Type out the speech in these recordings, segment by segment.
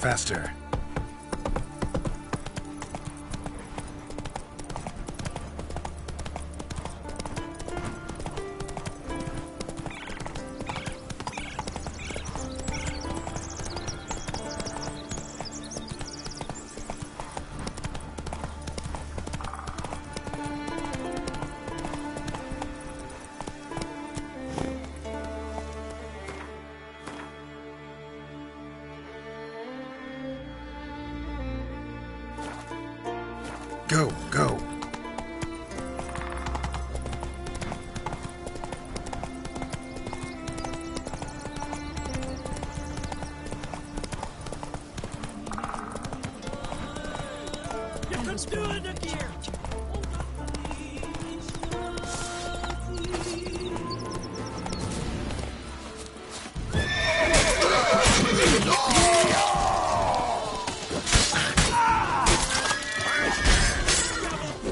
faster. Go, go. Let's do it again.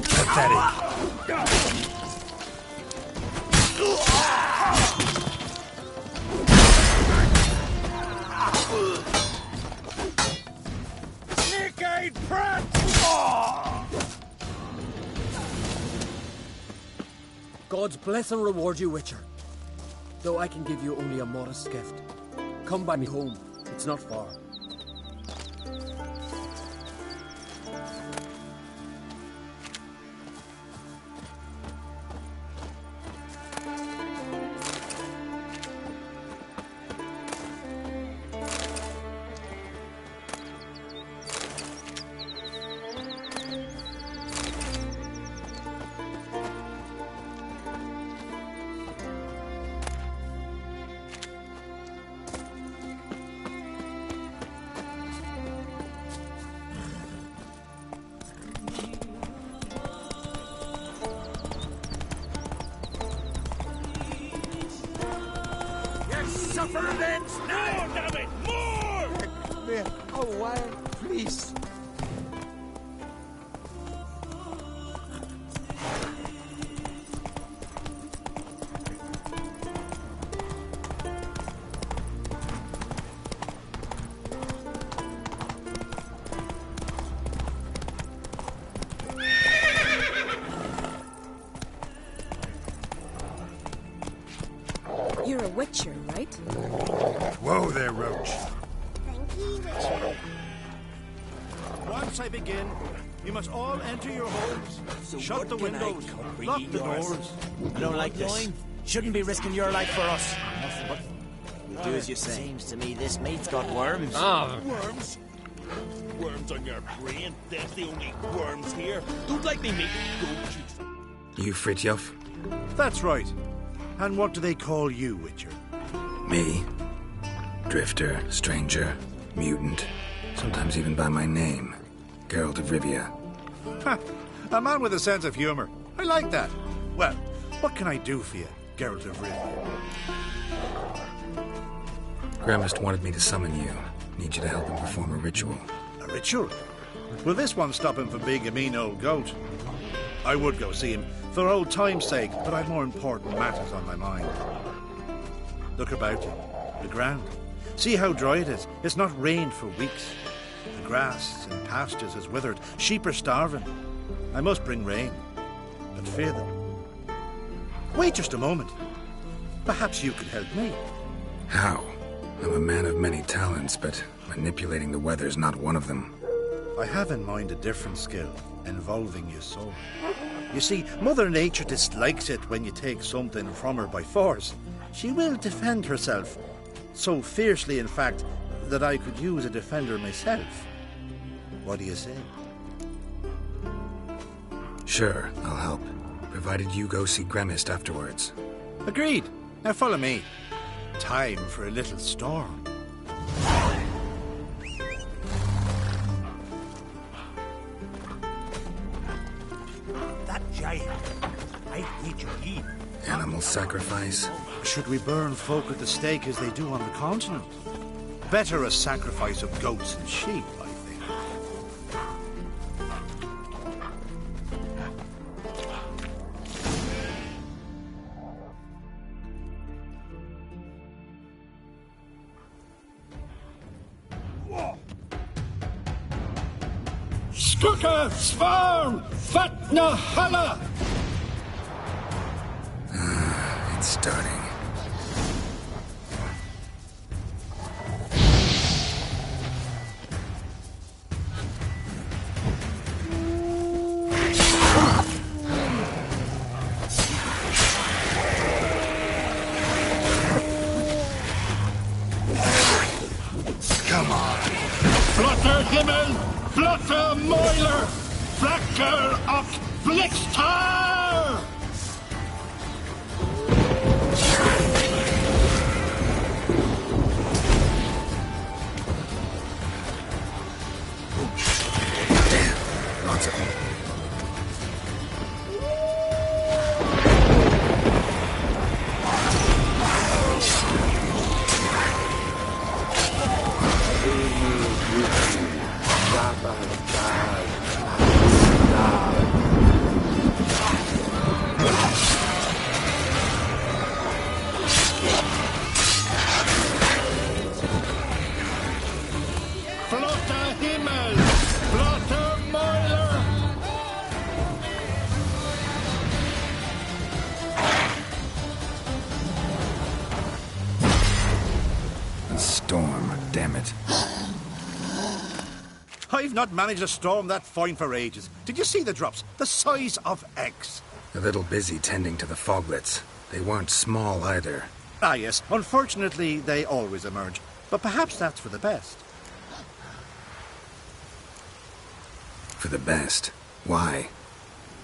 Pathetic. Snake-eyed prat! God's bless and reward you, Witcher. Though I can give you only a modest gift. Come by me home. It's not far. Suffer revenge now! More, damn it! More! Oh, why? Please. You're a Witcher, right? Whoa there, Roach. Thank you, Witcher. Once I begin, you must all enter your homes. Shut the windows, lock the doors. I don't like this. Shouldn't be risking your life for us. We'll do as you say. Seems to me this mate's got worms. Worms? Worms on your brain? That's the only worms here. Don't like me making goat cheese. You Fritjof? That's right. And what do they call you, Witcher? Me? Drifter, stranger, mutant. Sometimes even by my name. Geralt of Rivia. Ha! A man with a sense of humor. I like that. Well, what can I do for you, Geralt of Rivia? Grandmaster wanted me to summon you. Need you to help him perform a ritual. A ritual? Will this one stop him from being a mean old goat? I would go see him for old time's sake, but I've more important matters on my mind. Look about you. The ground. See how dry it is. It's not rained for weeks. The grass in pastures has withered. Sheep are starving. I must bring rain, but fear them. Wait just a moment. Perhaps you could help me. How? I'm a man of many talents, but manipulating the weather's not one of them. I have in mind a different skill, involving your soul. You see, Mother Nature dislikes it when you take something from her by force. She will defend herself. So fiercely, in fact, that I could use a defender myself. What do you say? Sure, I'll help. Provided you go see Gremist afterwards. Agreed. Now follow me. Time for a little storm. That giant. I need your heat. Animal sacrifice? Should we burn folk at the stake as they do on the continent? Better a sacrifice of goats and sheep, I think. Stuka, Svarm, Fatna Hala! It's starting. Come on. Flutter Himmel, Flutter Moiler, Flacker och Blixtar! Damn, lots of them. Flutter Himmel, Flutter Moiler! A storm, damn it. I've not managed to storm that fine for ages. Did you see the drops? The size of eggs. A little busy tending to the foglets. They weren't small either. Ah, yes. Unfortunately, they always emerge. But perhaps that's for the best. For the best. Why?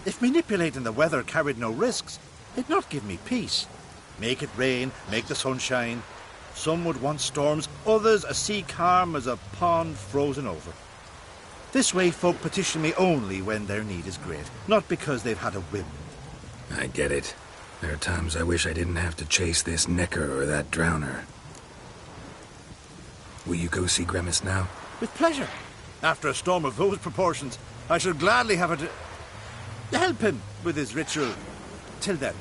If manipulating the weather carried no risks, it'd not give me peace. Make it rain, make the sun shine. Some would want storms, others a sea calm as a pond frozen over. This way folk petition me only when their need is great, not because they've had a whim. I get it. There are times I wish I didn't have to chase this necker or that drowner. Will you go see Grimace now? With pleasure. After a storm of those proportions, I shall gladly have it to help him with his ritual. Till then.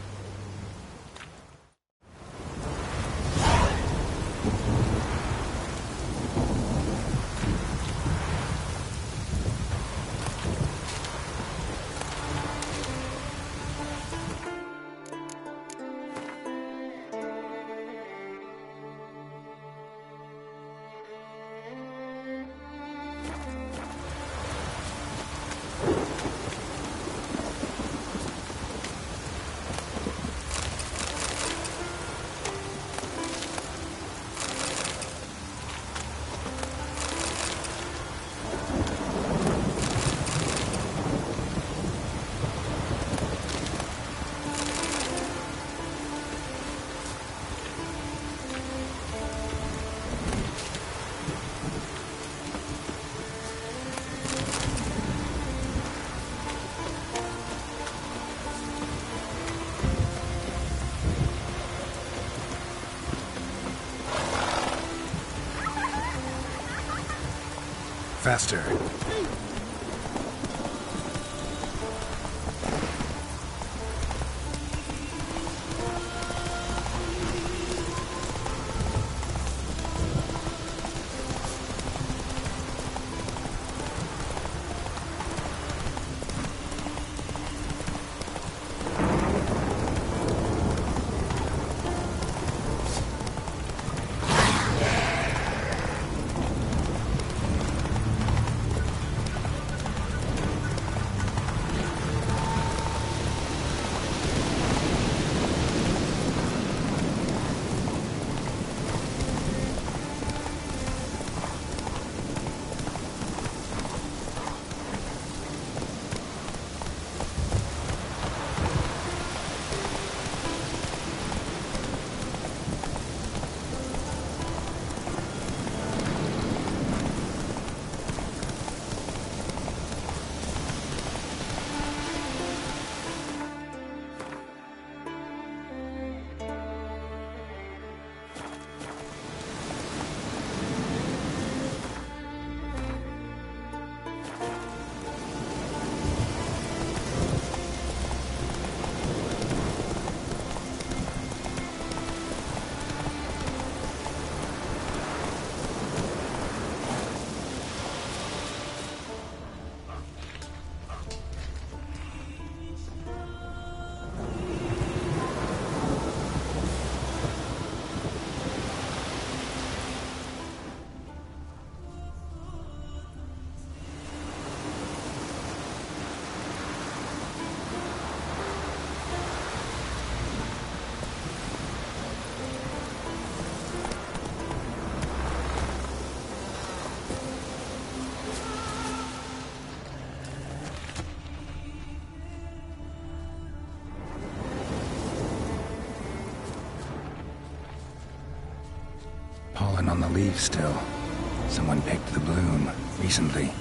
Faster. Nothing on the leaves still. Someone picked the bloom recently.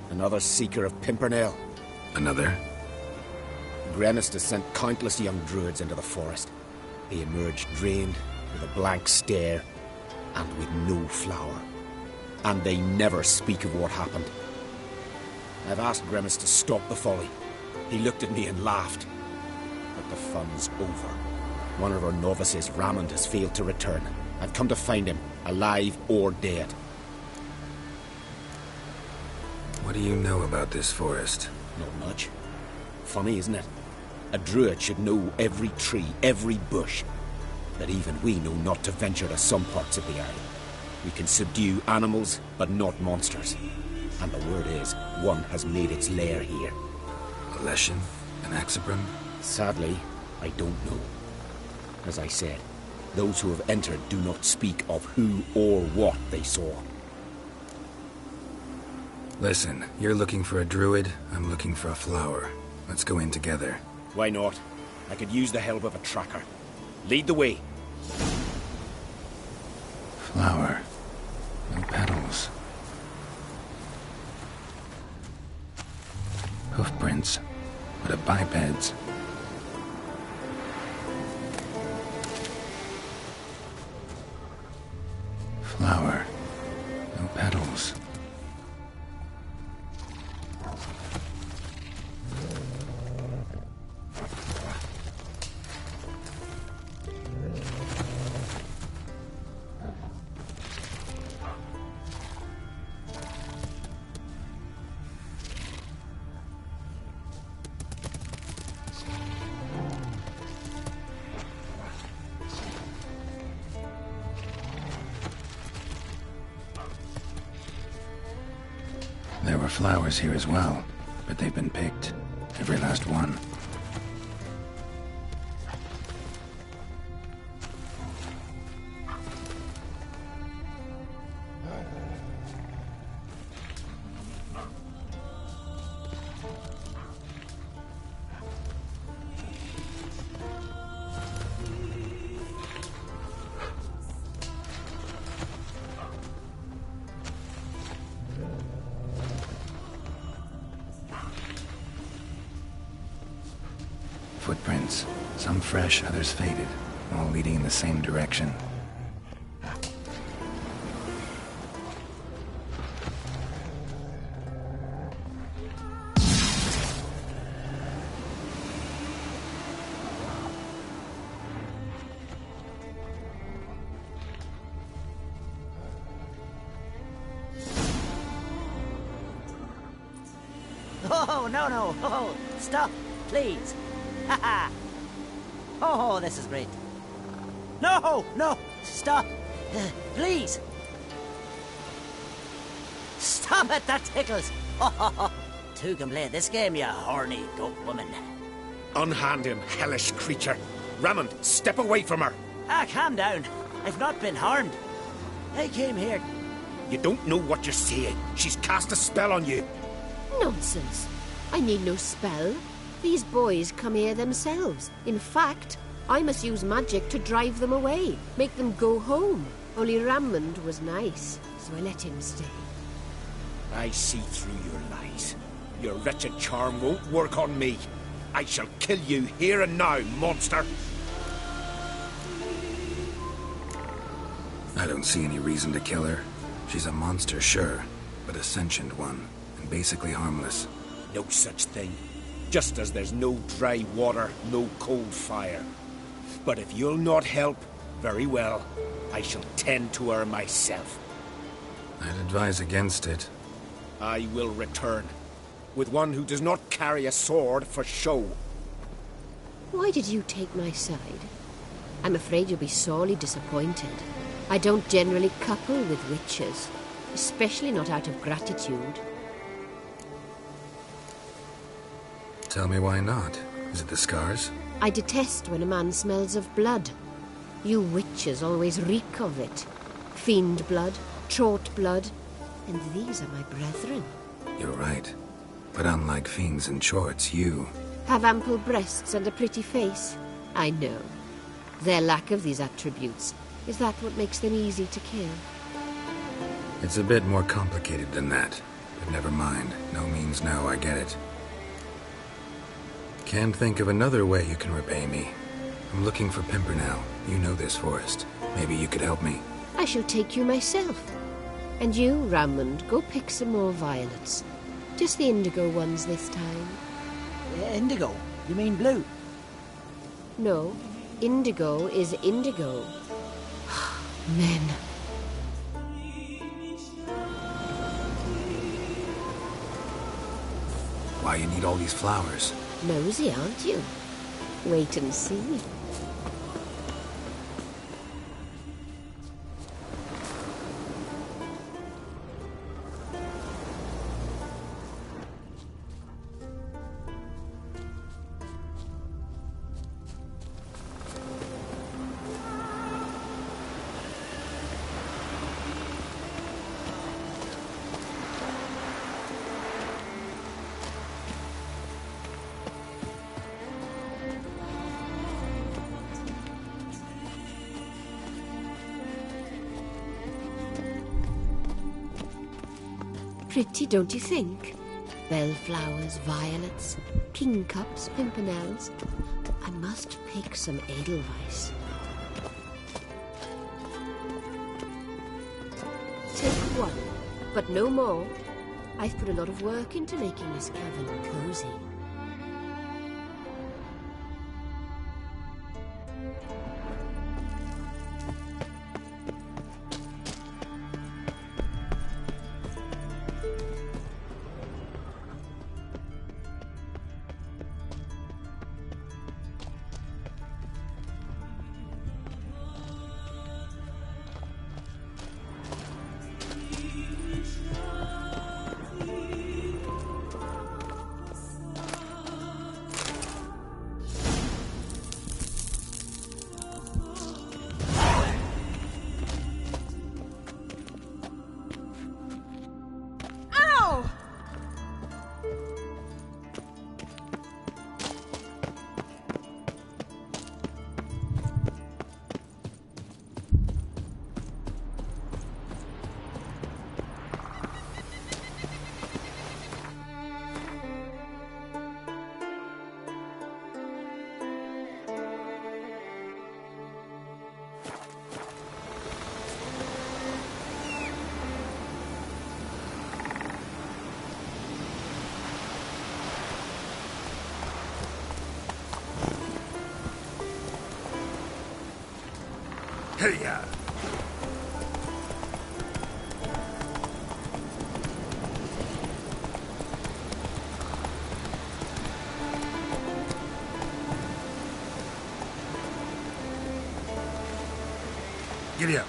Another seeker of Pimpernel. Another? Gremis has sent countless young druids into the forest. They emerge drained, with a blank stare, and with no flower. And they never speak of what happened. I've asked Gremis to stop the folly. He looked at me and laughed. But the fun's over. One of our novices, Ramond, has failed to return. I've come to find him, alive or dead. What do you know about this forest? Not much. Funny, isn't it? A druid should know every tree, every bush. But even we know not to venture to some parts of the island. We can subdue animals, but not monsters. And the word is, one has made its lair here. A Leshen? An Axabrum? Sadly, I don't know. As I said, those who have entered do not speak of who or what they saw. Listen, you're looking for a druid, I'm looking for a flower. Let's go in together. Why not? I could use the help of a tracker. Lead the way. Flower. No petals. Hoofprints, but of bipeds. Flower. No petals. There were flowers here as well, but they've been picked. Every last one. Footprints. Some fresh, others faded, all leading in the same direction. Oh, no. Oh, stop, please. Haha. Oh, this is great. No, stop. Please. Stop it, that tickles. Oh, two can play this game, you horny goat woman. Unhand him, hellish creature. Ramond, step away from her. Calm down. I've not been harmed. I came here. You don't know what you're saying. She's cast a spell on you. Nonsense. I need no spell. These boys come here themselves. In fact, I must use magic to drive them away, make them go home. Only Ramond was nice, so I let him stay. I see through your lies. Your wretched charm won't work on me. I shall kill you here and now, monster. I don't see any reason to kill her. She's a monster, sure, but a sentient one, and basically harmless. No such thing. Just as there's no dry water, no cold fire. But if you'll not help, very well. I shall tend to her myself. I'd advise against it. I will return. With one who does not carry a sword for show. Why did you take my side? I'm afraid you'll be sorely disappointed. I don't generally couple with witches, especially not out of gratitude. Tell me why not. Is it the scars? I detest when a man smells of blood. You witches always reek of it. Fiend blood, trot blood, and these are my brethren. You're right. But unlike fiends and chorts, you... Have ample breasts and a pretty face. I know. Their lack of these attributes, is that what makes them easy to kill? It's a bit more complicated than that. But never mind. No means no, I get it. Can't think of another way you can repay me. I'm looking for Pimpernel. You know this forest. Maybe you could help me. I shall take you myself. And you, Rammond, go pick some more violets. Just the indigo ones this time. Indigo? You mean blue? No, indigo is indigo. Men. Why you need all these flowers? Nosy, aren't you? Wait and see. Pretty, don't you think? Bellflowers, violets, kingcups, pimpernels. I must pick some edelweiss. Take one, but no more. I've put a lot of work into making this cavern cozy. Hey-ya! Giddy up.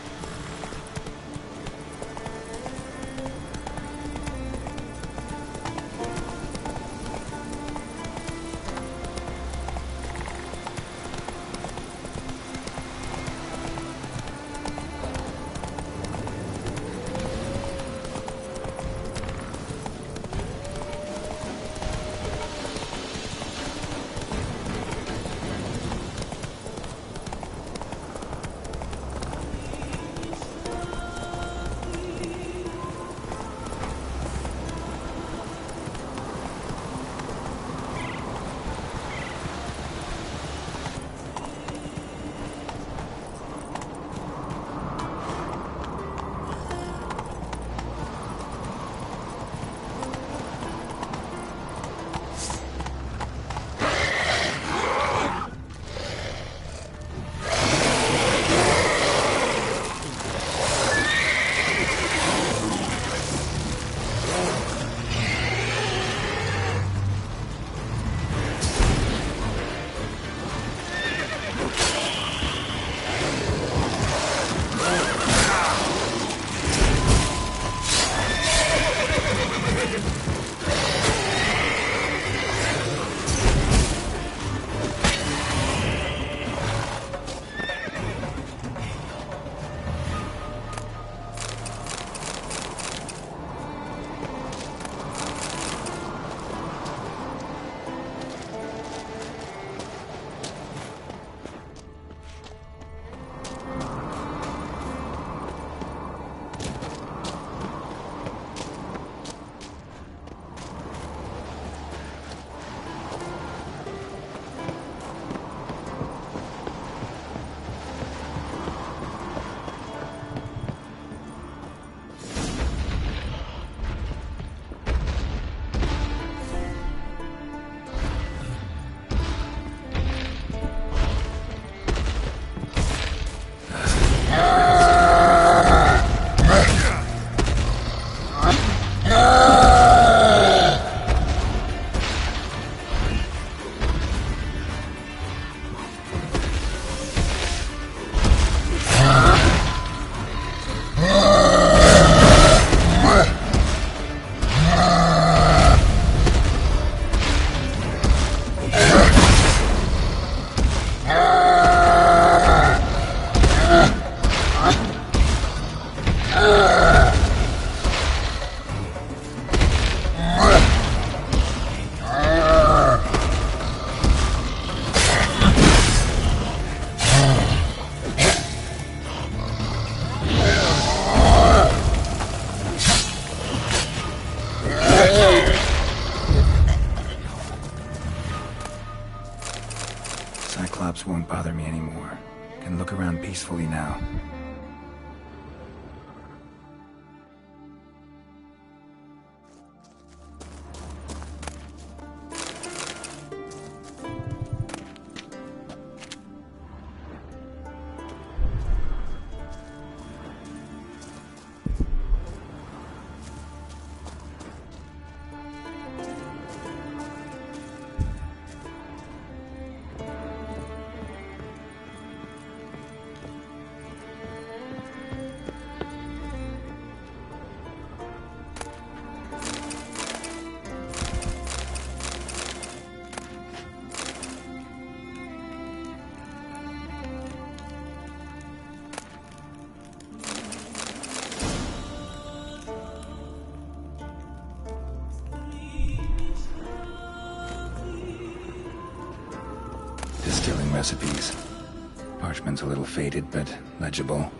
Cyclops won't bother me anymore. Can look around peacefully now. Distilling recipes. Parchment's a little faded, but legible.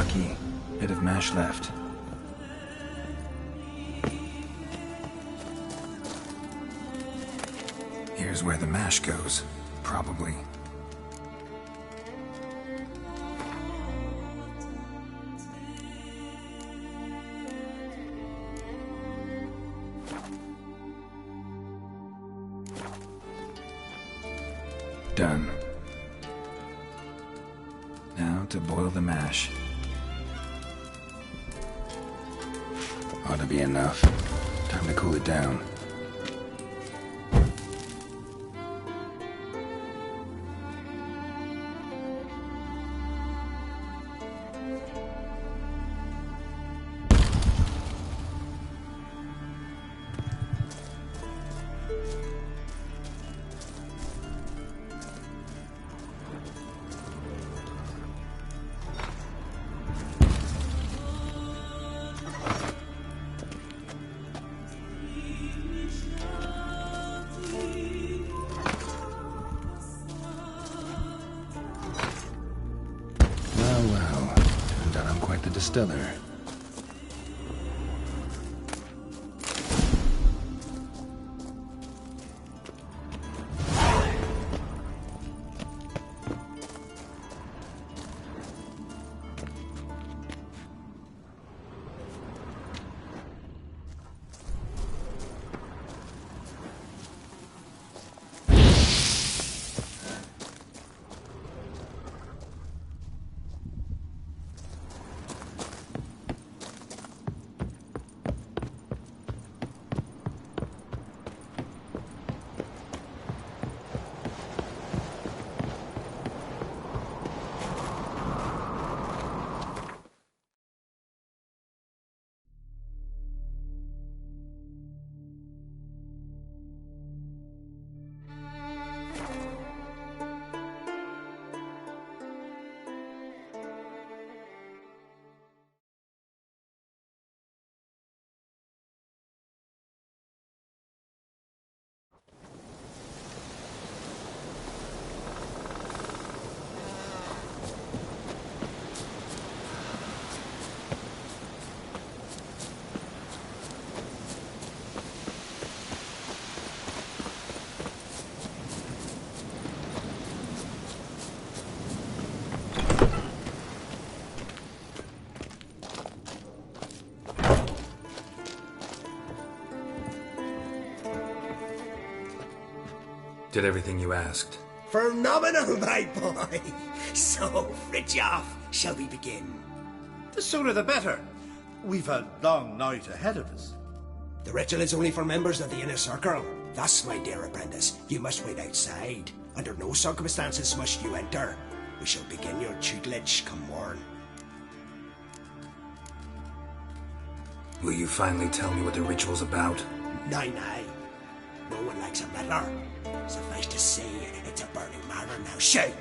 lucky. Bit of mash left. Here's where the mash goes, probably. Done. Now to boil the mash. Ought to be enough. Time to cool it down. Distiller. Did everything you asked. Phenomenal, my boy! So, Fridtjof, shall we begin? The sooner the better. We've a long night ahead of us. The ritual is only for members of the inner circle. Thus, my dear apprentice, you must wait outside. Under no circumstances must you enter. We shall begin your tutelage come morn. Will you finally tell me what the ritual's about? Nay. No one likes a meddler. Suffice to say, it's a burning matter now. Shout!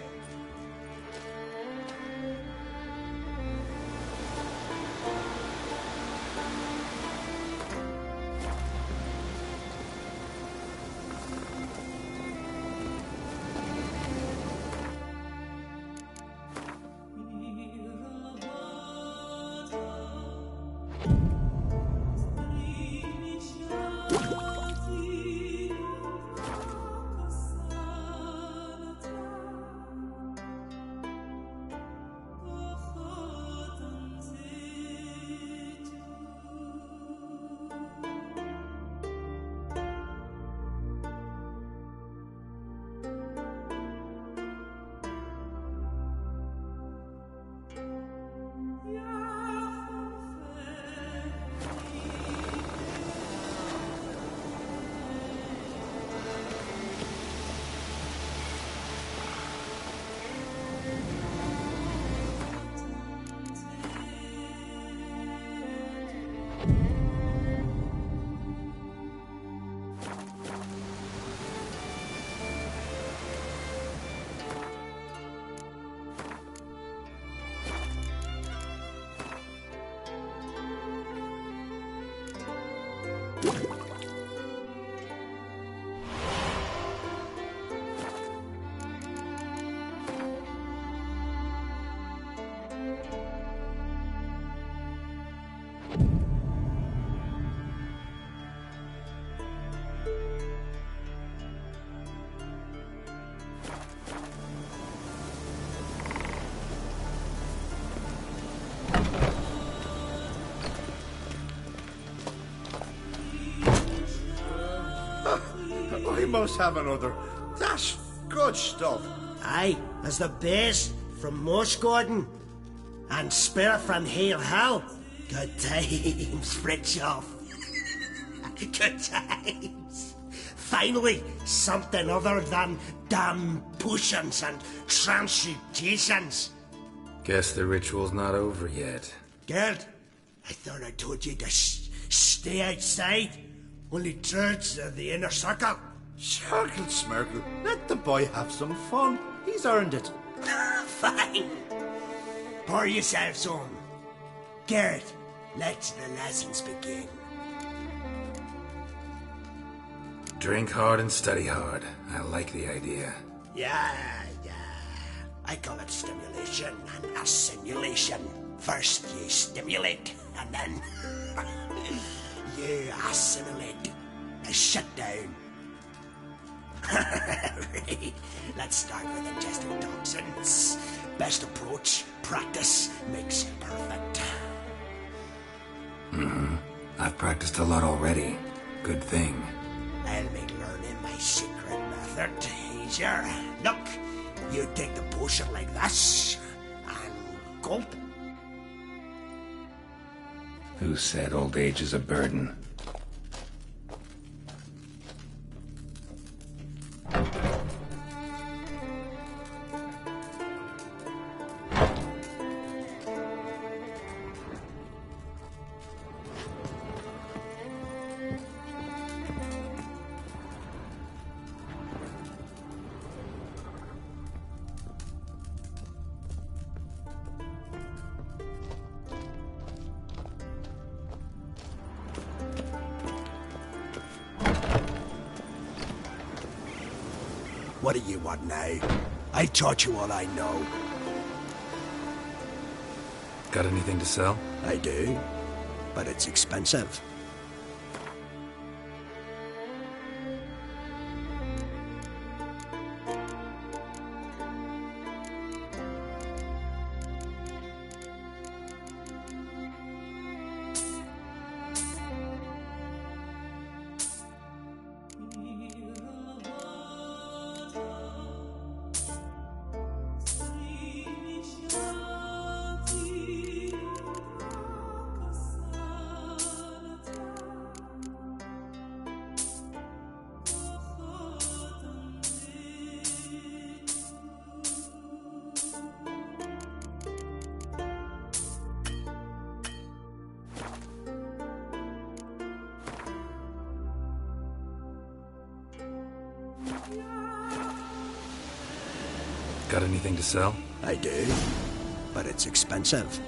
must have another. That's good stuff. Aye, as the base from Moss Garden. And Spirit from Hale Hell. Good times, Fritjof. Good times. Finally, something other than damn potions and transmutations. Guess the ritual's not over yet. Gerd, I thought I told you to stay outside. Only druids are the inner circle. Sharkle Smirkle, let the boy have some fun. He's earned it. Fine. Pour yourselves on. Gerd, let the lessons begin. Drink hard and study hard. I like the idea. Yeah. I call it stimulation and assimilation. First you stimulate, and then you assimilate. Now shut down. Let's start with ingesting toxins. Best approach, practice makes perfect. I've practiced a lot already. Good thing. I'll make learning my secret method easier. Look, you take the potion like this, and gulp. Who said old age is a burden? What do you want now? I taught you all I know. Got anything to sell? I do, but it's expensive. Got anything to sell? I do, but it's expensive.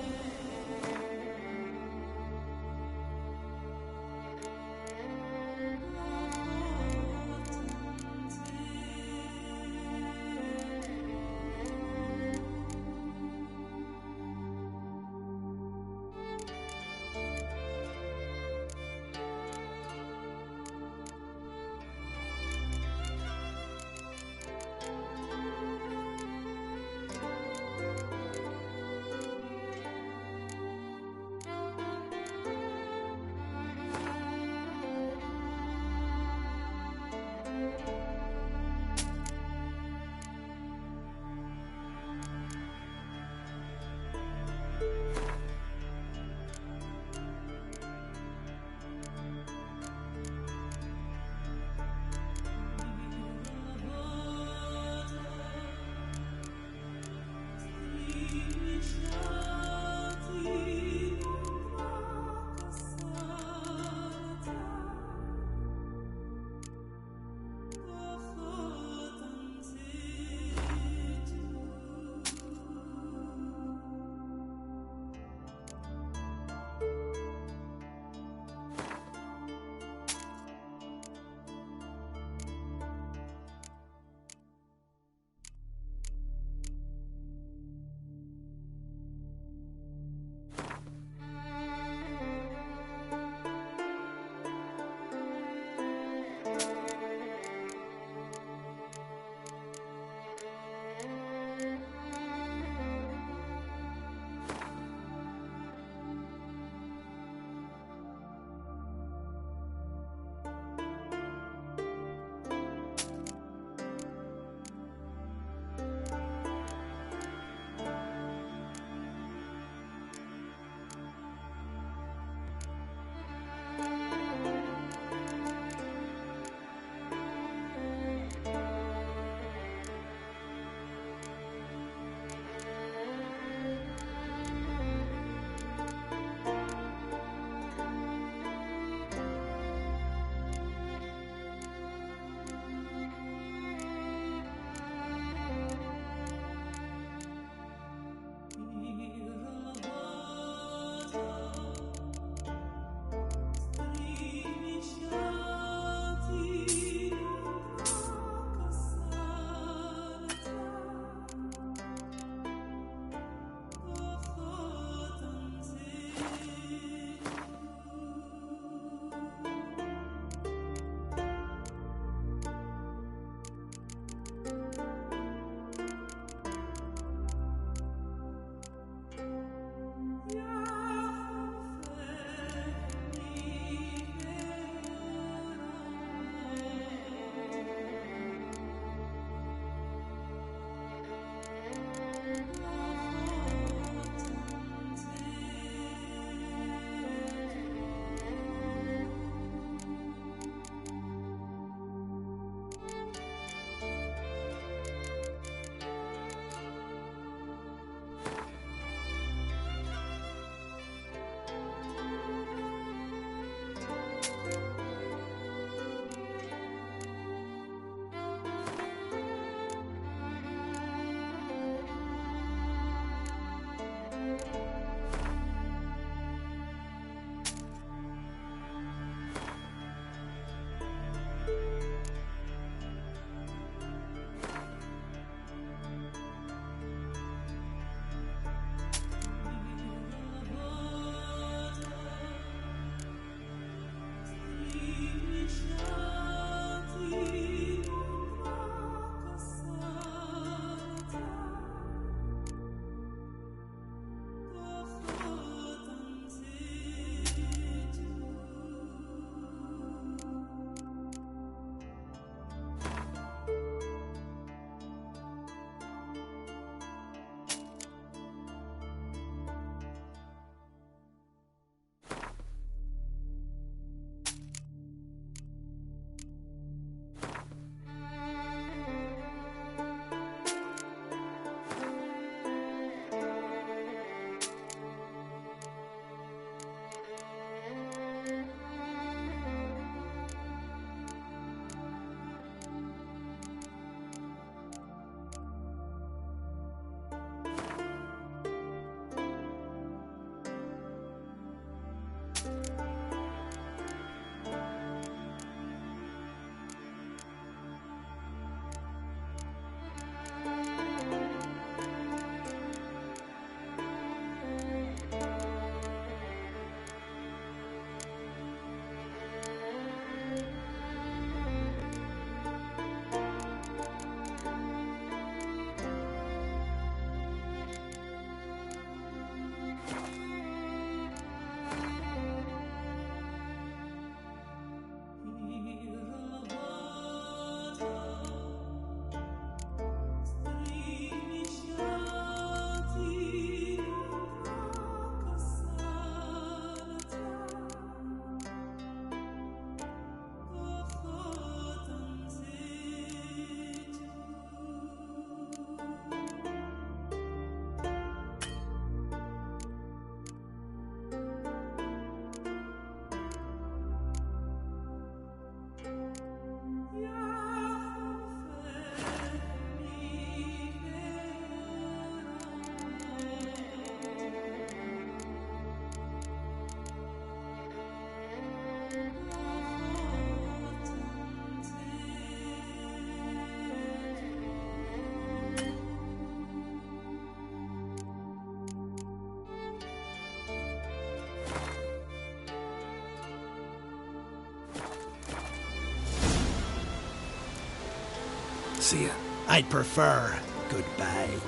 See ya. I'd prefer goodbye.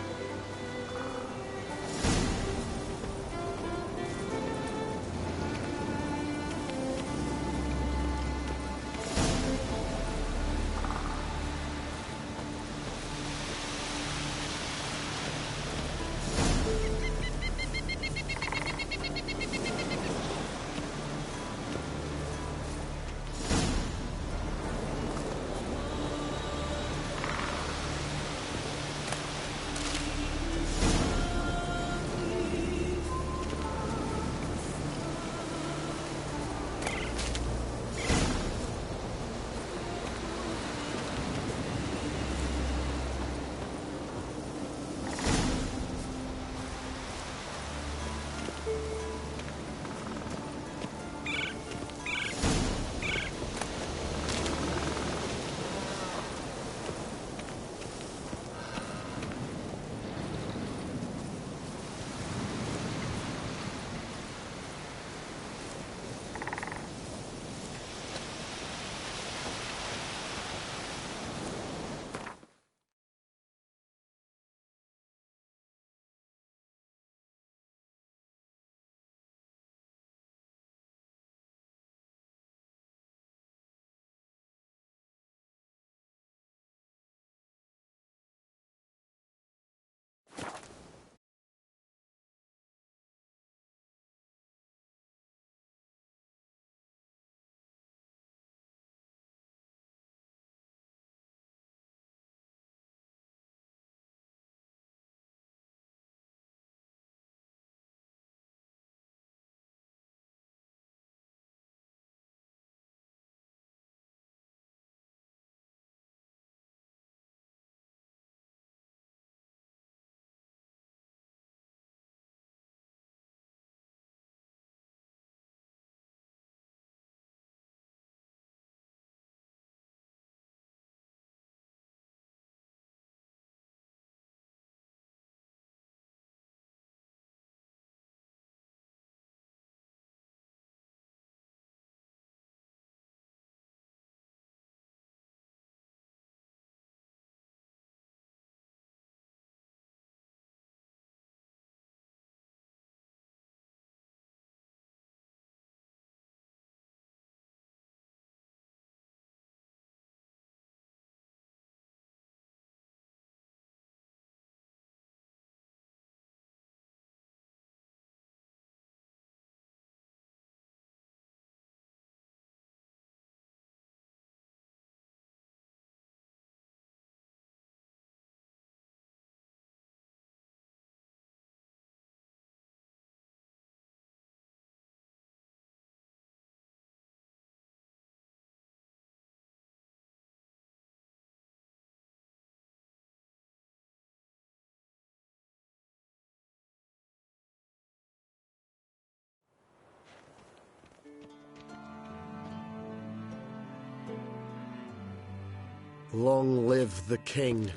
Long live the king.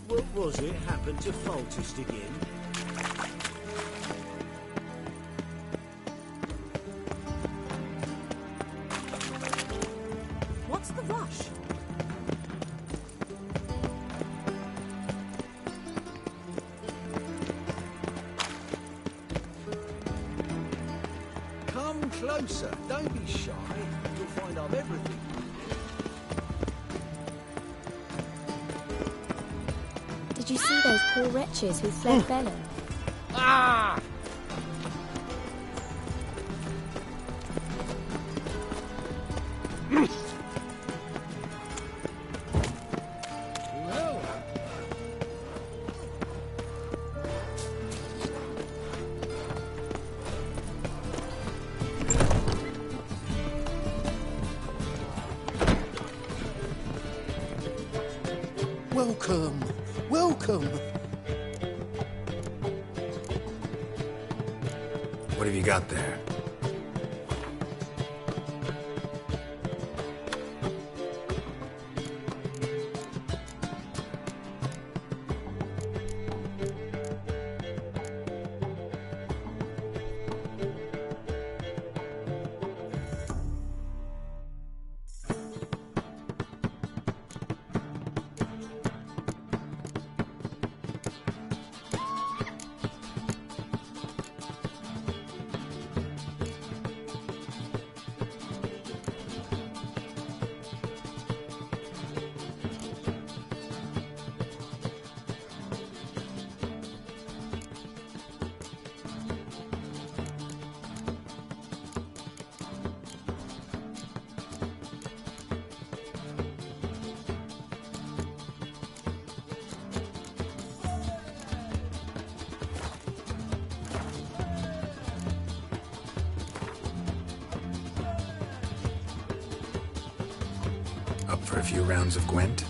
What was it happened to Foltest again? What's the rush? Come closer. Don't be shy. You'll find I've everything. Did you see those poor wretches who fled Velen? Ah! Welcome, welcome. What have you got there? Up for a few rounds of Gwent?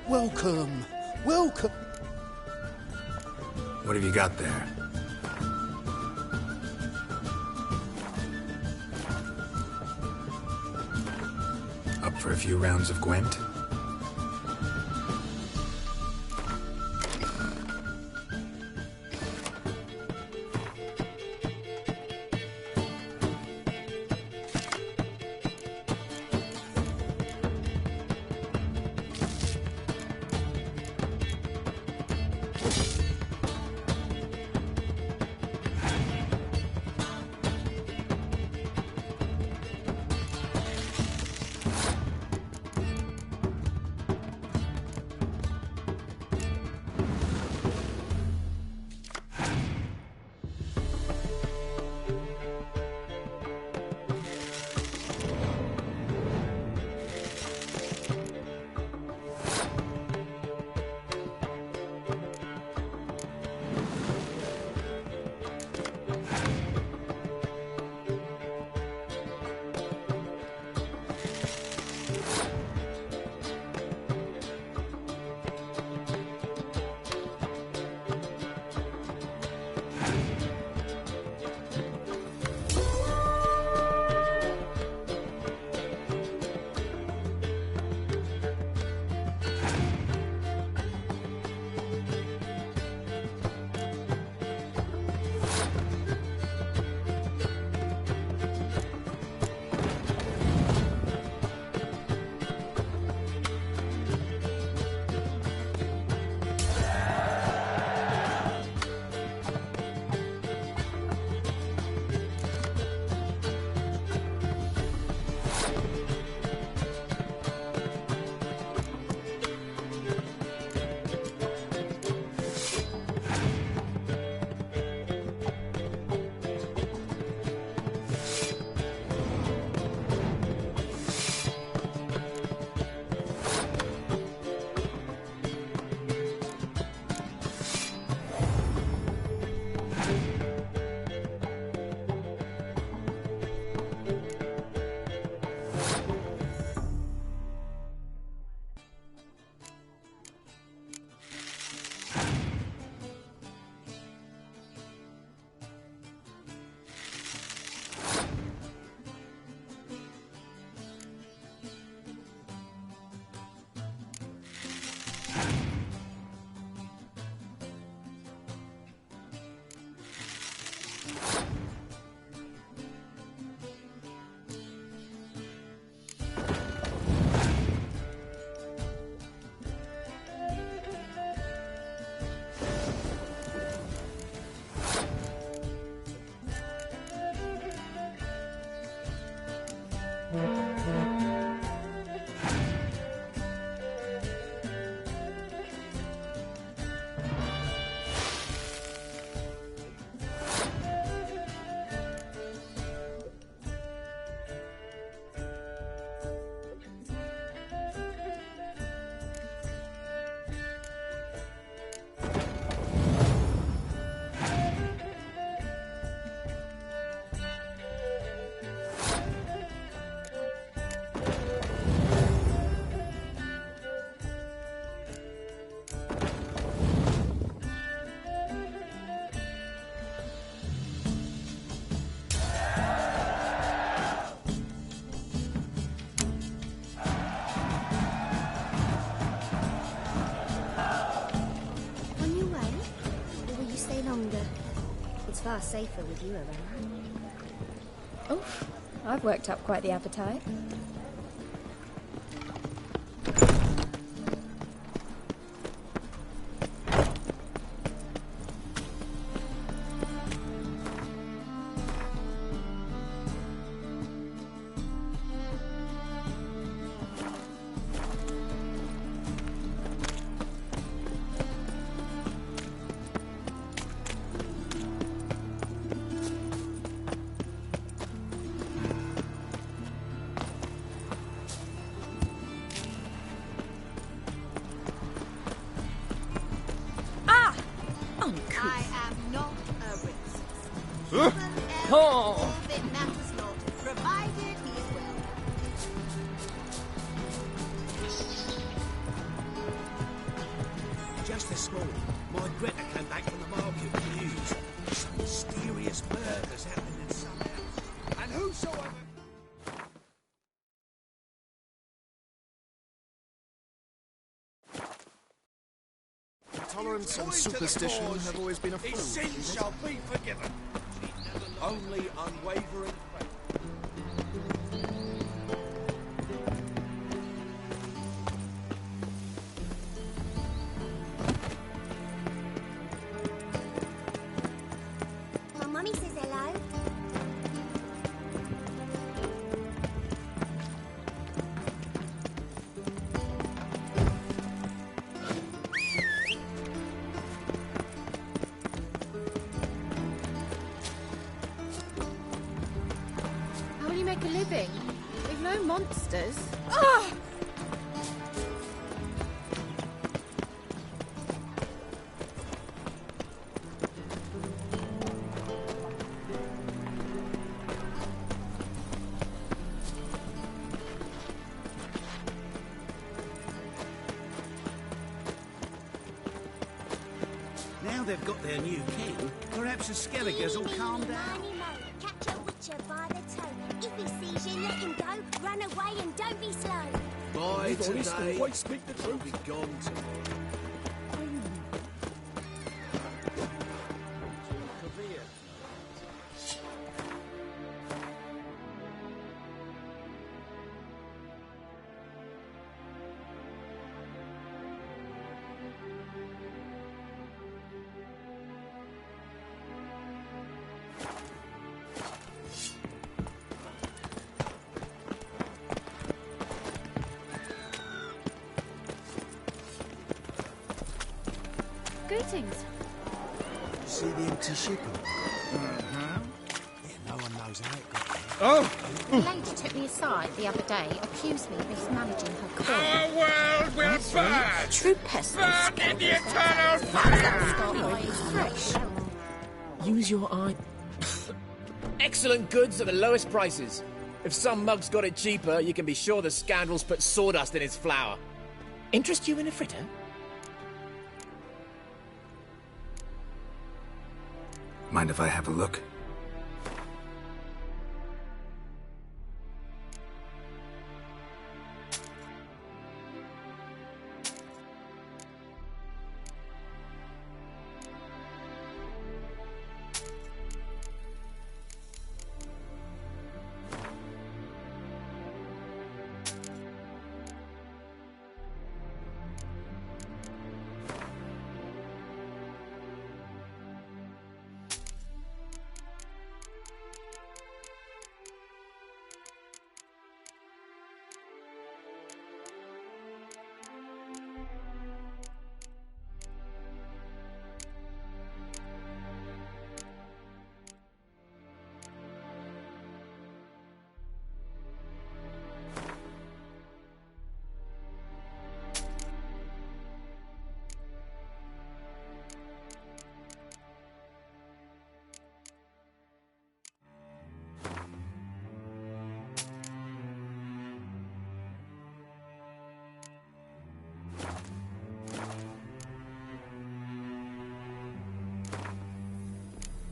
Welcome, welcome. What have you got there? Up for a few rounds of Gwent? It's far safer with you around. Oof, I've worked up quite the appetite. I am not a racist. Oh! It matters not, provided he is well. Just this morning, my Greta came back from the market with news. Some mysterious murders happened in some house. And whosoever... Tolerance and superstition have always been a fool. His sins shall be forgiven. Only unwavering faith. My mummy says hello. How will you make a living? We've no monsters. Now they've got their new king, perhaps the Skelligers will calm down. Catch a witcher by the toe. If he sees you, let him go. Run away and don't be slow. By You've always today, always speak the truth. be gone tomorrow. Greetings. See the empty ship? Yeah, no one knows how it got there. Oh! The lady took me aside the other day, accused me of mismanaging her corn. Our world will burn! True pessimist. Burn in the eternal fire! Fresh. Use your eye. Excellent goods at the lowest prices. If some mug's got it cheaper, you can be sure the scoundrels put sawdust in his flour. Interest you in a fritter? Mind if I have a look?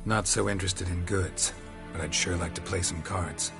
Not so interested in goods, but I'd sure like to play some cards.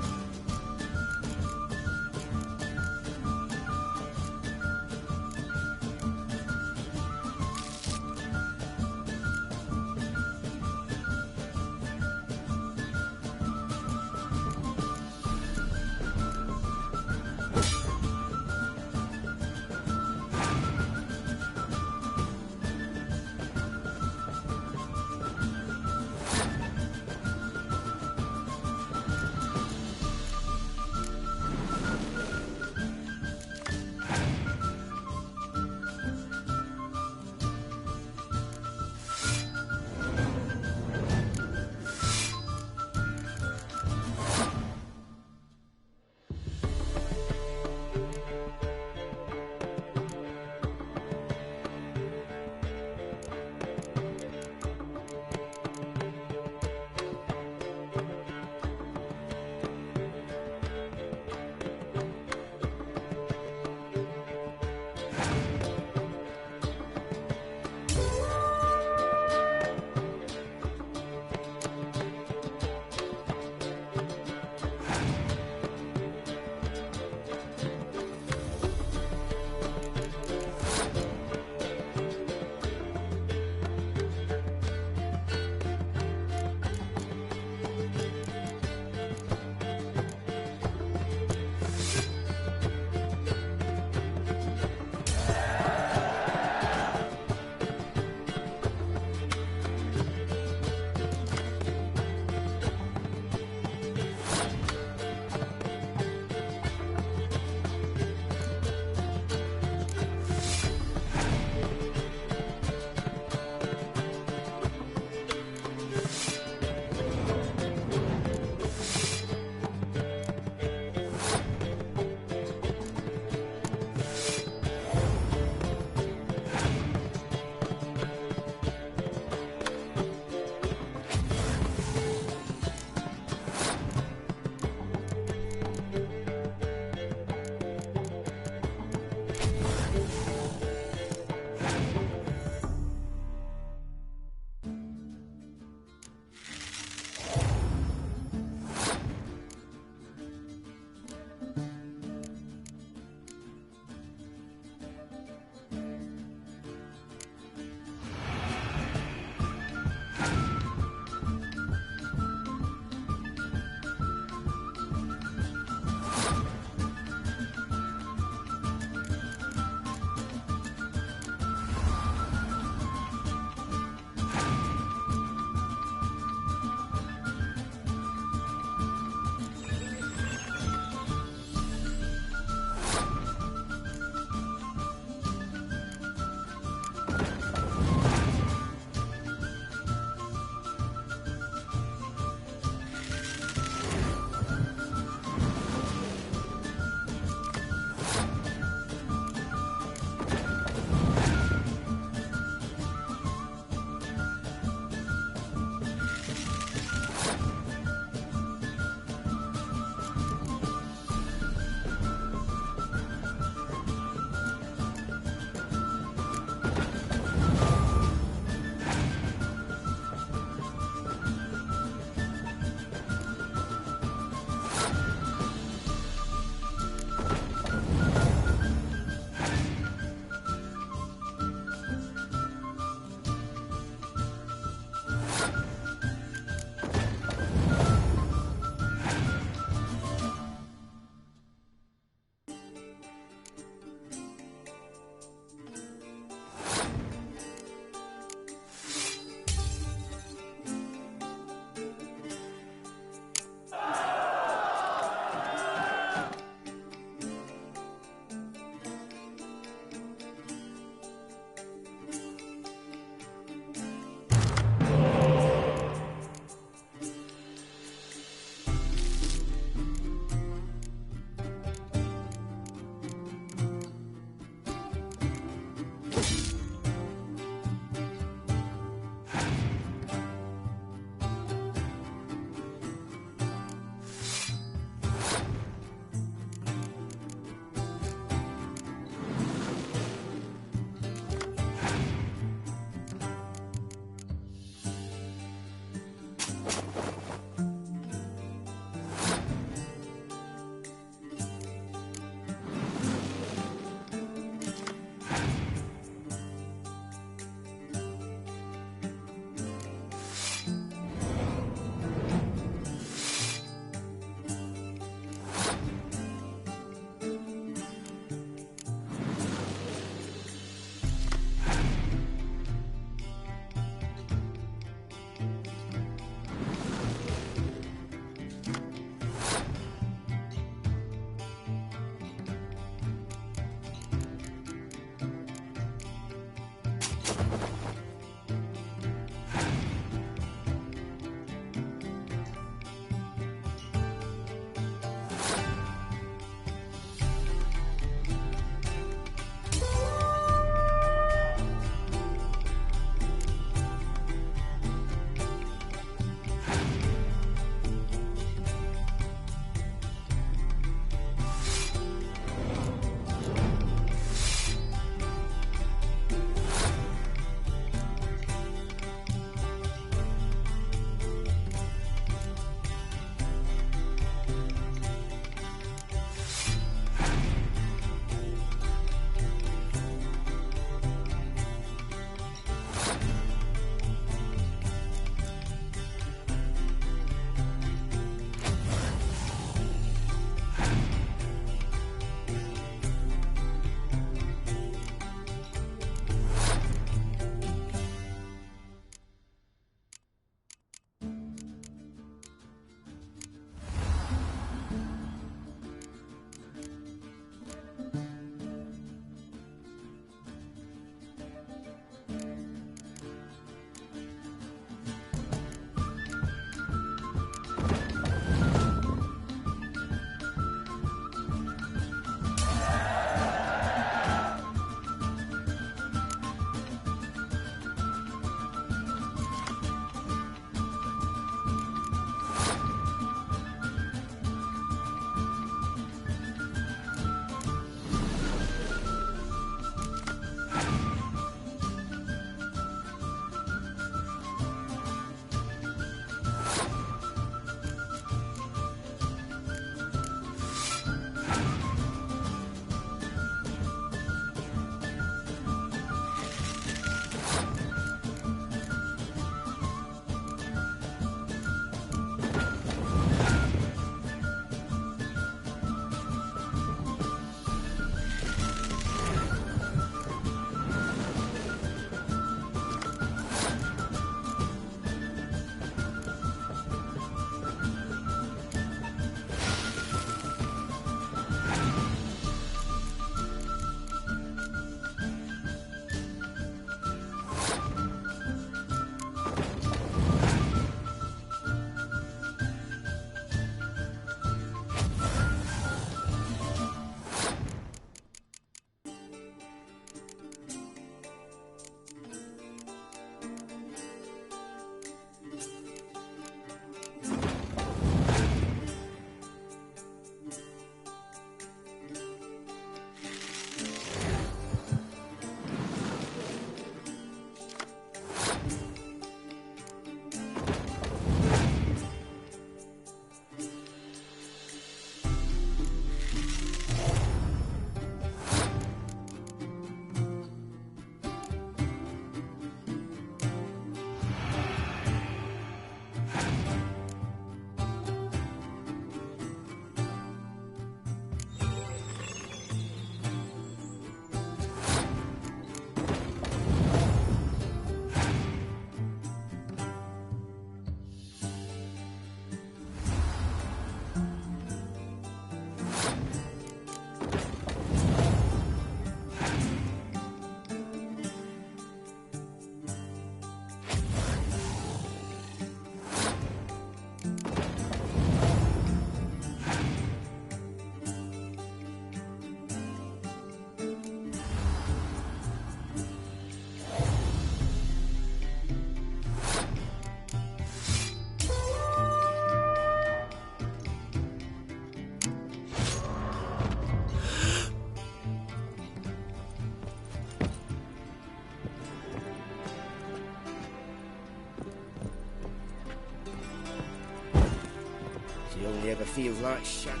She only ever feels like shaggy.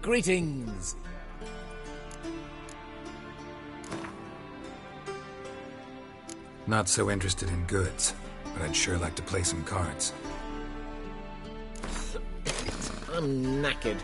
Greetings. Not so interested in goods, but I'd sure like to play some cards. I'm knackered.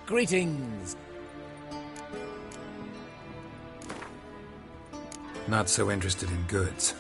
Greetings. Not so interested in goods.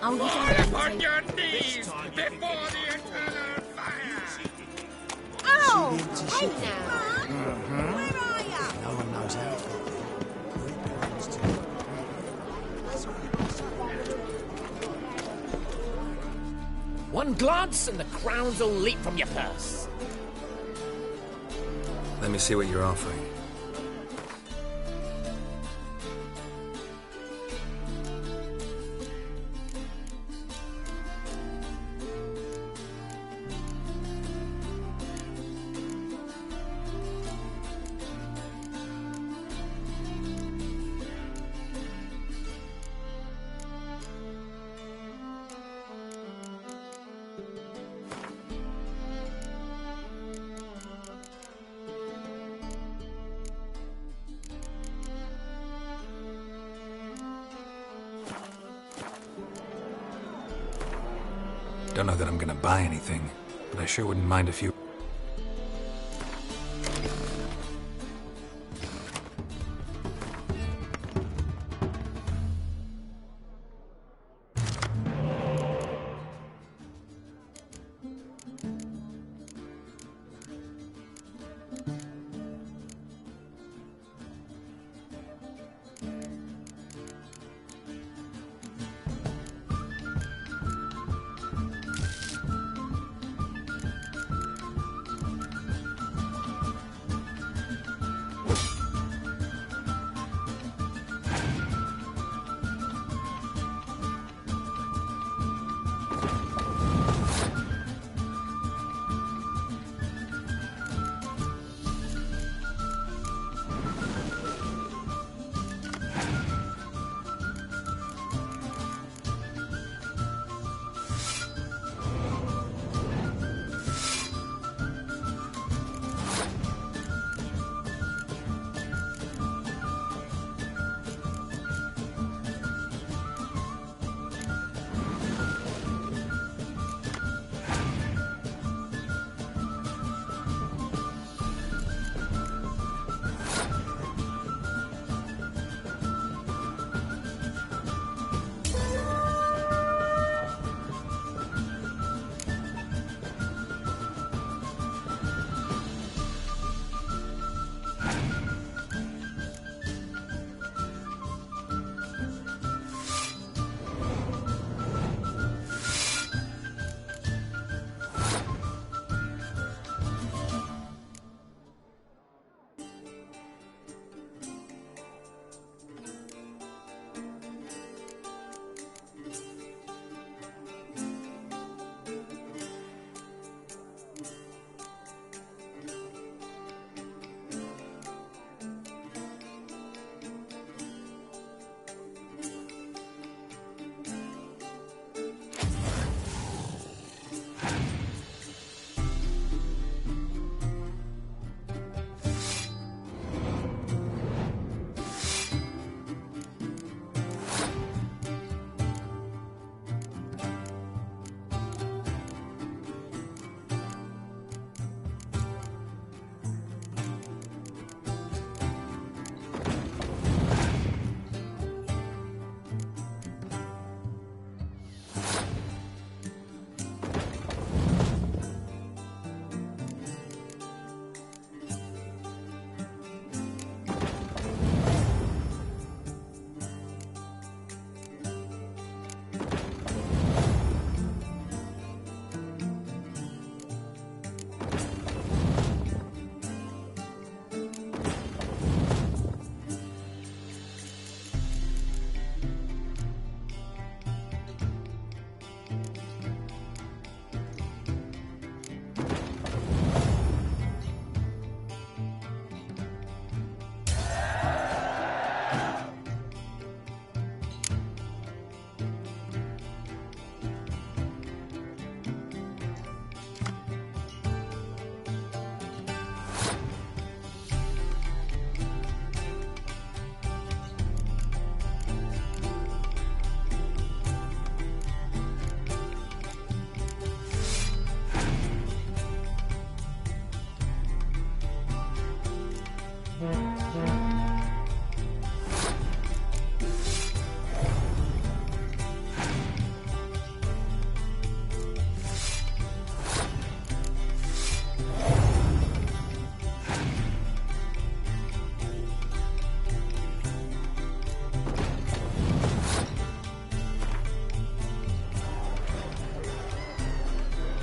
Oh, you Fall don't upon need your knees before the eternal fire! Oh! Hey now. Where are ya? No one knows how. One glance and the crowns will leap from your purse. Let me see what you're offering. Don't know that I'm gonna buy anything, but I sure wouldn't mind a few.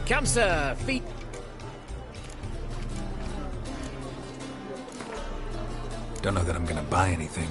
Come, sir. Feet. Don't know that I'm gonna buy anything.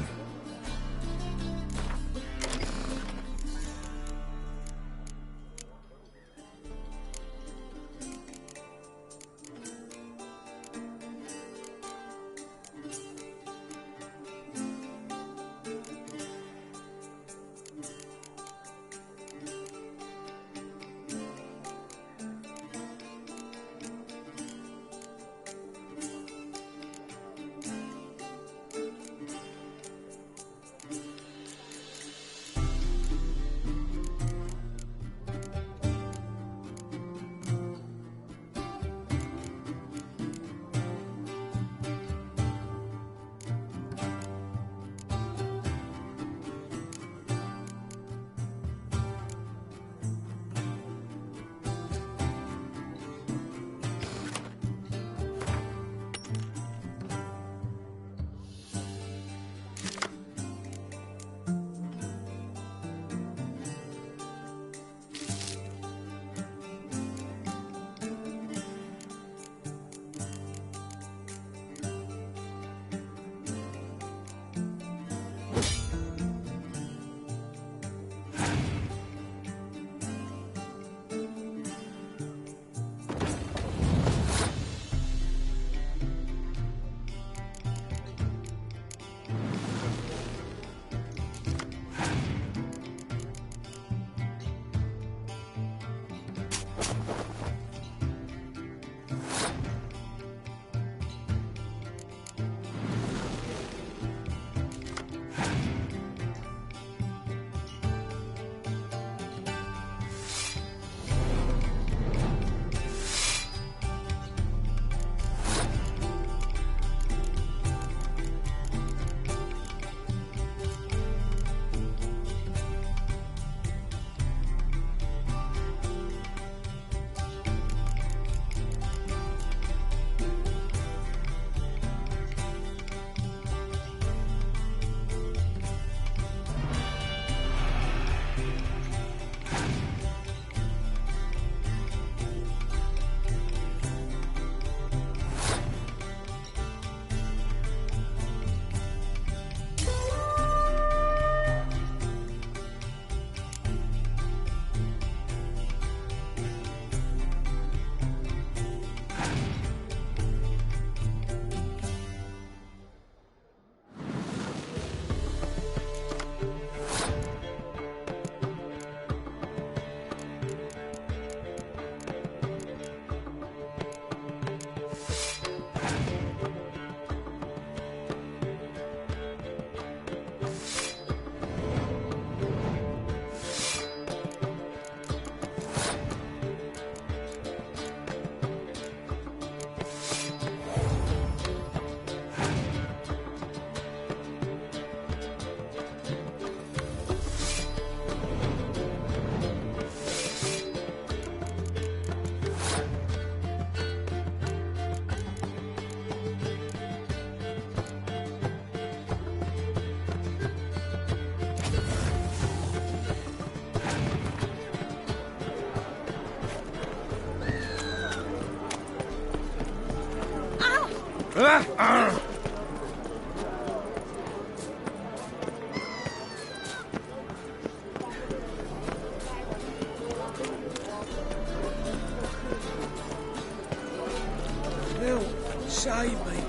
Bill, save me.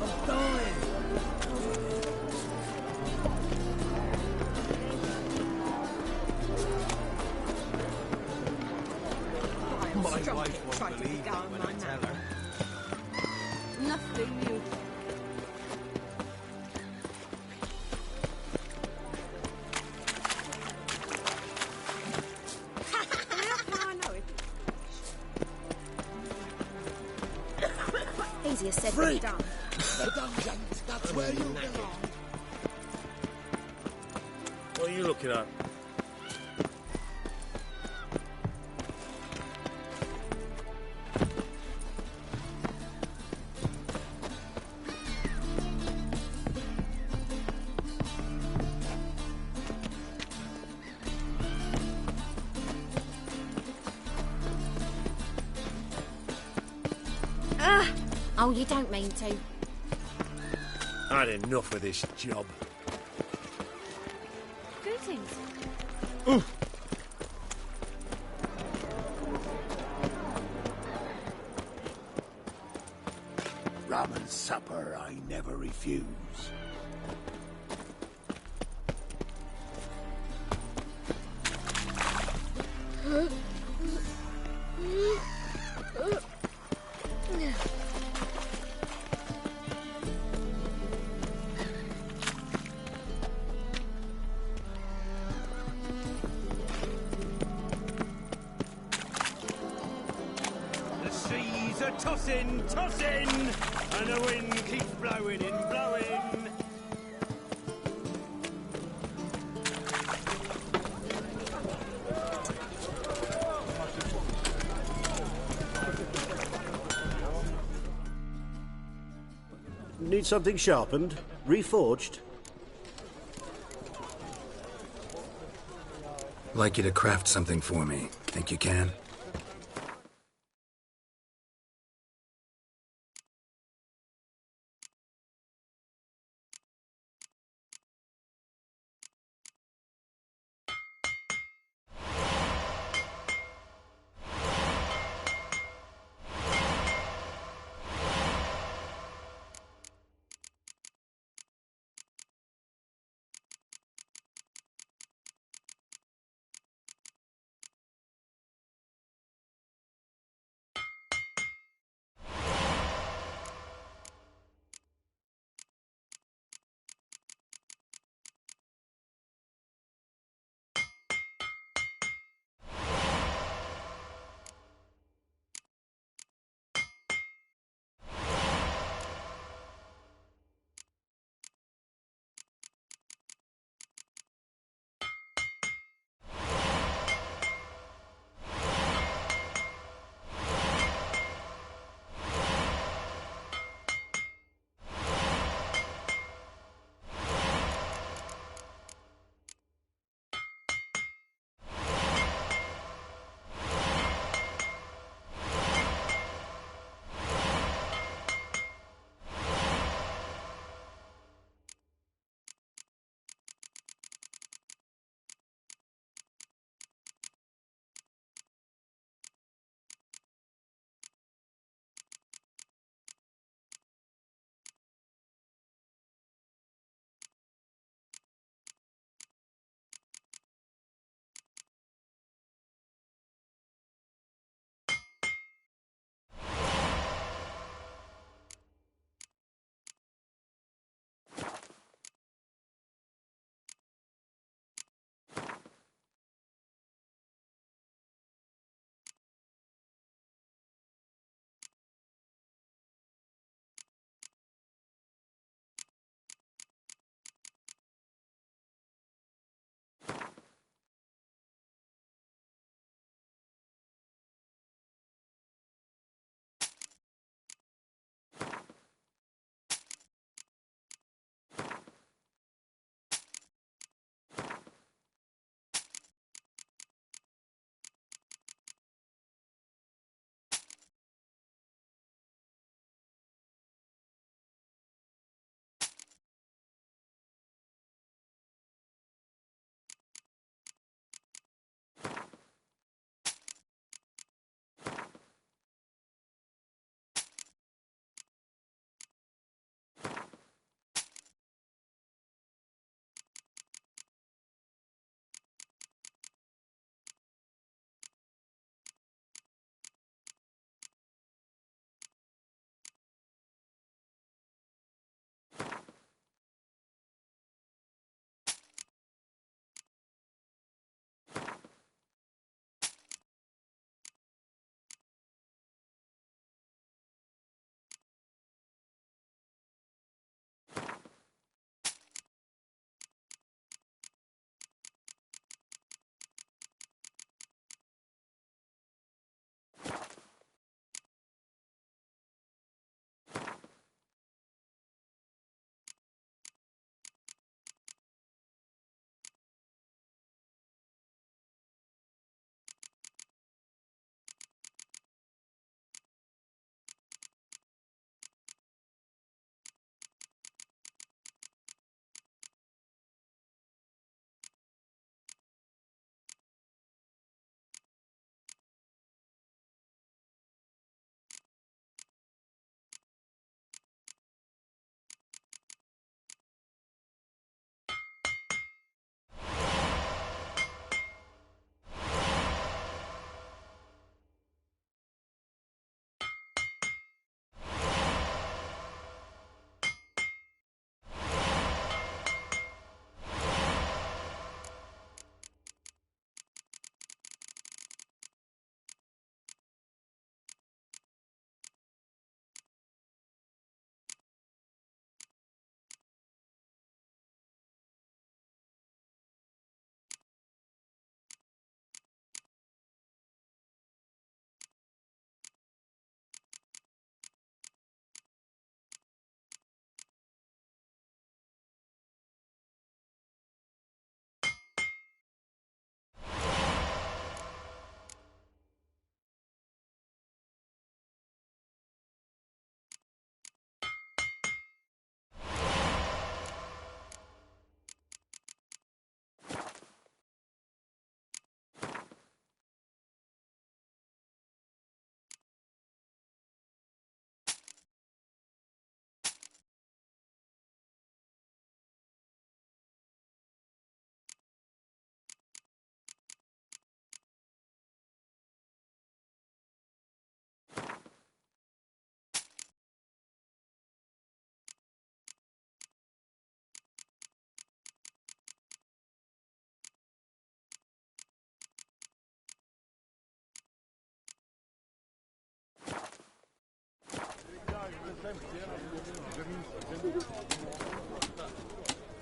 I'm dying. My wife won't believe it when I tell her. Nothing new. Easier said than done. The dungeons, that's where you belong. What are you looking at? Oh, you don't mean to. Had enough of this job. Greetings. Rum and supper I never refuse. The seas are tossing, tossing, and the wind keeps blowing and blowing. Need something sharpened? Reforged? Like you to craft something for me. Think you can?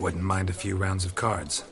Wouldn't mind a few rounds of cards.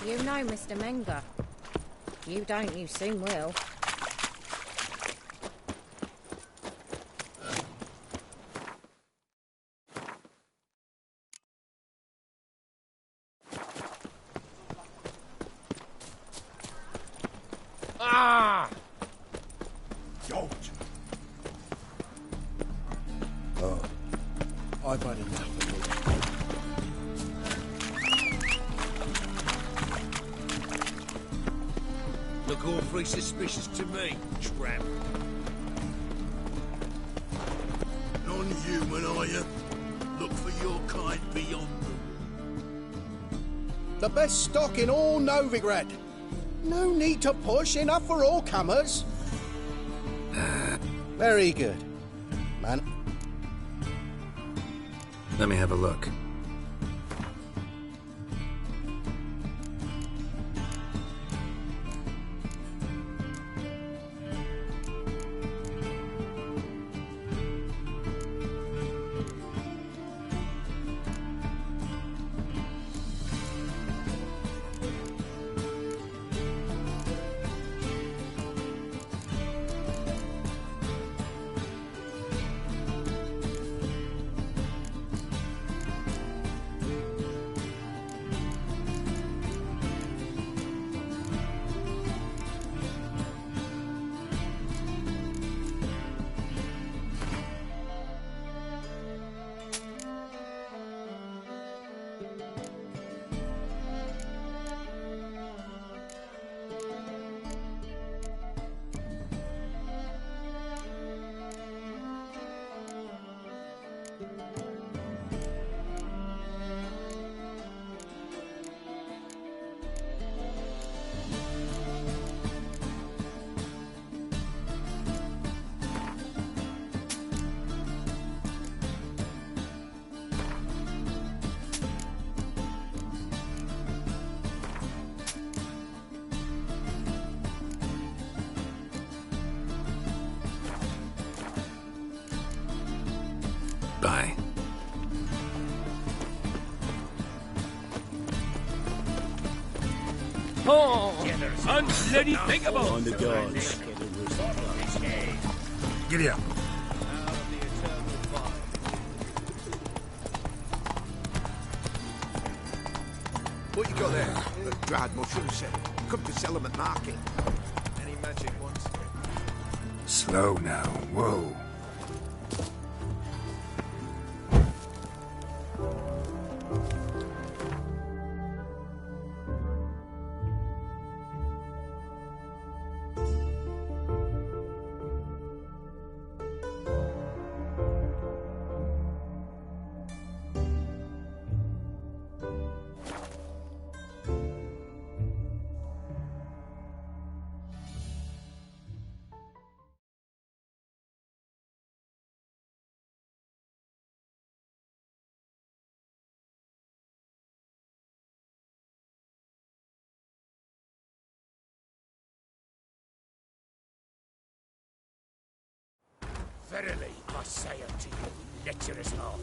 You know Mr. Menger. You don't, you soon will. Ah! Don't. Oh, I've had enough of it. Look awfully suspicious to me, tramp. Non-human, are you? Look for your kind beyond them. The best stock in all Novigrad. No need to push, enough for all comers. Very good. Man. Let me have a look. Bye. Oh, unbloody thinkable! On the guards. Giddy up. What you got there? Dried mushroom set. Come to sell them at market. Any magic ones? Slow now. Whoa. Verily, I say unto you, lecherous half,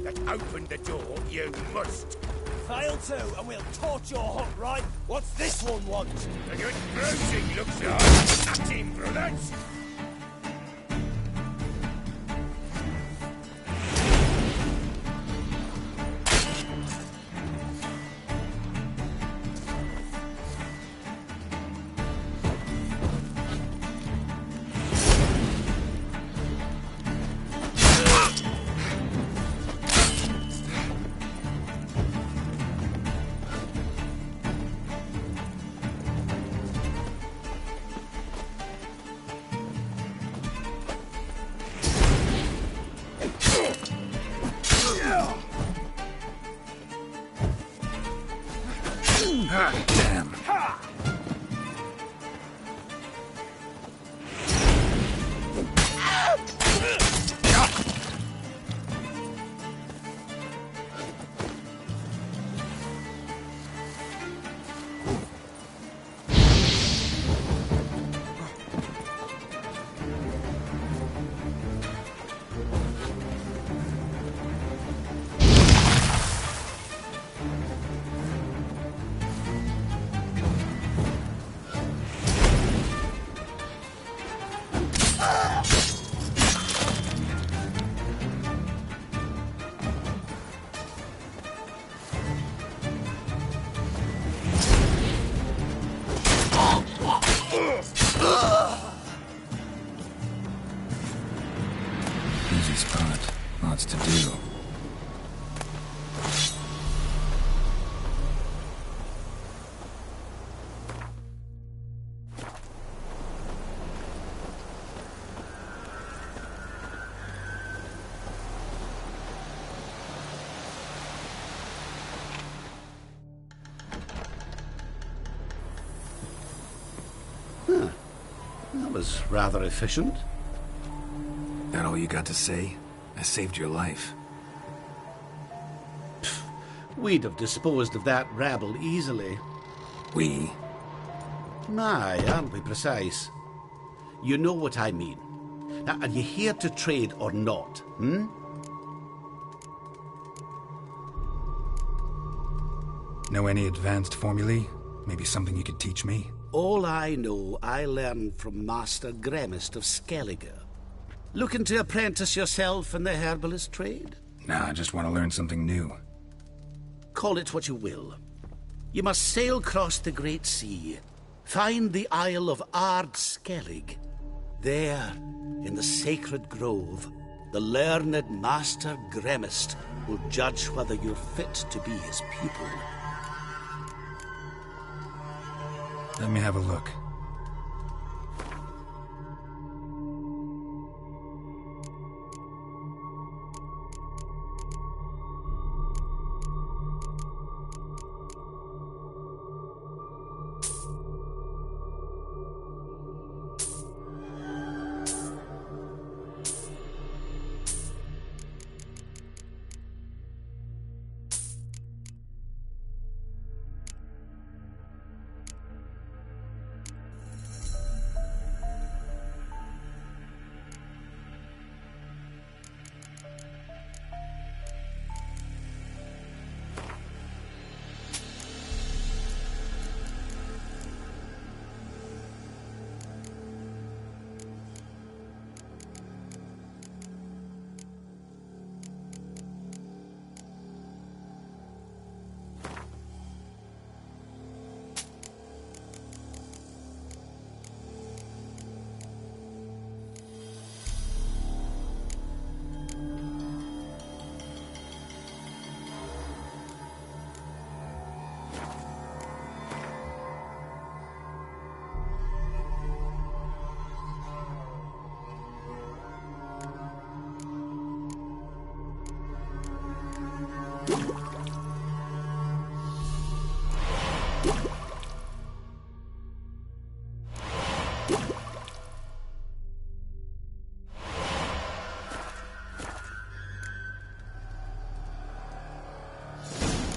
that open the door you must. Fail to, and we'll torch your hut, right? What's this one want? A good bruising looks like. At him, brothers! Damn. Easy spot. Lots to do. Huh. That was rather efficient. That all you got to say? I saved your life. We'd have disposed of that rabble easily. We? Aye, aren't we precise? You know what I mean. Now, are you here to trade or not, hmm? Know any advanced formulae? Maybe something you could teach me? All I know, I learned from Master Gremist of Skellige. Looking to apprentice yourself in the herbalist trade? Nah, I just want to learn something new. Call it what you will. You must sail across the Great Sea, find the Isle of Ard Skellig. There, in the sacred grove, the learned Master Gremist will judge whether you're fit to be his pupil. Let me have a look.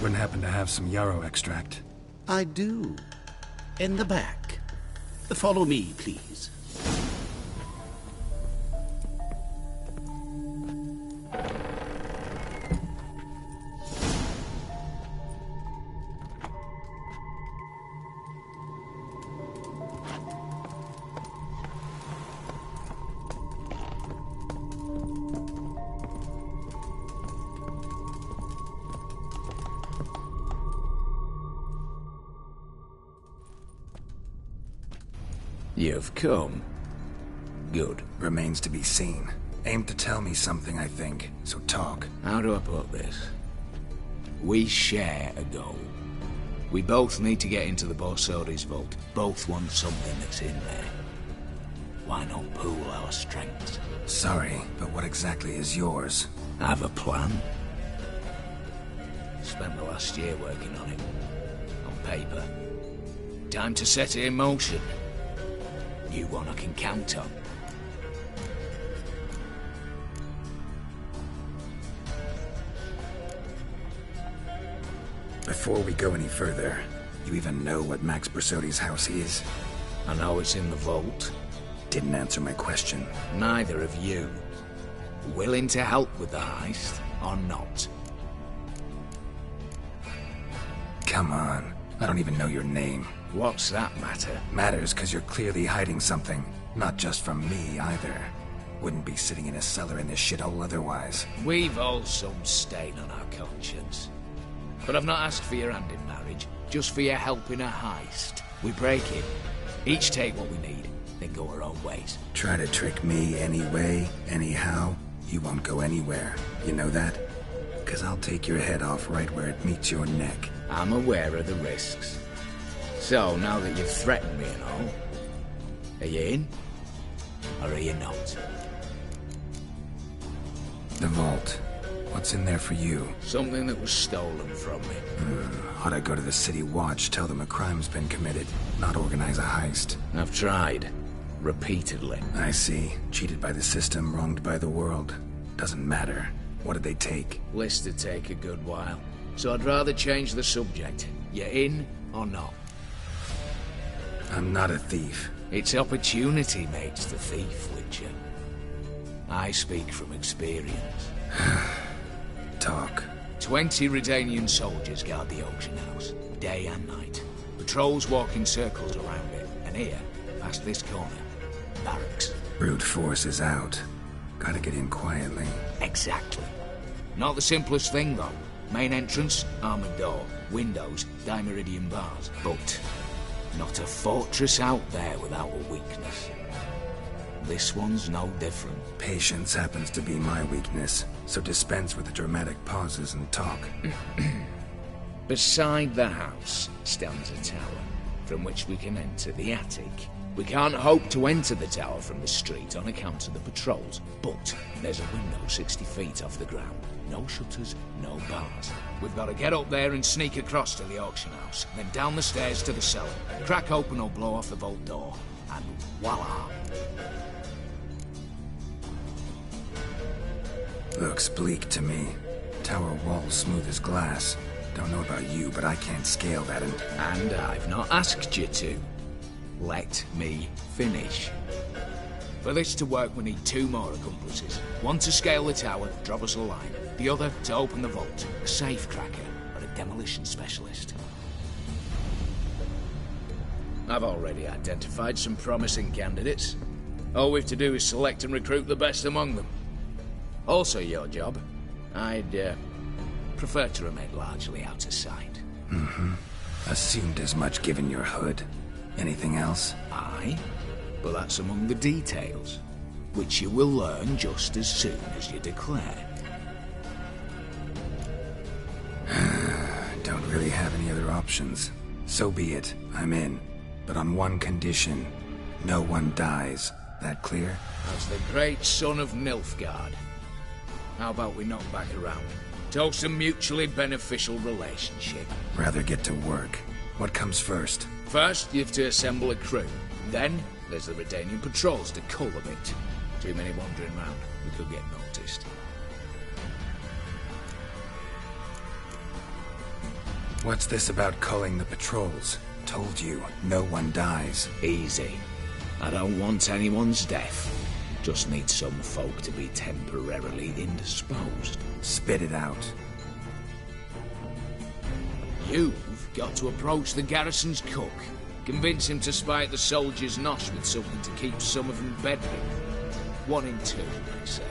Wouldn't happen to have some yarrow extract? I do. In the back. Follow me, please. You've come. Good. Remains to be seen. Aim to tell me something, I think. So talk. How do I put this? We share a goal. We both need to get into the Borsodi's vault. Both want something that's in there. Why not pool our strengths? Sorry, but what exactly is yours? I have a plan. Spent the last year working on it. On paper. Time to set it in motion. You one I can count on. Before we go any further, you even know what Max Borsodi's house is? I know it's in the vault. Didn't answer my question. Neither of you. Willing to help with the heist, or not? Come on. I don't even know your name. What's that matter? Matters because you're clearly hiding something. Not just from me, either. Wouldn't be sitting in a cellar in this shithole otherwise. We've all some stain on our conscience. But I've not asked for your hand in marriage, just for your help in a heist. We break it. Each take what we need, then go our own ways. Try to trick me anyway, anyhow, you won't go anywhere. You know that? Because I'll take your head off right where it meets your neck. I'm aware of the risks. So, now that you've threatened me and all, are you in? Or are you not? The vault. What's in there for you? Something that was stolen from me. Ought I go to the City Watch, tell them a crime's been committed, not organize a heist? I've tried. Repeatedly. I see. Cheated by the system, wronged by the world. Doesn't matter. What did they take? List to take a good while. So I'd rather change the subject. You in or not? I'm not a thief. It's opportunity makes the thief, Witcher. I speak from experience. Talk. 20 Redanian soldiers guard the auction house, day and night. Patrols walk in circles around it, and here, past this corner, barracks. Brute force is out. Gotta get in quietly. Exactly. Not the simplest thing, though. Main entrance, armored door, windows, dimeridian bars. But not a fortress out there without a weakness. This one's no different. Patience happens to be my weakness, so dispense with the dramatic pauses and talk. Beside the house stands a tower, from which we can enter the attic. We can't hope to enter the tower from the street on account of the patrols, but there's a window 60 feet off the ground. No shutters, no bars. We've got to get up there and sneak across to the auction house, then down the stairs to the cellar, crack open or blow off the vault door, and voila! Looks bleak to me. Tower walls smooth as glass. Don't know about you, but I can't scale that And I've not asked you to. Let me finish. For this to work, we need 2 more accomplices. One to scale the tower, drop us a line. The other to open the vault, a safe cracker or a demolition specialist. I've already identified some promising candidates. All we've to do is select and recruit the best among them. Also your job. I'd prefer to remain largely out of sight. Assumed as much given your hood. Anything else? Aye, but that's among the details, which you will learn just as soon as you declare. Don't really have any other options. So be it. I'm in. But on one condition. No one dies. That clear? As the great son of Nilfgaard. How about we knock back around? Toast a mutually beneficial relationship. Rather get to work. What comes first? First, you have to assemble a crew. Then, there's the Redanian patrols to cull a bit. Too many wandering round. We could get noticed. What's this about culling the patrols? Told you, no one dies. Easy. I don't want anyone's death. Just need some folk to be temporarily indisposed. Spit it out. You've got to approach the garrison's cook. Convince him to spy at the soldiers' nosh with something to keep some of them bedridden. 1 in 2, they say.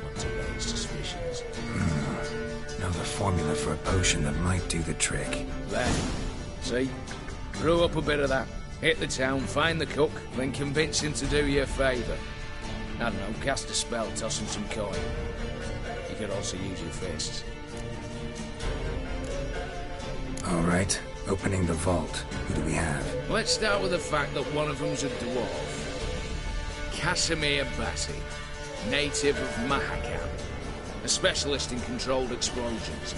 Not to raise suspicions. Know the formula for a potion that might do the trick. There. See? Brew up a bit of that. Hit the town, find the cook, then convince him to do you a favour. I don't know, cast a spell, toss him some coin. You could also use your fists. Alright, opening the vault. Who do we have? Let's start with the fact that one of them's a dwarf. Casimir Bassi, native of Mahakan. A specialist in controlled explosions.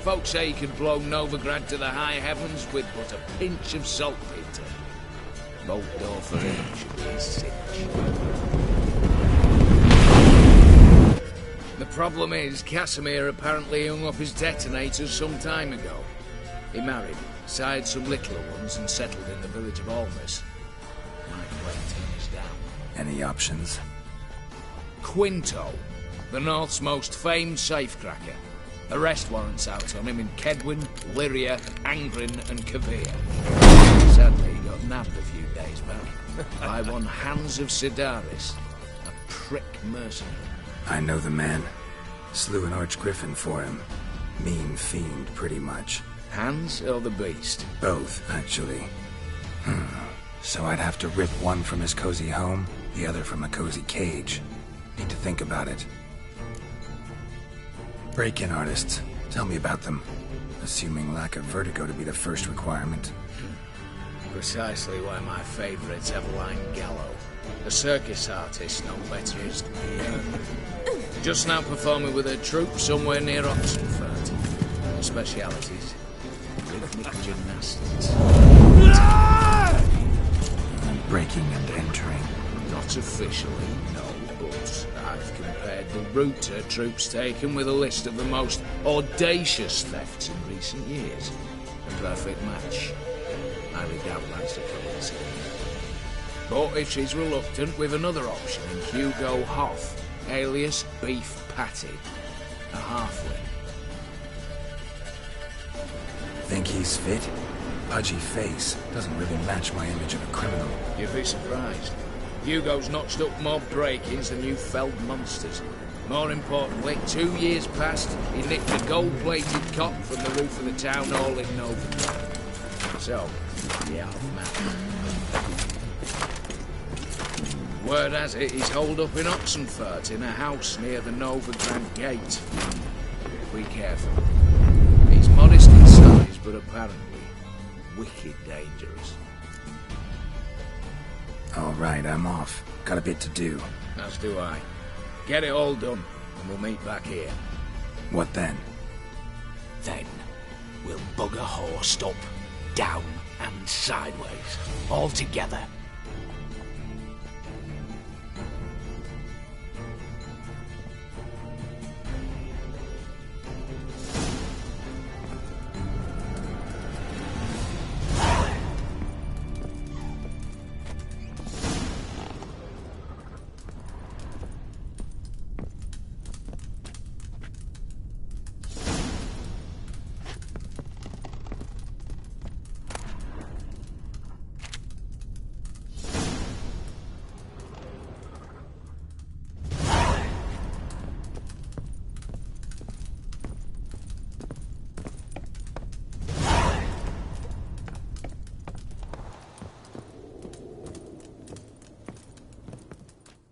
Folks say he could blow Novigrad to the high heavens with but a pinch of saltpeter. Bolt door for him should be a cinch. The problem is, Casimir apparently hung up his detonators some time ago. He married, sired some littler ones, and settled in the village of Almas. Might play things down. Any options? Quinto, the North's most famed safecracker. Arrest warrants out on him in Kedwin, Lyria, Angrin, and Kavir. Sadly, he got nabbed a few days back by one Hans of Sidaris, a prick mercenary. I know the man. Slew an archgriffin for him. Mean fiend, pretty much. Hans or the beast? Both, actually. So I'd have to rip one from his cozy home, the other from a cozy cage. Need to think about it. Break-in artists. Tell me about them. Assuming lack of vertigo to be the first requirement. Precisely why my favourite's Eveline Gallo. A circus artist, no better is to be earned. Just now performing with her troupe somewhere near Oxenford. Her specialities: rhythmic gymnastics. Breaking and entering. Not officially, no, but I've compared the route her troops taken with a list of the most audacious thefts in recent years. A perfect match. I doubt that's the case. But if she's reluctant, we've another option in Hugo Hoff, alias Beef Patty, a halfling. Think he's fit? Pudgy face doesn't really match my image of a criminal. You'd be surprised. Hugo's notched up more break-ins than you felled monsters. More importantly, 2 years past, he nicked a gold-plated cot from the roof of the town hall in Novigrad. So, yeah, man. Word has it, he's holed up in Oxenfurt in a house near the Novigrad gate. Be careful. He's modest in size, but apparently wicked dangerous. All right, I'm off. Got a bit to do. As do I. Get it all done, and we'll meet back here. What then? Then, we'll bugger horsed up, down, and sideways. All together.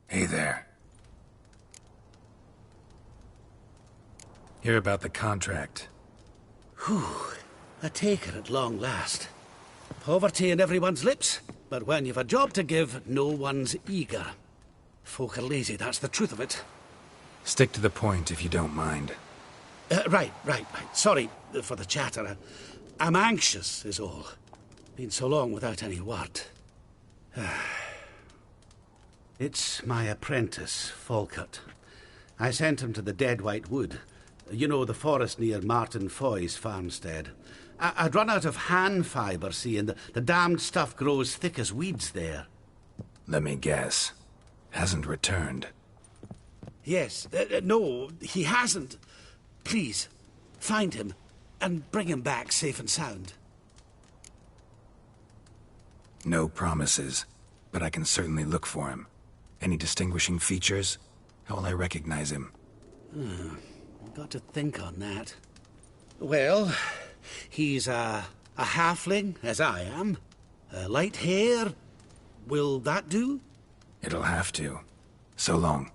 Hey there. Hear about the contract. Whew. A taker at long last. Poverty in everyone's lips, but when you've a job to give, no one's eager. Folk are lazy, that's the truth of it. Stick to the point if you don't mind. Right. Sorry for the chatter. I'm anxious, is all. Been so long without any word. It's my apprentice, Falkert. I sent him to the Dead White Wood. You know, the forest near Martin Foy's farmstead. I'd run out of hand fibre, see, and the damned stuff grows thick as weeds there. Let me guess. Hasn't returned. Yes. No, he hasn't. Please, find him and bring him back safe and sound. No promises, but I can certainly look for him. Any distinguishing features? How will I recognize him? Got to think on that. Well, he's a halfling, as I am. Light hair. Will that do? It'll have to. So long.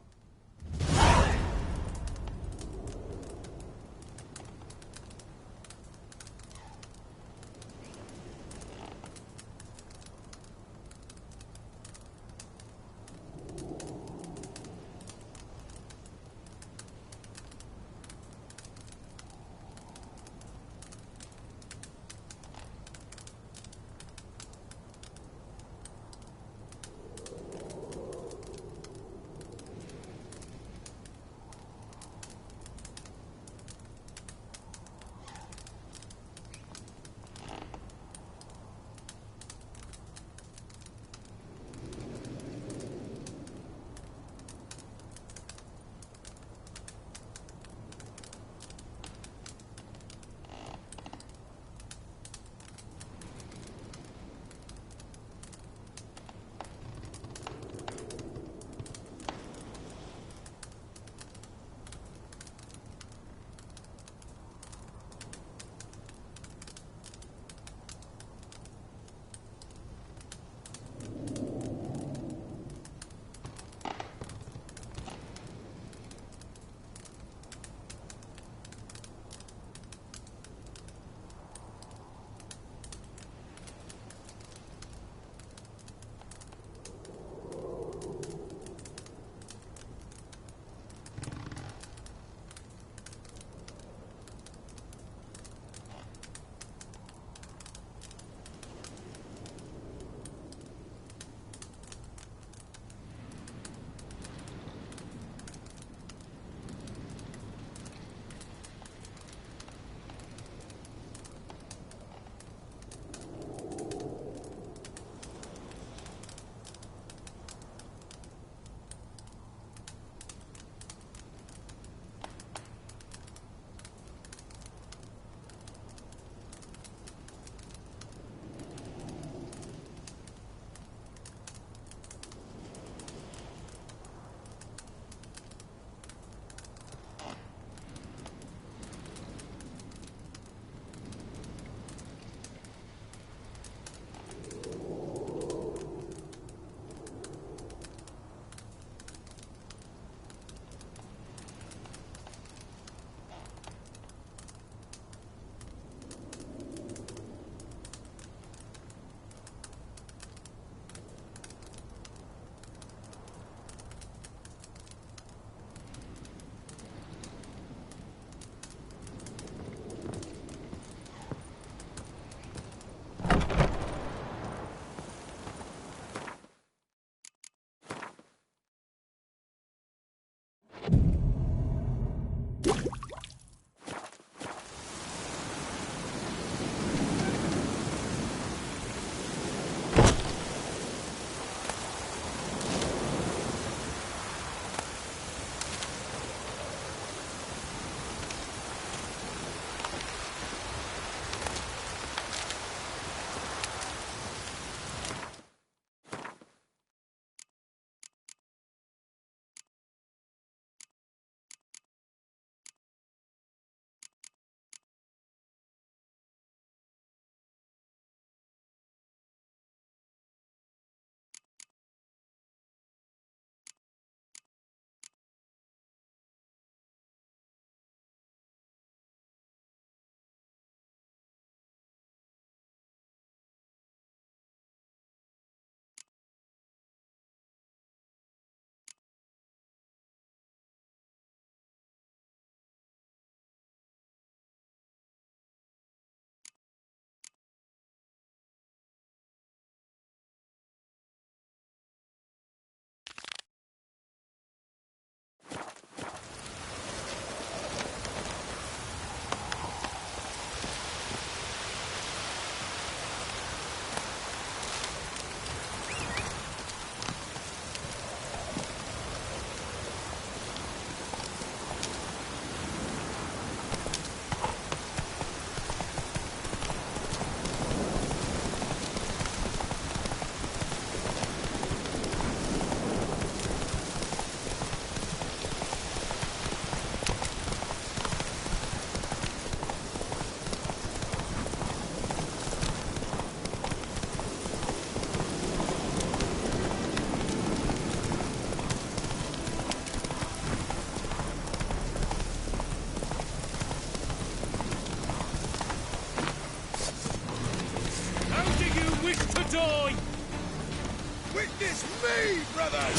me, brothers!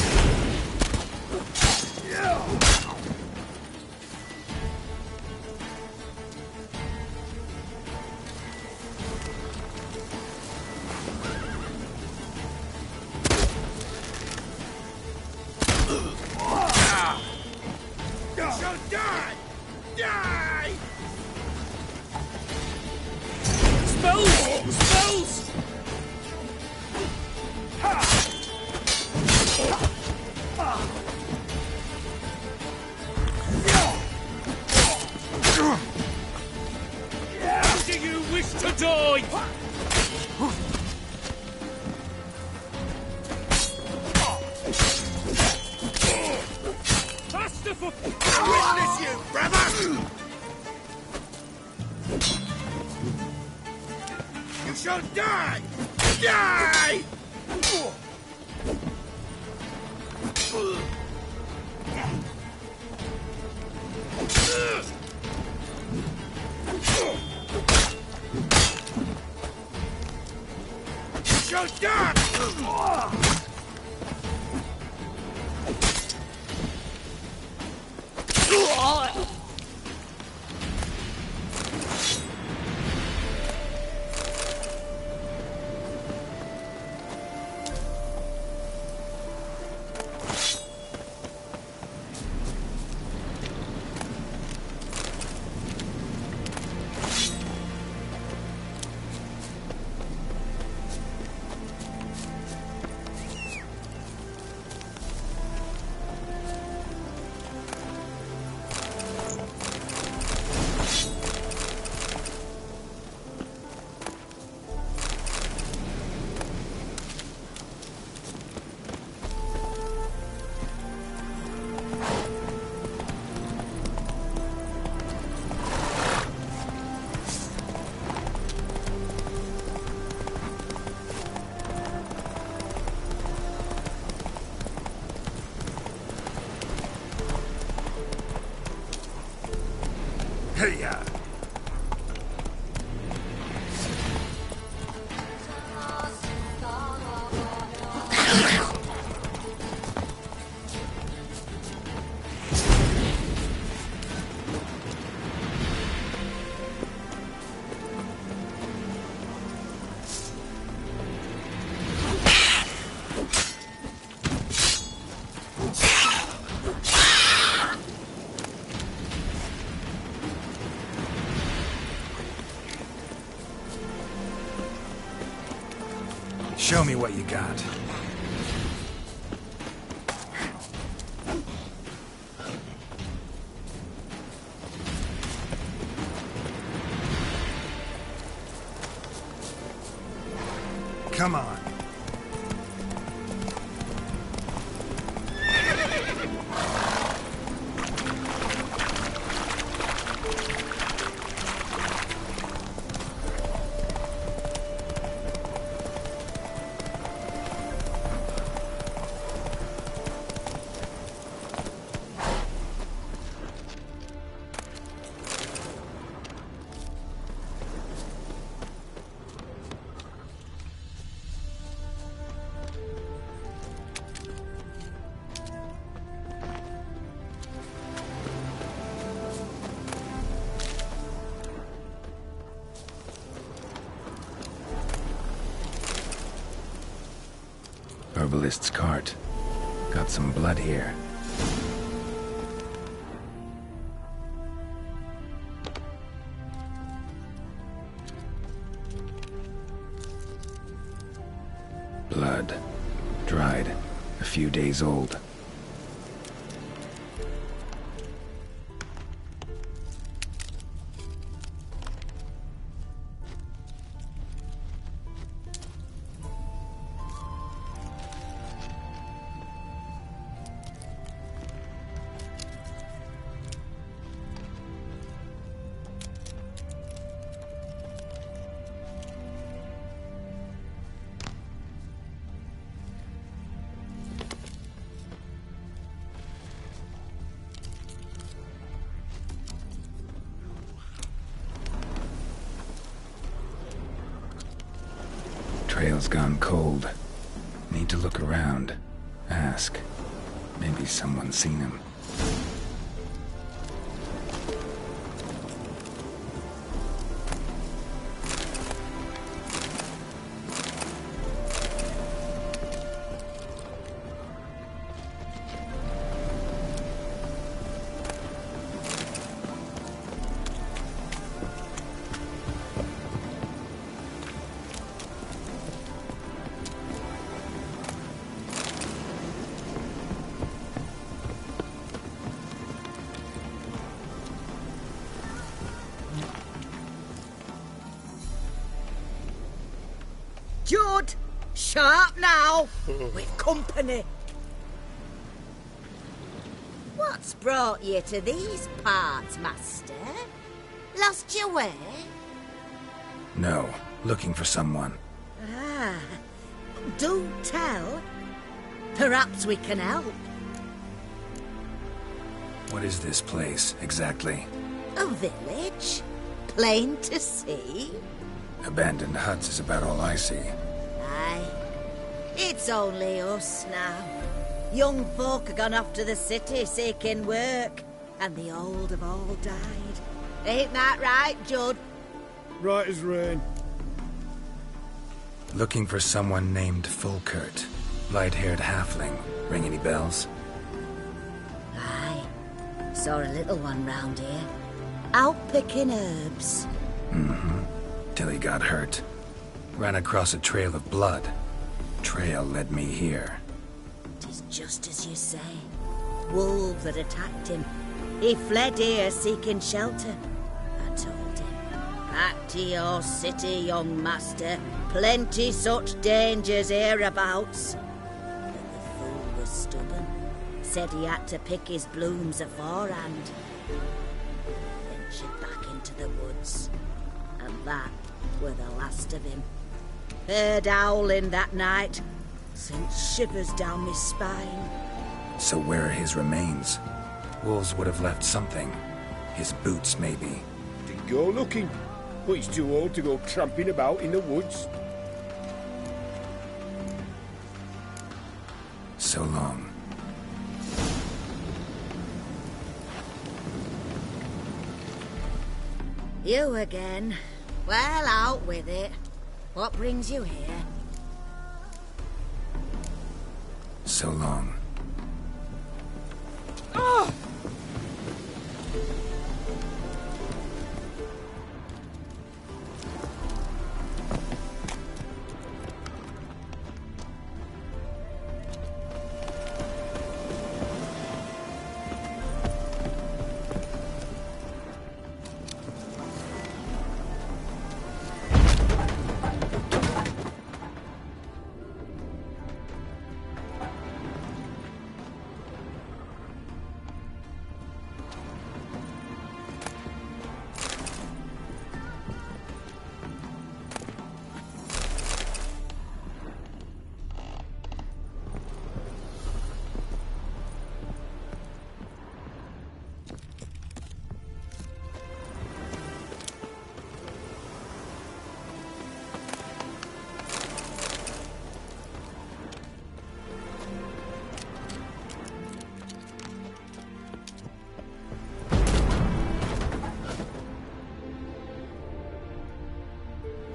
You shall die! Die! Spells! Spells! How do you wish to die? Faster for witness, you brother! You shall die! Die! You shall die! Hey-ya! Show me what you got. Come on. Herbalist's cart. Got some blood here. Blood. Dried. A few days old. Trail's gone cold. Need to look around. Ask. Maybe someone's seen him. Judd! Sharp now! We've company. What's brought you to these parts, Master? Lost your way? No. Looking for someone. Ah. Do tell. Perhaps we can help. What is this place, exactly? A village? Plain to see? Abandoned huts is about all I see. Aye. It's only us now. Young folk have gone off to the city seeking work, and the old have all died. Ain't that right, Judd? Right as rain. Looking for someone named Fulkert. Light-haired halfling. Ring any bells? Aye. Saw a little one round here. Out picking herbs. Mm-hmm. Till he got hurt. Ran across a trail of blood. Trail led me here. Tis just as you say. Wolves had attacked him. He fled here seeking shelter. I told him. Back to your city, young master. Plenty such dangers hereabouts. But the fool was stubborn. Said he had to pick his blooms aforehand. Ventured back into the woods. And that were the last of him. Heard howling that night. Sent shivers down my spine. So where are his remains? Wolves would have left something. His boots, maybe. Did go looking, but he's too old to go tramping about in the woods. So long. You again. Well, out with it. What brings you here? So long. Oh!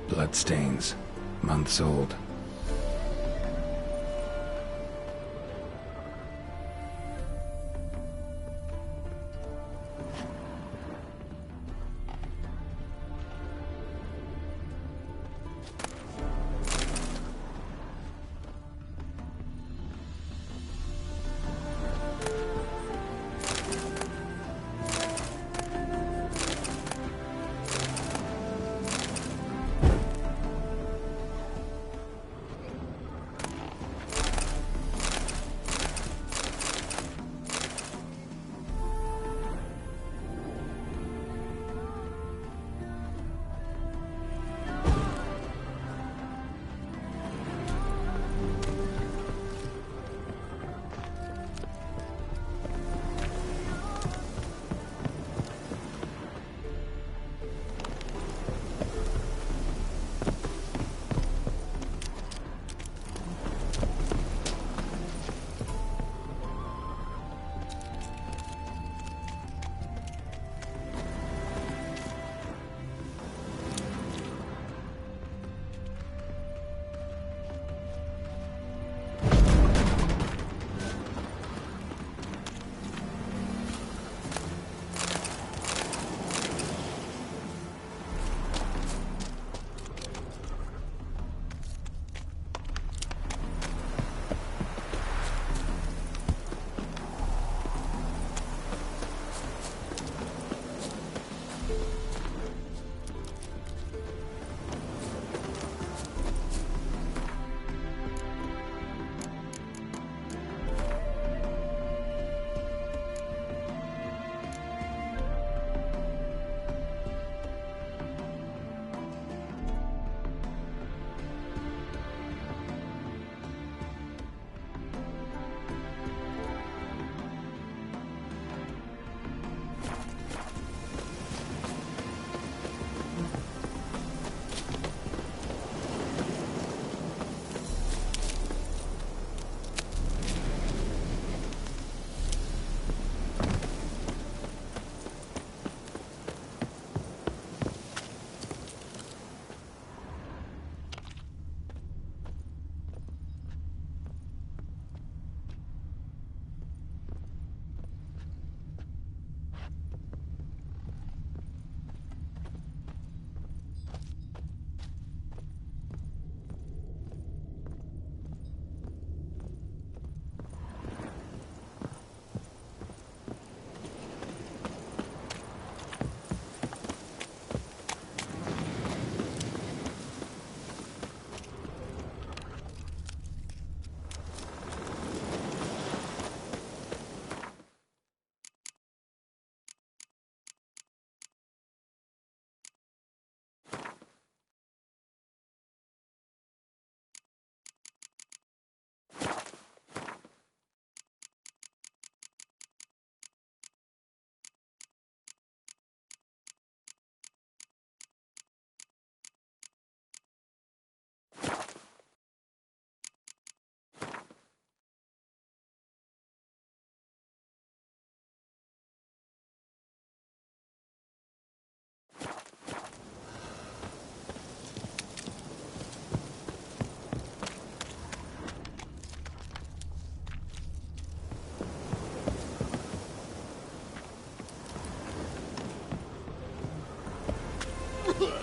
Bloodstains. Months old.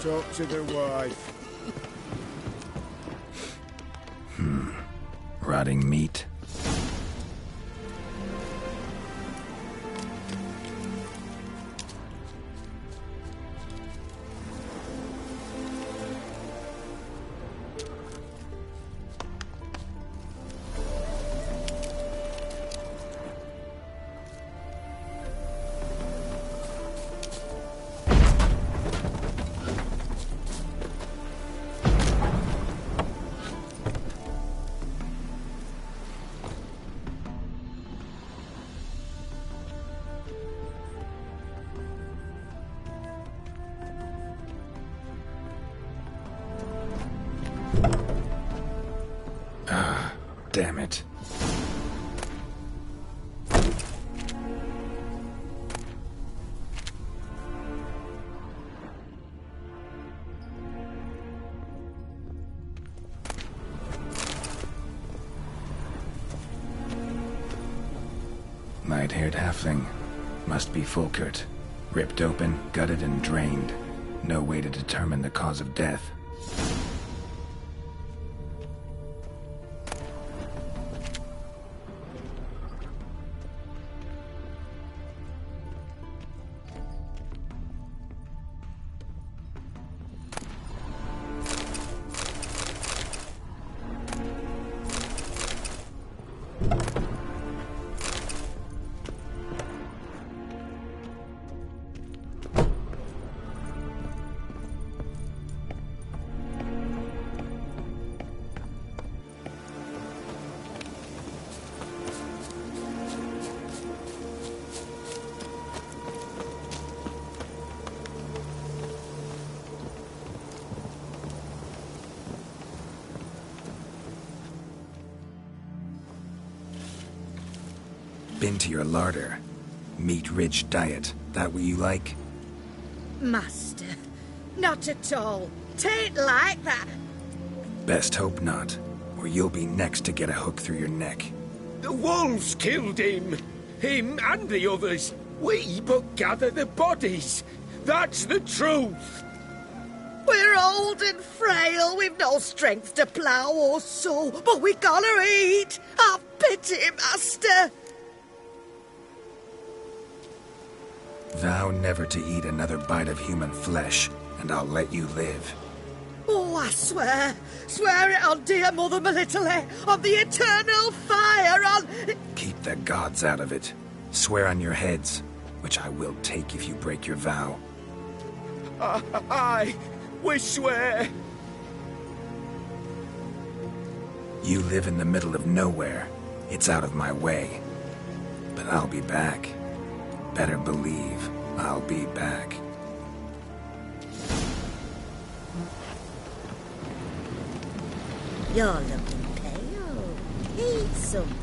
Talk to the wife. Rotting meat. Damn it. Light-haired halfling. Must be Fulkert. Ripped open, gutted, and drained. No way to determine the cause of death. Been to your larder. Meat-rich diet. That what you like? Master, not at all. Tain't like that. Best hope not, or you'll be next to get a hook through your neck. The wolves killed him. Him and the others. We but gather the bodies. That's the truth. We're old and frail, we've no strength to plough or sow, but we gotta eat. Have pity, master. Vow never to eat another bite of human flesh, and I'll let you live. Oh, I swear. Swear it on dear Mother Melitele, on the eternal fire, on... Keep the gods out of it. Swear on your heads, which I will take if you break your vow. Aye, we swear. You live in the middle of nowhere. It's out of my way. But I'll be back. Better believe I'll be back. You're looking pale. Eat something.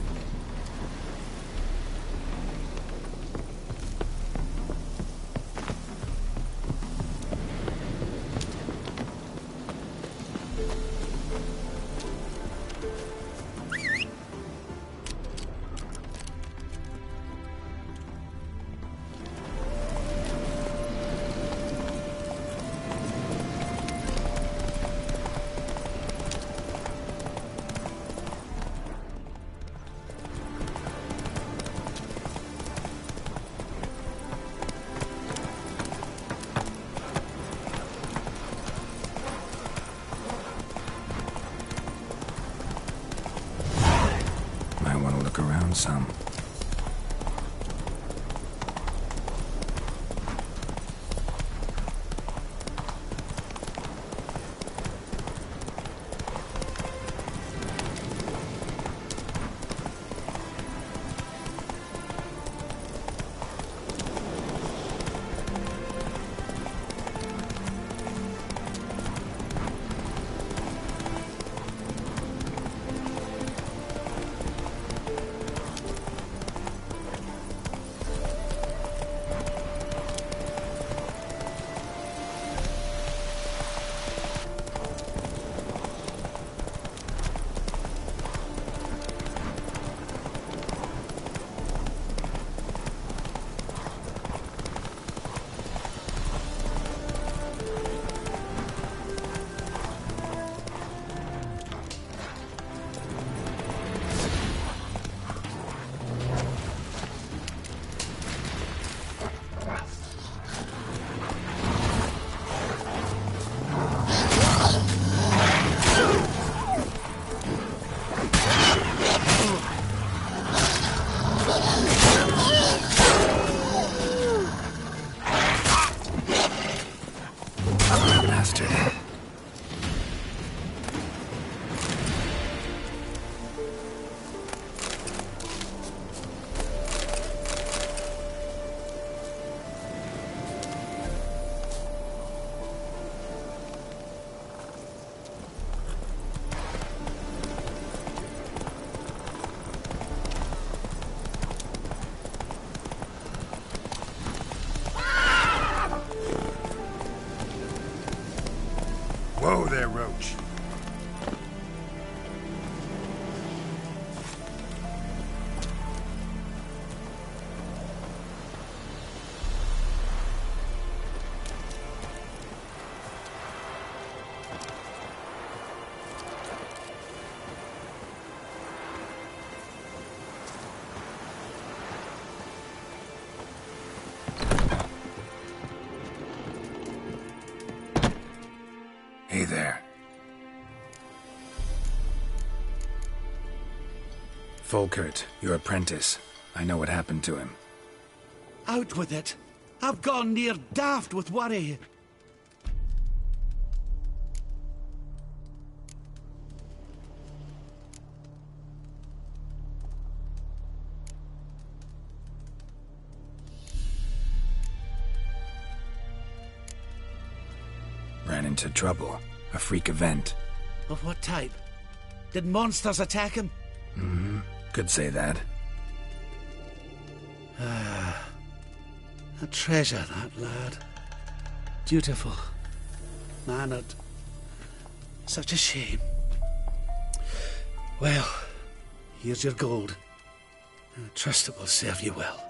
Whoa there, Roach. Hey there. Volkert, your apprentice. I know what happened to him. Out with it. I've gone near daft with worry. Ran into trouble. A freak event. Of what type? Did monsters attack him? Mm-hmm. Could say that. Ah. A treasure, that lad. Dutiful. Mannered. Such a shame. Well, here's your gold. I trust it will serve you well.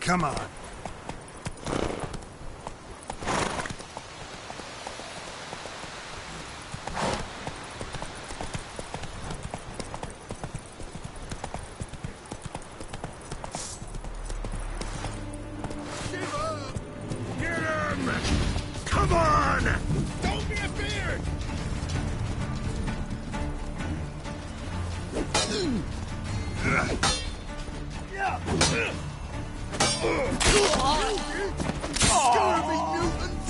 Come on. Come on! Don't be a beard! Scurvy mutants!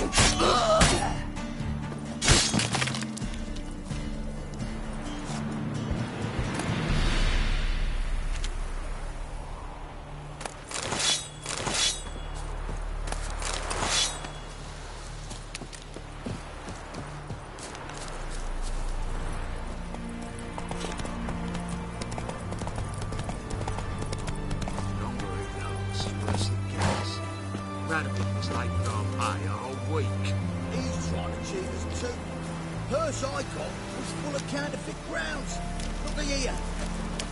Radical like our pay a whole week. He's trying to cheat us too. Purse I got was full of counterfeit grounds. Look here.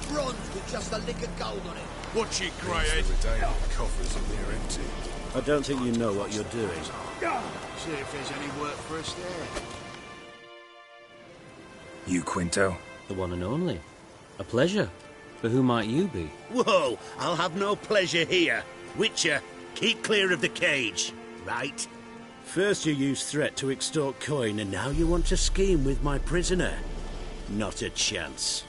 Bronze with just a lick of gold on it. What's your greyhead? Coffers are near empty. I don't think you know what you're doing. See if there's any work for us there. You Quinto? The one and only. A pleasure. But who might you be? Whoa, I'll have no pleasure here. Witcher, keep clear of the cage, right? First you used threat to extort coin, and now you want to scheme with my prisoner. Not a chance.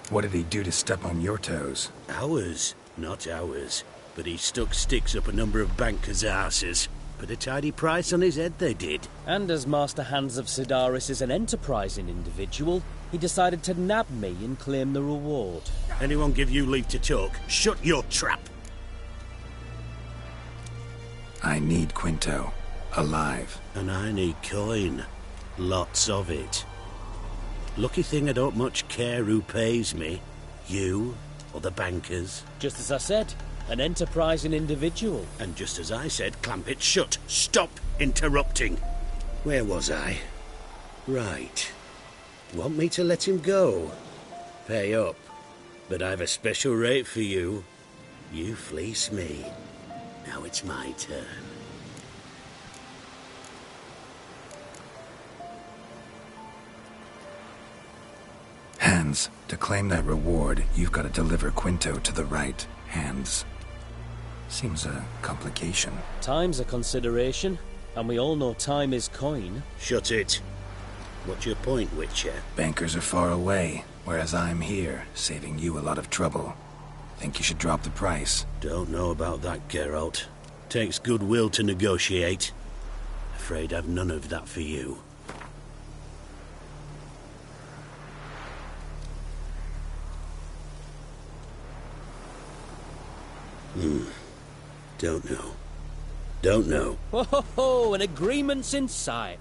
What did he do to step on your toes? Ours, not ours. But he stuck sticks up a number of bankers' asses. Put a tidy price on his head, they did. And as Master Hands of Sidaris is an enterprising individual, he decided to nab me and claim the reward. Anyone give you leave to talk? Shut your trap! I need Quinto. Alive. And I need coin. Lots of it. Lucky thing I don't much care who pays me. You or the bankers. Just as I said, an enterprising individual. And just as I said, clamp it shut. Stop interrupting. Where was I? Right. Want me to let him go? Pay up. But I've a special rate for you. You fleece me. Now it's my turn. Hands, to claim that reward, you've got to deliver Quinto to the right hands. Seems a complication. Time's a consideration, and we all know time is coin. Shut it. What's your point, Witcher? Bankers are far away, whereas I'm here, saving you a lot of trouble. Think you should drop the price? Don't know about that, Geralt. Takes goodwill to negotiate. Afraid I've none of that for you. Don't know. Don't know. Ho ho ho! An agreement's in sight.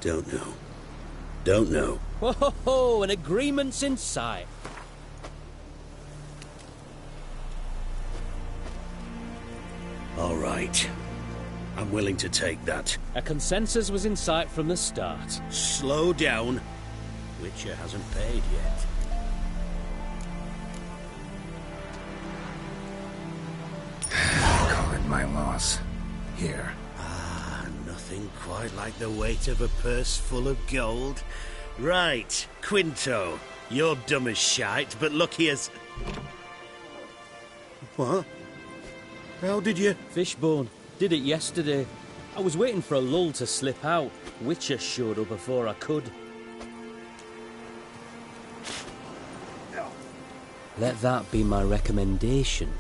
Don't know. Don't know. Ho ho ho! An agreement's in sight. All right. I'm willing to take that. A consensus was in sight from the start. Slow down. Witcher hasn't paid yet. Call it my loss. Here. Nothing quite like the weight of a purse full of gold. Right, Quinto. You're dumb as shite, but lucky as... What? How did you... Fishbone. Did it yesterday. I was waiting for a lull to slip out. Witcher showed up before I could. Let that be my recommendation.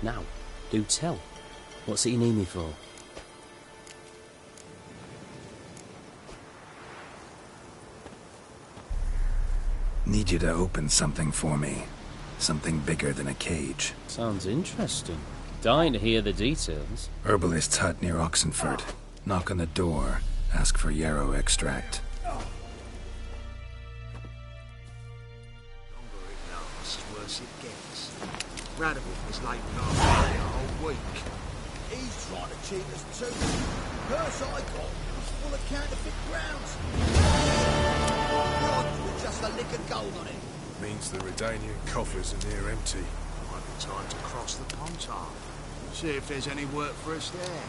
Now, do tell. What's it you need me for? Need you to open something for me. Something bigger than a cage. Sounds interesting. Dying to hear the details. Herbalist's hut near Oxenford. Knock on the door. Ask for yarrow extract. Worse it gets. Radical was like our pay a whole week. He's trying to cheat us too. Purse I got was was full of counterfeit crowns. Bronze with just a lick of gold on it. Means the Redanian coffers are near empty. Might be time to cross the Pontar. See if there's any work for us there.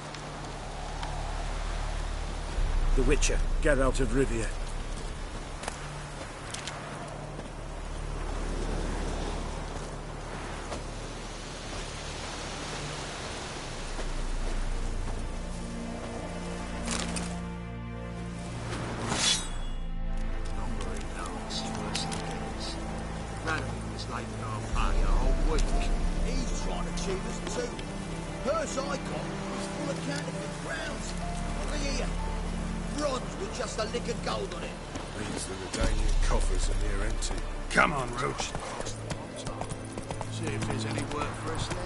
The Witcher, Geralt of Rivia. He's trying to cheat us too. Purse I got was full of counterfeit crowns. Look here. Bronze with just a lick of gold on it. Means the Redanian coffers are near empty. Come on, Roach. See if there's any work for us there.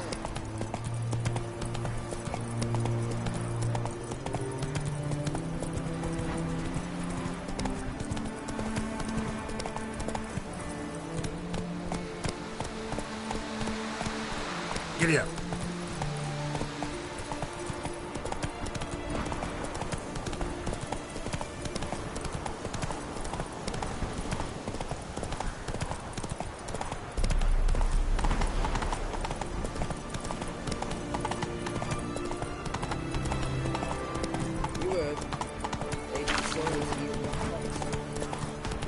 Giddy up.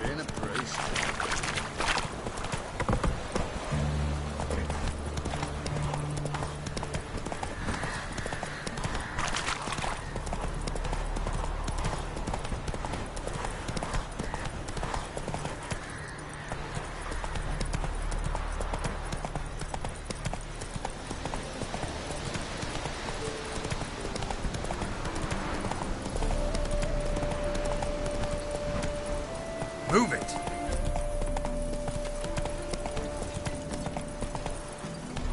Being a priest. Move it.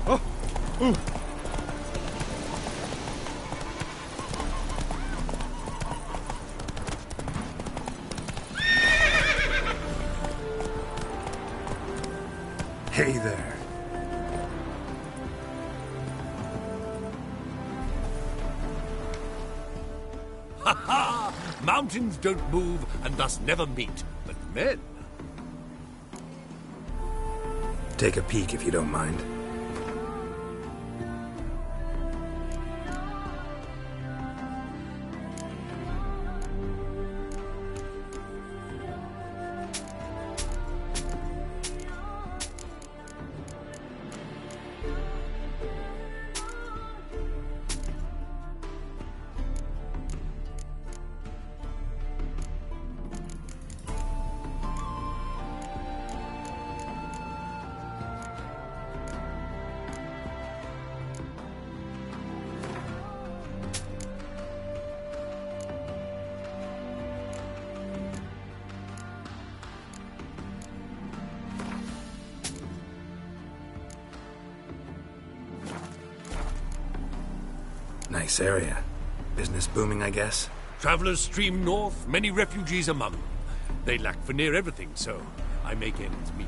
Oh. Ooh. Hey there. Ha ha! Mountains don't move and thus never meet, but men. Take a peek if you don't mind. Nice area. Business booming, I guess? Travelers stream north, many refugees among them. They lack for near everything, so I make ends meet.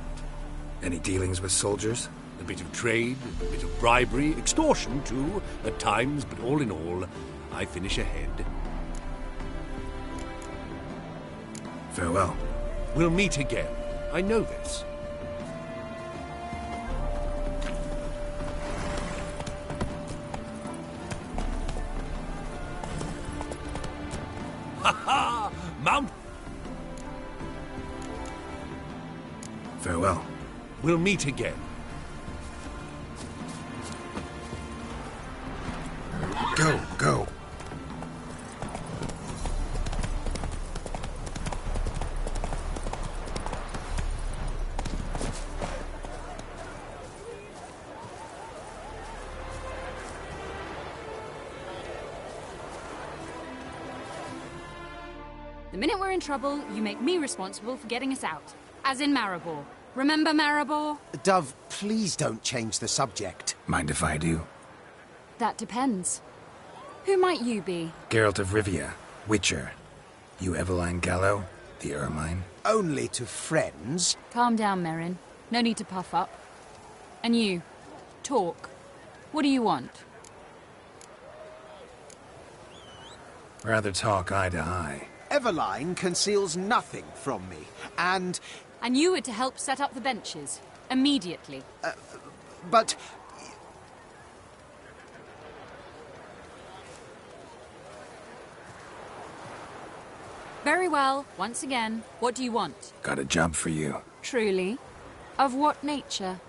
Any dealings with soldiers? A bit of trade, a bit of bribery, extortion too, at times, but all in all, I finish ahead. Farewell. We'll meet again. I know this. Ha ha! Mount... Farewell. We'll meet again. Go, go. The minute we're in trouble, you make me responsible for getting us out. As in Maribor. Remember Maribor? Dove, please don't change the subject. Mind if I do? That depends. Who might you be? Geralt of Rivia, Witcher. You Eveline Gallo, the Ermine? Only to friends. Calm down, Merrin. No need to puff up. And you, talk. What do you want? Rather talk eye to eye. Everline conceals nothing from me, and... And you were to help set up the benches. Immediately. But... Very well. Once again, what do you want? Got a job for you. Truly? Of what nature?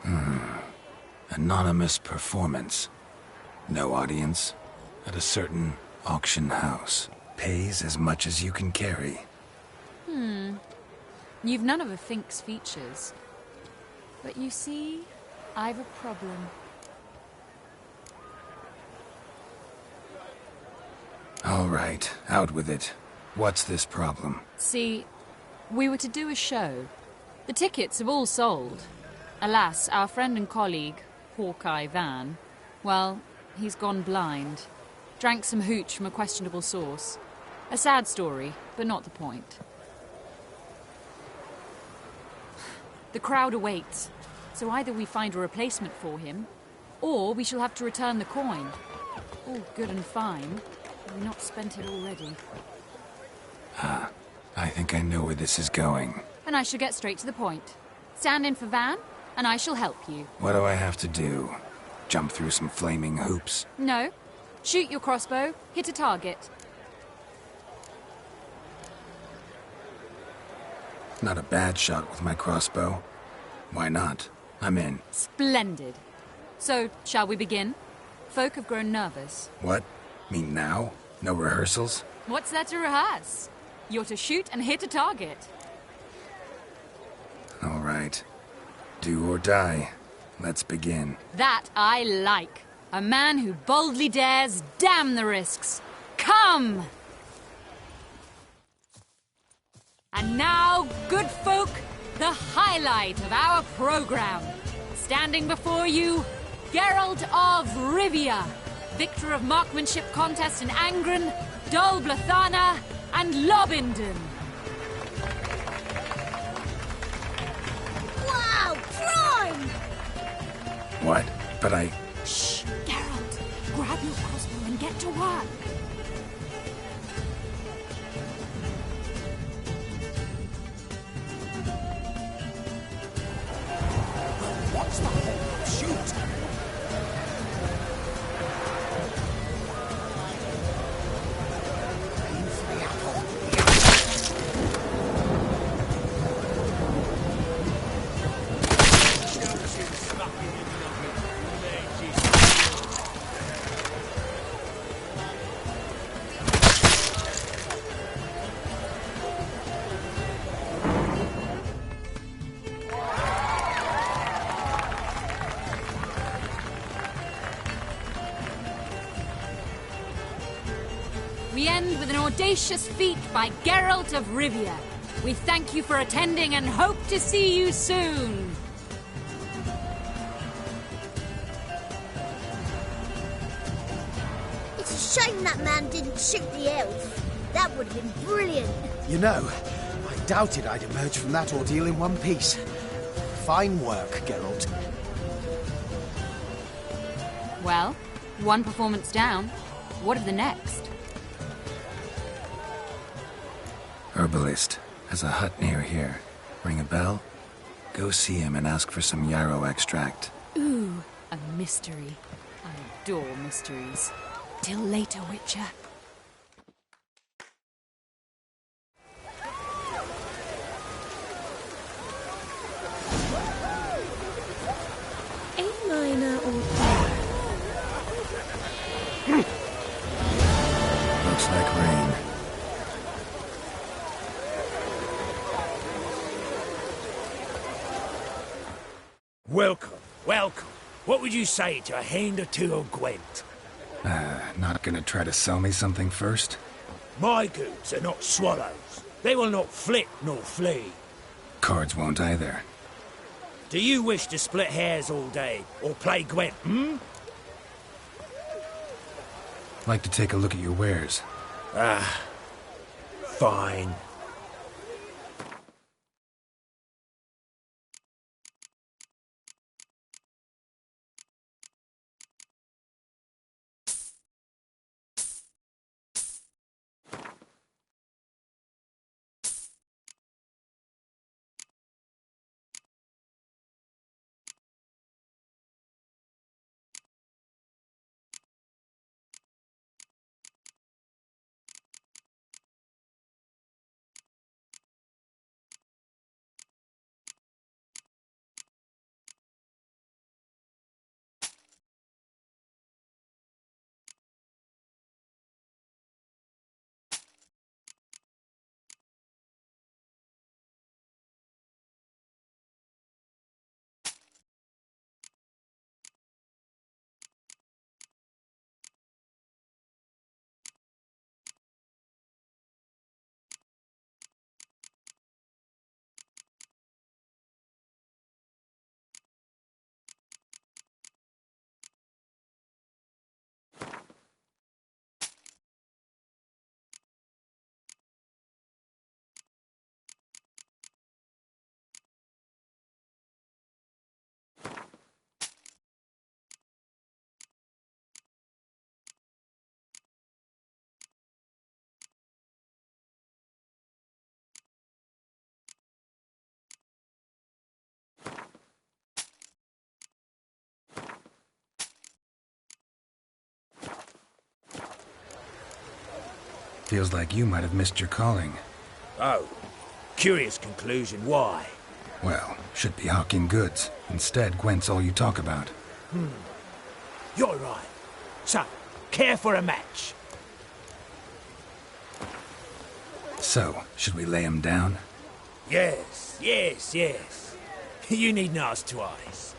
Anonymous performance. No audience. At a certain auction house. Pays as much as you can carry. You've none of a Fink's features. But you see, I've a problem. All right, out with it. What's this problem? See, we were to do a show. The tickets have all sold. Alas, our friend and colleague, Hawkeye Van, well, he's gone blind. Drank some hooch from a questionable source. A sad story, but not the point. The crowd awaits, so either we find a replacement for him, or we shall have to return the coin. All good and fine. Have we not spent it already? I think I know where this is going. And I shall get straight to the point. Stand in for Van, and I shall help you. What do I have to do? Jump through some flaming hoops? No. Shoot your crossbow, hit a target. Not a bad shot with my crossbow. Why not? I'm in. Splendid. So, shall we begin? Folk have grown nervous. What? Me now? No rehearsals? What's there to rehearse? You're to shoot and hit a target. All right. Do or die. Let's begin. That I like. A man who boldly dares, damn the risks. Come! And now, good folk, the highlight of our program. Standing before you, Geralt of Rivia, victor of marksmanship contest in Angren, Dol Blathana, and Lobindon. Wow, prime! What? But I... Shh, Geralt. Grab your crossbow and get to work. What's that? Shoot! We end with an audacious feat by Geralt of Rivia. We thank you for attending and hope to see you soon. It's a shame that man didn't shoot the elf. That would have been brilliant. You know, I doubted I'd emerge from that ordeal in one piece. Fine work, Geralt. Well, one performance down. What of the next? Herbalist has a hut near here. Ring a bell? Go see him and ask for some yarrow extract. Ooh, a mystery. I adore mysteries. Till later, Witcher. A minor or Looks like rain. Welcome, welcome. What would you say to a hand or two of Gwent? Not gonna try to sell me something first? My goods are not swallows. They will not flit nor flee. Cards won't either. Do you wish to split hairs all day, or play Gwent, Like to take a look at your wares. Fine. Feels like you might have missed your calling. Oh. Curious conclusion. Why? Well, should be hawking goods. Instead, Gwent's all you talk about. You're right. So, care for a match? So, should we lay him down? Yes. You needn't ask twice.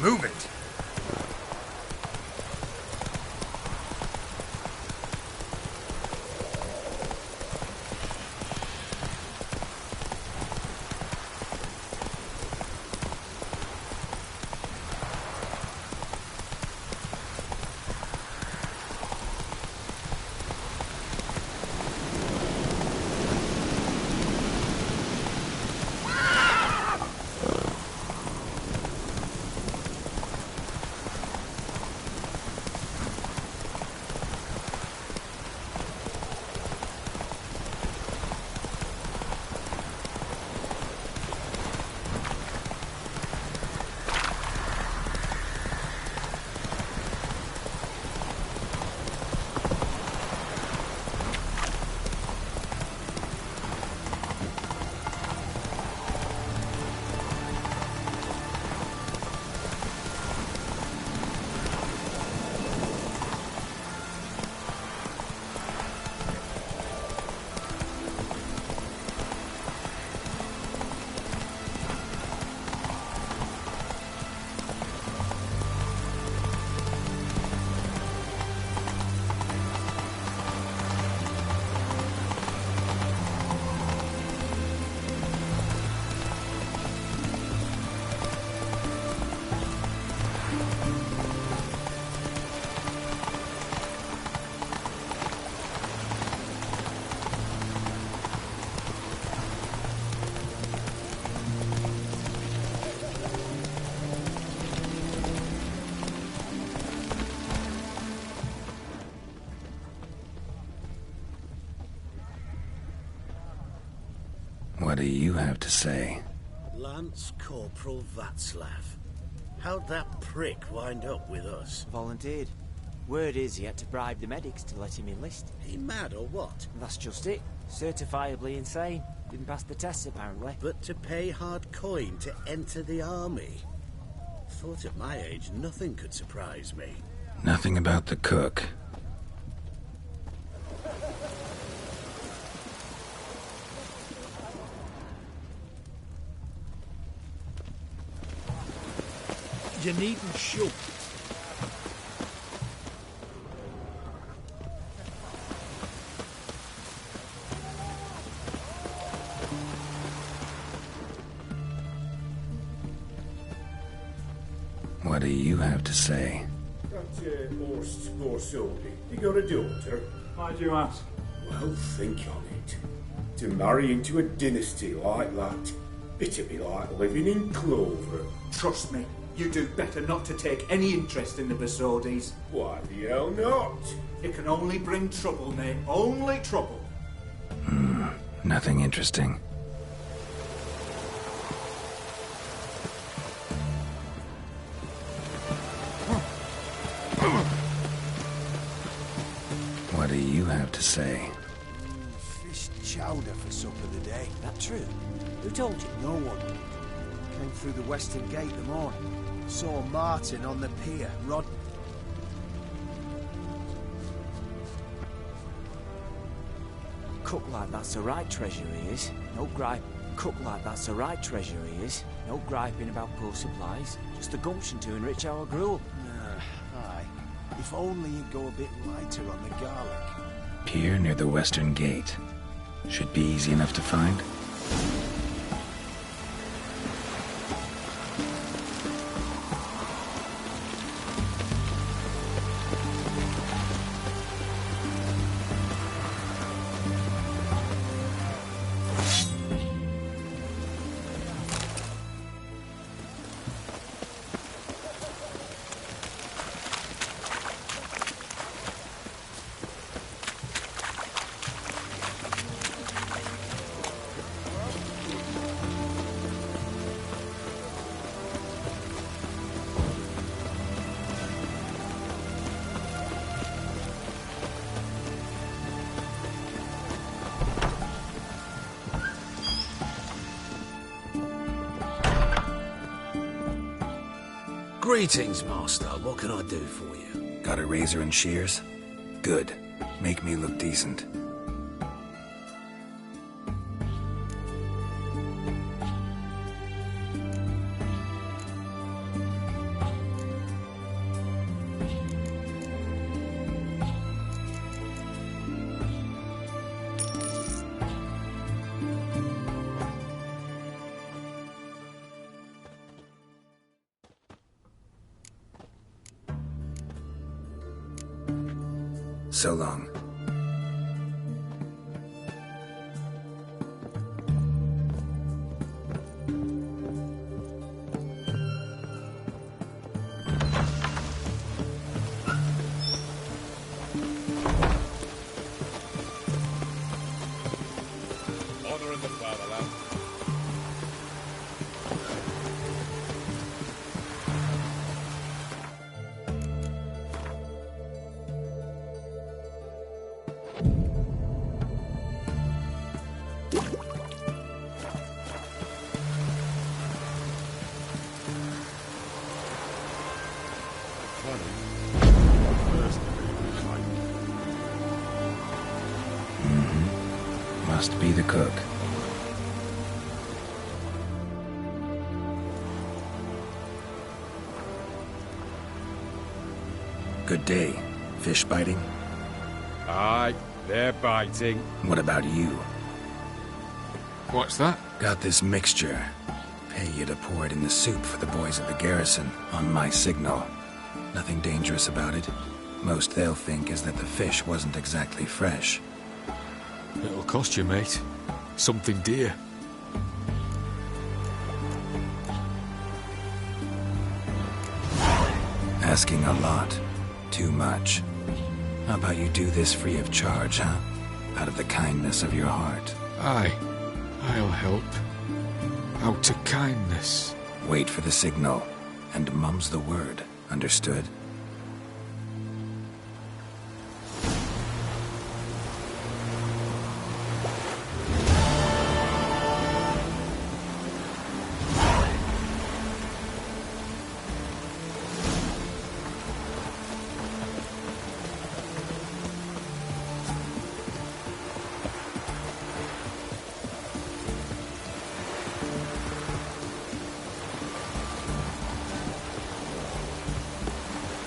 Move it! What do you have to say? Lance Corporal Václav. How'd that prick wind up with us? Volunteered. Word is he had to bribe the medics to let him enlist. He mad or what? That's just it. Certifiably insane. Didn't pass the tests, apparently. But to pay hard coin to enter the army? Thought at my age nothing could surprise me. Nothing about the cook. You needn't shoot. What do you have to say? That Horst Gorsoldi, you got a daughter? Why do you ask? Well, think on it. To marry into a dynasty like that, it'd be like living in clover. Trust me, you do better not to take any interest in the Basodis. Why the hell not? It can only bring trouble, mate. Only trouble. Nothing interesting. What do you have to say? Fish chowder for supper today. That true? Who told you? No one. Came through the western gate the morning. Saw Martin on the pier, Rod. Cook like that's the right treasure he is. No gripe. Cook like that's the right treasure he is. No griping about poor supplies. Just the gumption to enrich our gruel. Aye. If only you'd go a bit lighter on the garlic. Pier near the western gate. Should be easy enough to find. Greetings, Master. What can I do for you? Got a razor and shears? Good. Make me look decent. So long. Must be the cook. Good day. Fish biting? Aye, they're biting. What about you? What's that? Got this mixture. Pay you to pour it in the soup for the boys at the garrison, on my signal. Nothing dangerous about it. Most they'll think is that the fish wasn't exactly fresh. It'll cost you, mate. Something dear. Asking a lot. Too much. How about you do this free of charge, huh? Out of the kindness of your heart. Aye, I'll help. Out of kindness. Wait for the signal, and mum's the word. Understood?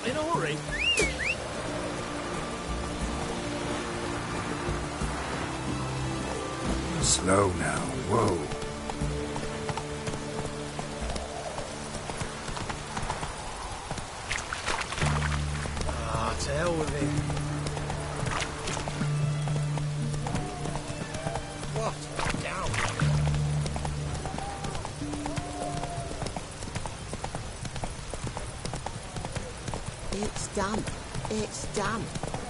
In a hurry? Slow now. Whoa. Ah, to hell with it. What? Down. It's damp. It's damp.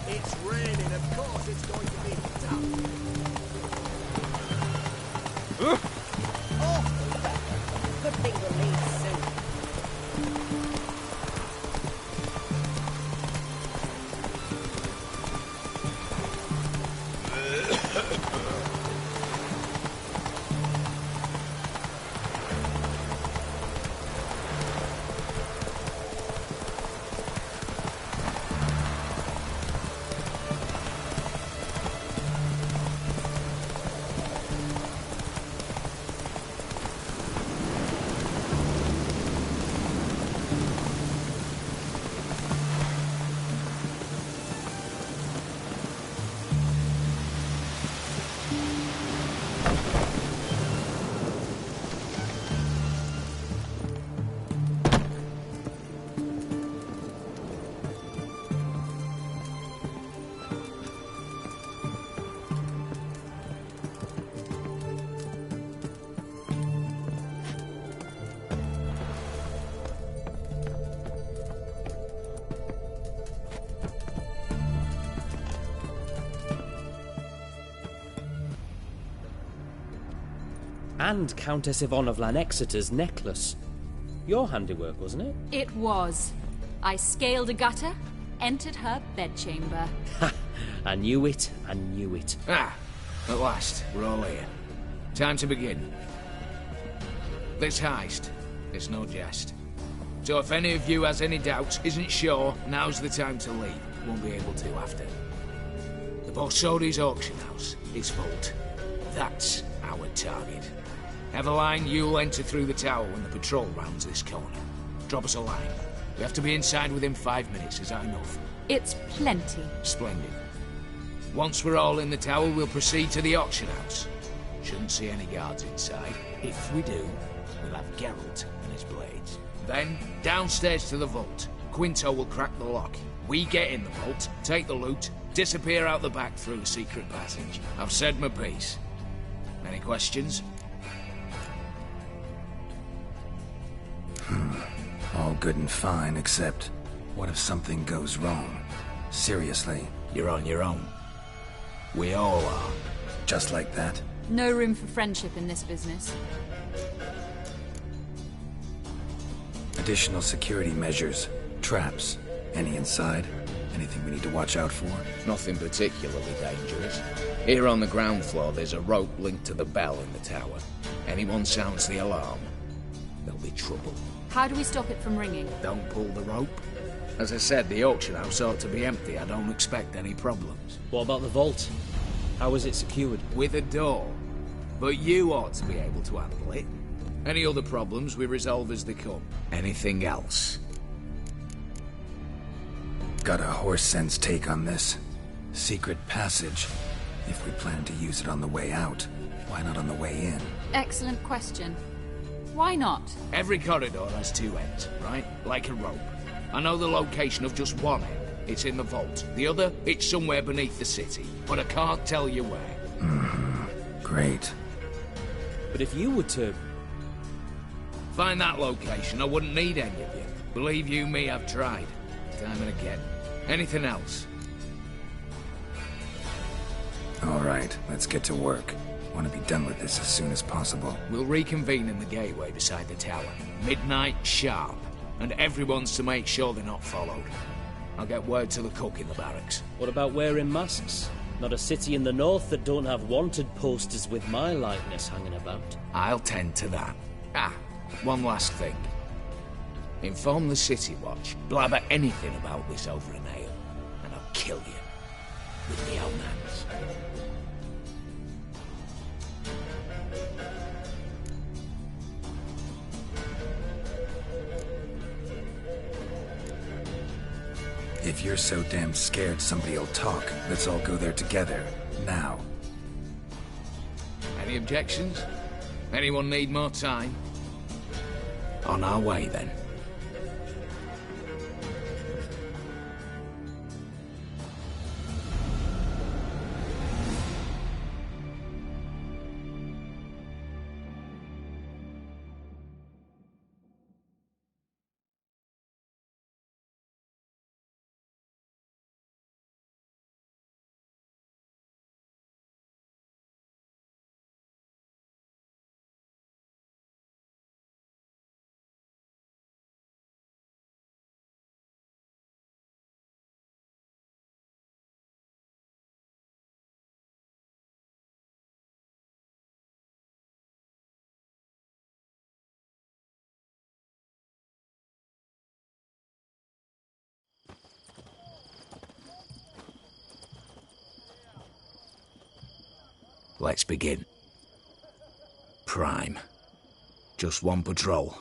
It's raining, of course it's going to be damp. Good thing we'll leave soon. And Countess Yvonne of Lanexeter's necklace. Your handiwork, wasn't it? It was. I scaled a gutter, entered her bedchamber. Ha! I knew it, I knew it. Ah, at last, we're all here. Time to begin. This heist, it's no jest. So if any of you has any doubts, isn't sure, now's the time to leave. Won't be able to after. The Borsodi's auction house is vault. That's our target. Eveline, you'll enter through the tower when the patrol rounds this corner. Drop us a line. We have to be inside within 5 minutes, is that enough? It's plenty. Splendid. Once we're all in the tower, we'll proceed to the auction house. Shouldn't see any guards inside. If we do, we'll have Geralt and his blades. Then, downstairs to the vault. Quinto will crack the lock. We get in the vault, take the loot, disappear out the back through a secret passage. I've said my piece. Any questions? All good and fine, except what if something goes wrong? Seriously. You're on your own. We all are. Just like that? No room for friendship in this business. Additional security measures. Traps. Any inside? Anything we need to watch out for? Nothing particularly dangerous. Here on the ground floor, there's a rope linked to the bell in the tower. Anyone sounds the alarm, there'll be trouble. How do we stop it from ringing? Don't pull the rope. As I said, the auction house ought to be empty. I don't expect any problems. What about the vault? How is it secured? With a door. But you ought to be able to handle it. Any other problems we resolve as they come. Anything else? Got a horse sense take on this. Secret passage. If we plan to use it on the way out, why not on the way in? Excellent question. Why not? Every corridor has two ends, right? Like a rope. I know the location of just one end. It's in the vault. The other, it's somewhere beneath the city. But I can't tell you where. Great. But if you were to... find that location, I wouldn't need any of you. Believe you me, I've tried. Time and again. Anything else? All right, let's get to work. Want to be done with this as soon as possible. We'll reconvene in the gateway beside the tower. Midnight sharp. And everyone's to make sure they're not followed. I'll get word to the cook in the barracks. What about wearing masks? Not a city in the north that don't have wanted posters with my likeness hanging about. I'll tend to that. One last thing. Inform the City Watch. Blabber anything about this over an ale, and I'll kill you. With my own hands. If you're so damn scared somebody'll talk, let's all go there together. Now. Any objections? Anyone need more time? On our way, then. Let's begin. Prime. Just one patrol.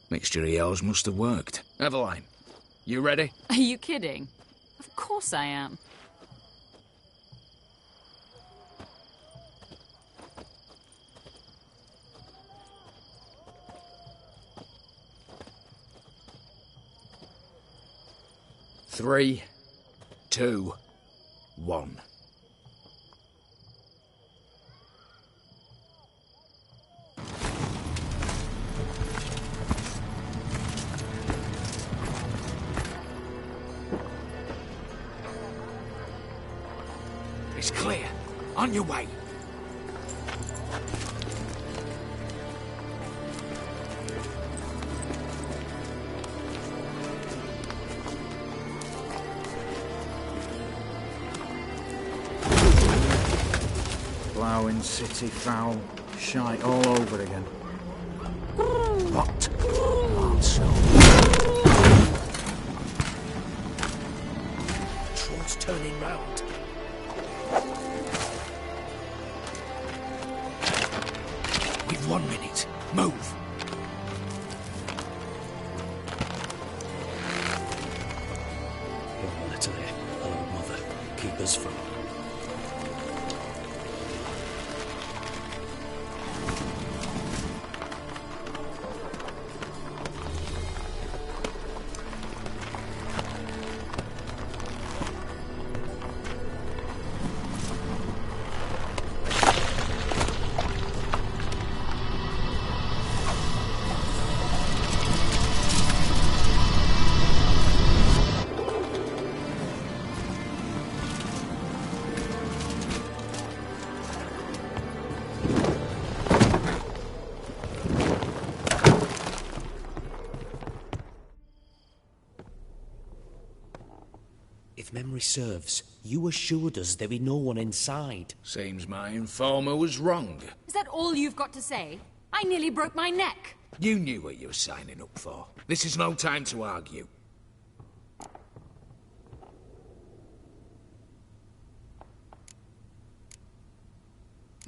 Mixture of yours must have worked. Eveline, you ready? Are you kidding? Of course I am. Three, 2, 1. It's clear. On your way. Ploughing city foul. Shite all over again. What? Marshal. Troll's turning round. We've 1 minute. Move. One letter there. Hello, Mother. Keep us from. If memory serves, you assured us there be no one inside. Seems my informer was wrong. Is that all you've got to say? I nearly broke my neck. You knew what you were signing up for. This is no time to argue.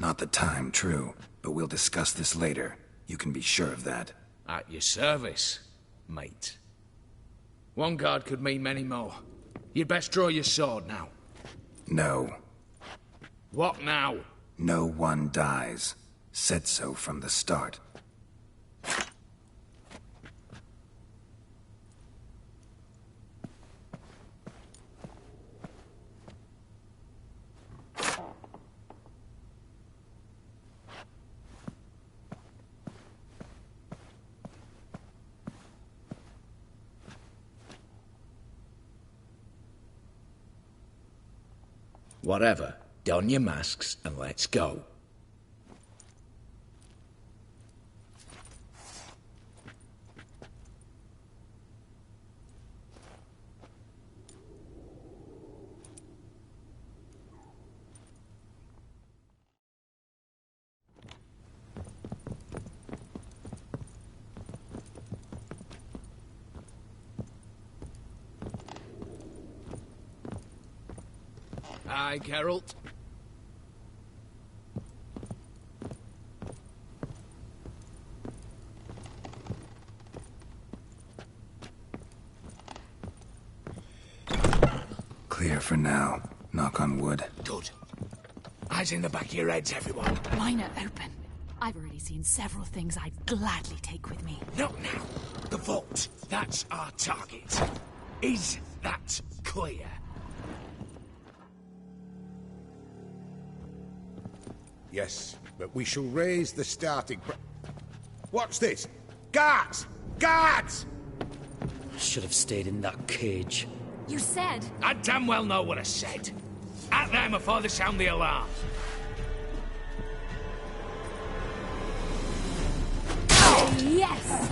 Not the time, true. But we'll discuss this later. You can be sure of that. At your service, mate. One guard could mean many more. You'd best draw your sword now. No. What now? No one dies. Said so from the start. Whatever. Don your masks and let's go. Hi, Geralt. Clear for now. Knock on wood. Good. Eyes in the back of your heads, everyone. Mine are open. I've already seen several things I'd gladly take with me. Not now. The vault. That's our target. Is that clear? Yes, but we shall raise the starting What's this? Guards! Guards! I should have stayed in that cage. You said... I damn well know what I said. At them before they sound the alarm. Yes!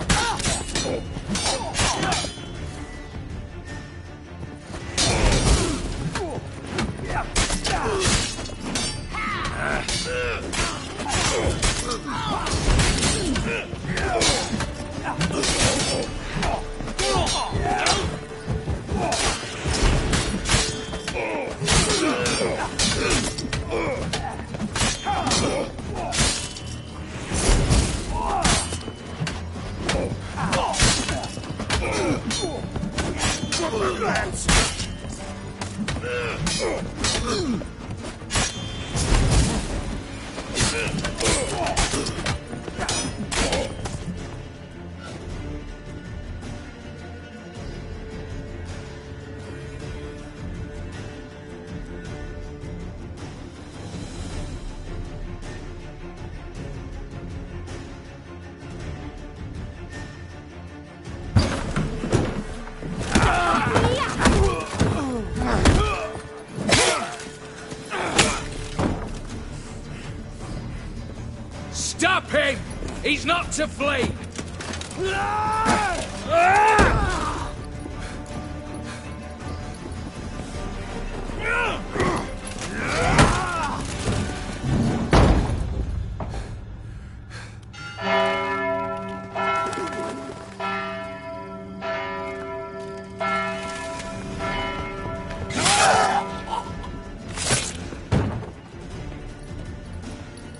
Stop him! He's not to flee!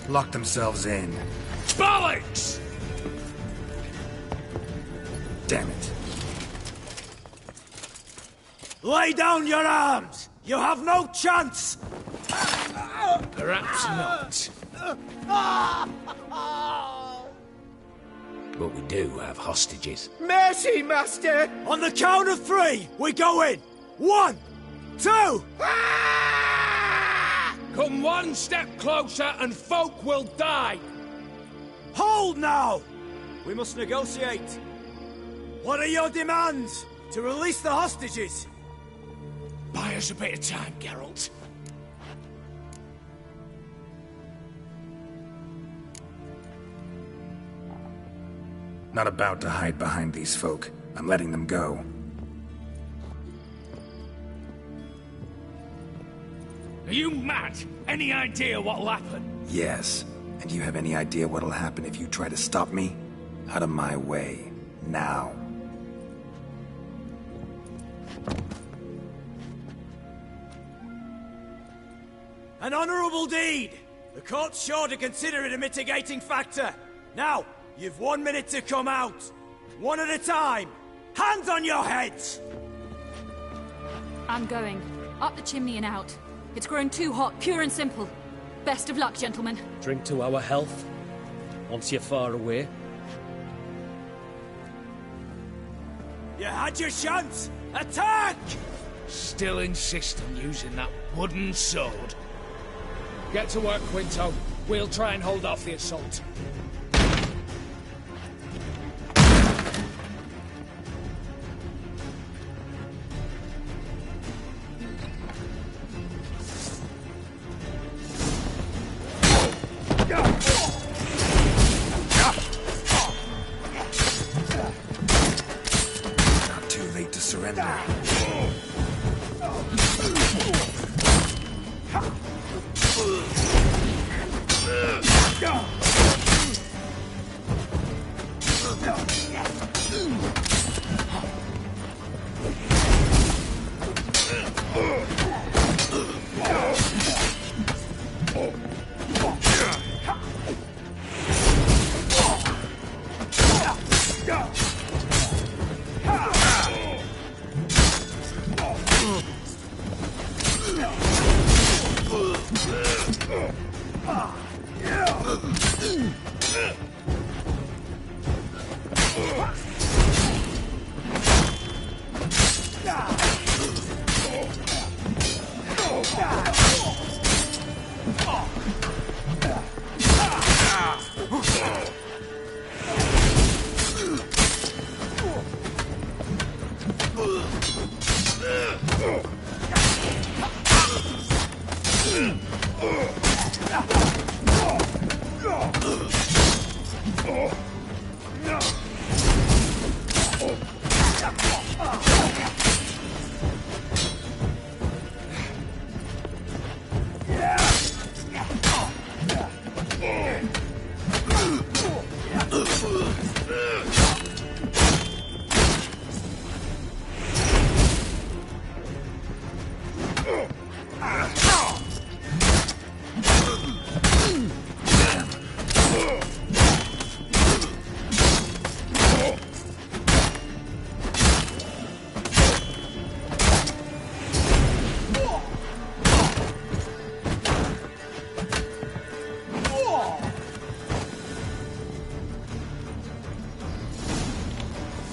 Lock themselves in. Bollocks! Damn it. Lay down your arms! You have no chance! Perhaps not. But we do have hostages. Mercy, Master! On the count of 3, we go in! 1, 2... Come one step closer and folk will die! Hold now! We must negotiate. What are your demands? To release the hostages? Buy us a bit of time, Geralt. Not about to hide behind these folk. I'm letting them go. Are you mad? Any idea what'll happen? Yes. And do you have any idea what'll happen if you try to stop me? Out of my way. Now. An honourable deed! The court's sure to consider it a mitigating factor. Now, you've 1 minute to come out. One at a time. Hands on your heads! I'm going. Up the chimney and out. It's grown too hot, pure and simple. Best of luck, gentlemen. Drink to our health. Once you're far away. You had your chance! Attack! Still insist on using that wooden sword. Get to work, Quinto. We'll try and hold off the assault. Not too late to surrender.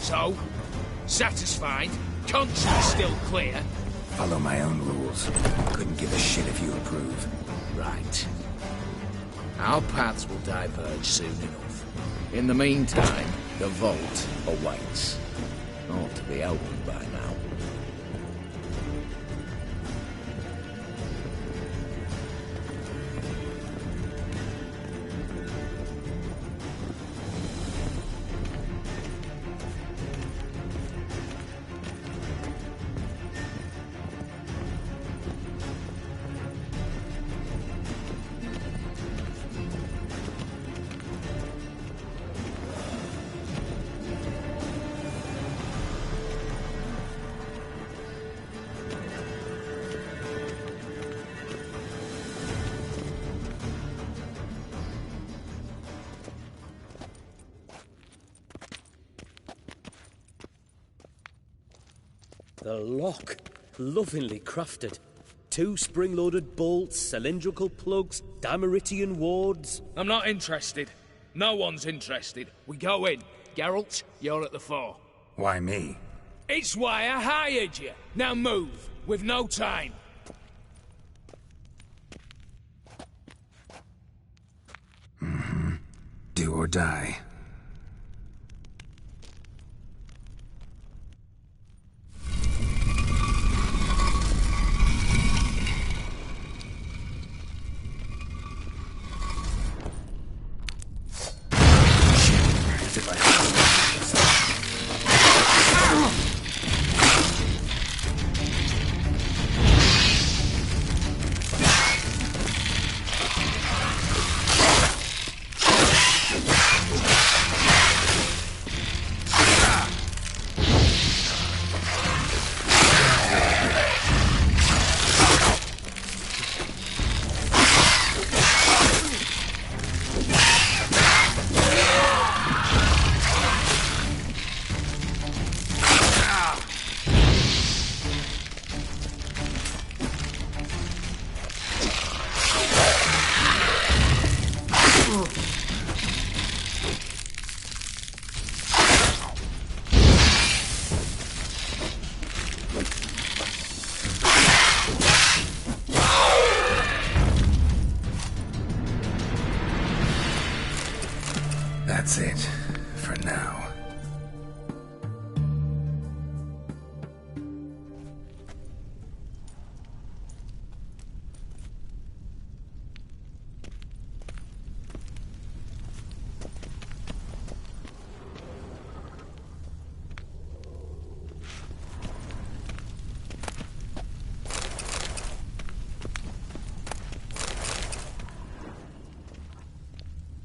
So, satisfied? Conscience still clear? Follow my own rules. Couldn't give a shit if you approve. Right. Our paths will diverge soon enough. In the meantime, the vault awaits. Ought to be open by now. The lock. Lovingly crafted. 2 spring-loaded bolts, cylindrical plugs, Dameritian wards. I'm not interested. No one's interested. We go in. Geralt, you're at the fore. Why me? It's why I hired you. Now move. We've no time. Do or die.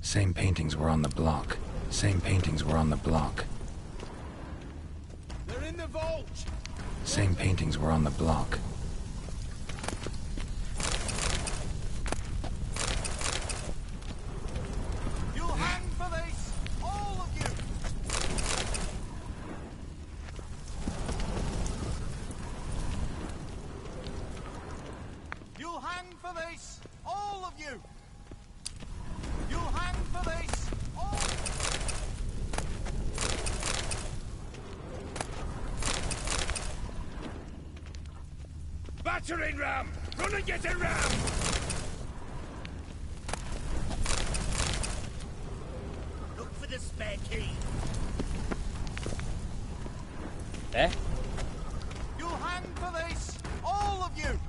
Same paintings were on the block. Same paintings were on the block. They're in the vault! Same paintings were on the block. You'll hang for this! All of you! You'll hang for this! All of you! You'll hang for this! All... Battering ram! Run and get a ram! Look for the spare key! Eh? You'll hang for this! All of you!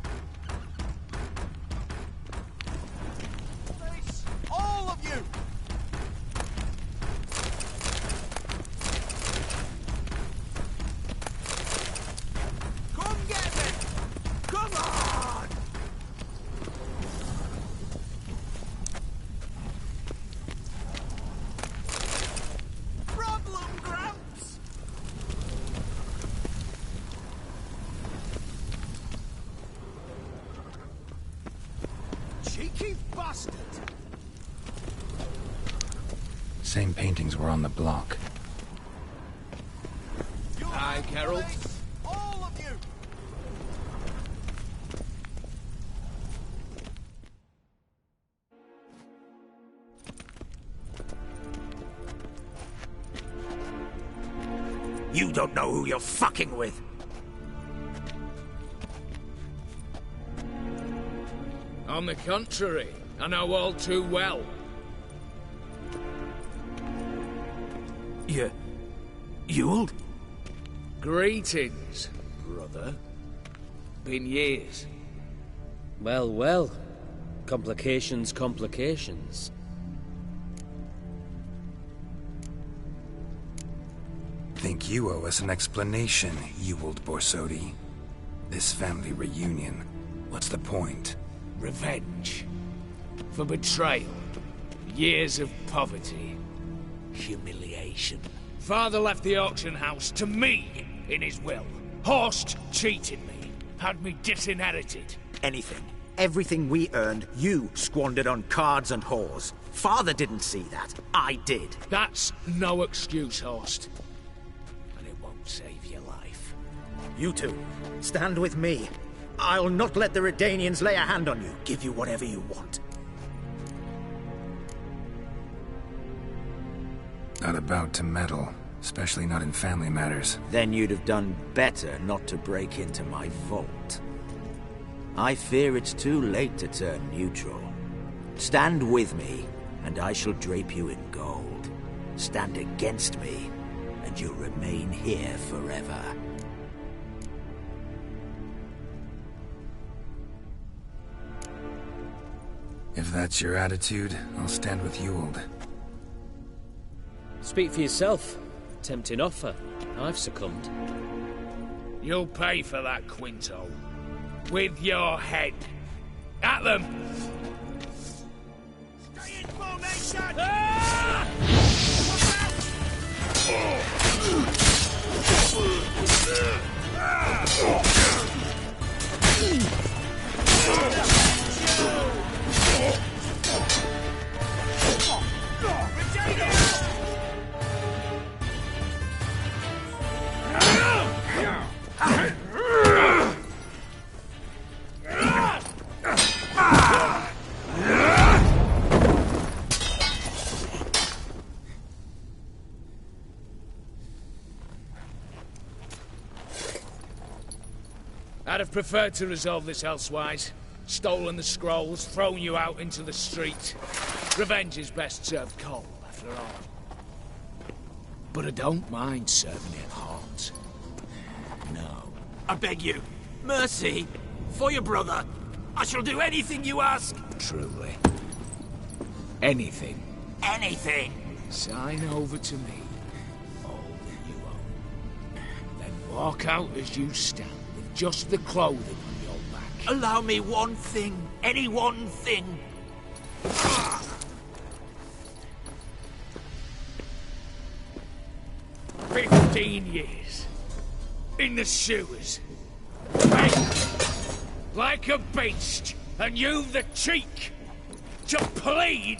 This! All of you! Come get me! Come on! Problem, Gramps! Cheeky bastard! Same paintings were on the block. Hi, Geralt. All of you! You don't know who you're fucking with. On the contrary, I know all too well. Ewald? Greetings, brother. Been years. Well, well. Complications, complications. Think you owe us an explanation, Ewald Borsodi. This family reunion, what's the point? Revenge. For betrayal. Years of poverty. Humiliation. Father left the auction house to me in his will. Horst cheated me. Had me disinherited. Anything. Everything we earned, you squandered on cards and whores. Father didn't see that. I did. That's no excuse, Horst. And it won't save your life. You two, stand with me. I'll not let the Redanians lay a hand on you. Give you whatever you want. Not about to meddle, especially not in family matters. Then you'd have done better not to break into my vault. I fear it's too late to turn neutral. Stand with me, and I shall drape you in gold. Stand against me, and you'll remain here forever. If that's your attitude, I'll stand with Ewald. Speak for yourself. Tempting offer. I've succumbed. You'll pay for that, Quinto. With your head. At them! Stay in formation! I'd have preferred to resolve this elsewise. Stolen the scrolls, thrown you out into the street. Revenge is best served cold, after all. But I don't mind serving it hot. No. I beg you, mercy, for your brother. I shall do anything you ask. Truly. Anything. Anything. Sign over to me all that you own. Then walk out as you stand. Just the clothing on your back. Allow me one thing. Any one thing. 15 years. In the sewers. Paid like a beast, and you've the cheek to plead.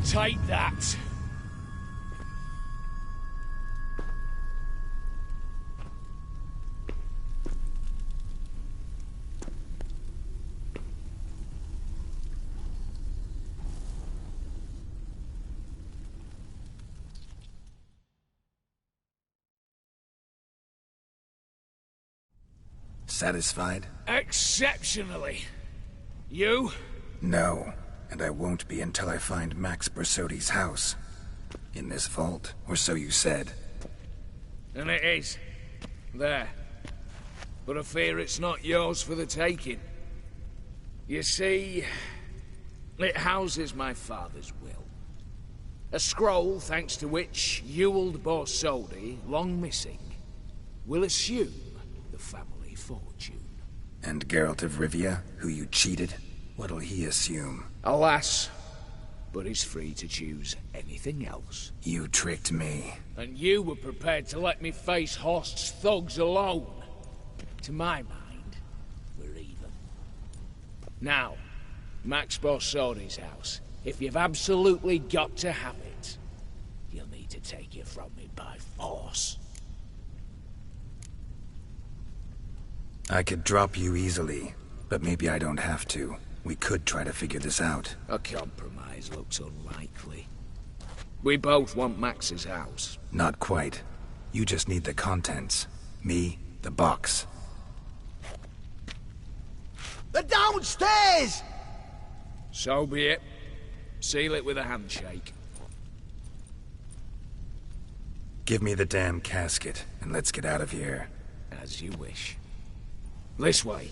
Take that. Satisfied? Exceptionally. You? No. And I won't be until I find Max Bersodi's house. In this vault, or so you said. And it is. There. But I fear it's not yours for the taking. You see, it houses my father's will. A scroll thanks to which Ewald Borsodi, long missing, will assume the family fortune. And Geralt of Rivia, who you cheated? What'll he assume? Alas, but he's free to choose anything else. You tricked me. And you were prepared to let me face Horst's thugs alone. To my mind, we're even. Now, Max Borsodi's house. If you've absolutely got to have it, you'll need to take it from me by force. I could drop you easily, but maybe I don't have to. We could try to figure this out. A compromise looks unlikely. We both want Max's house. Not quite. You just need the contents. Me, the box. They're downstairs! So be it. Seal it with a handshake. Give me the damn casket, and let's get out of here. As you wish. This way.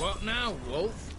What now, Wolf?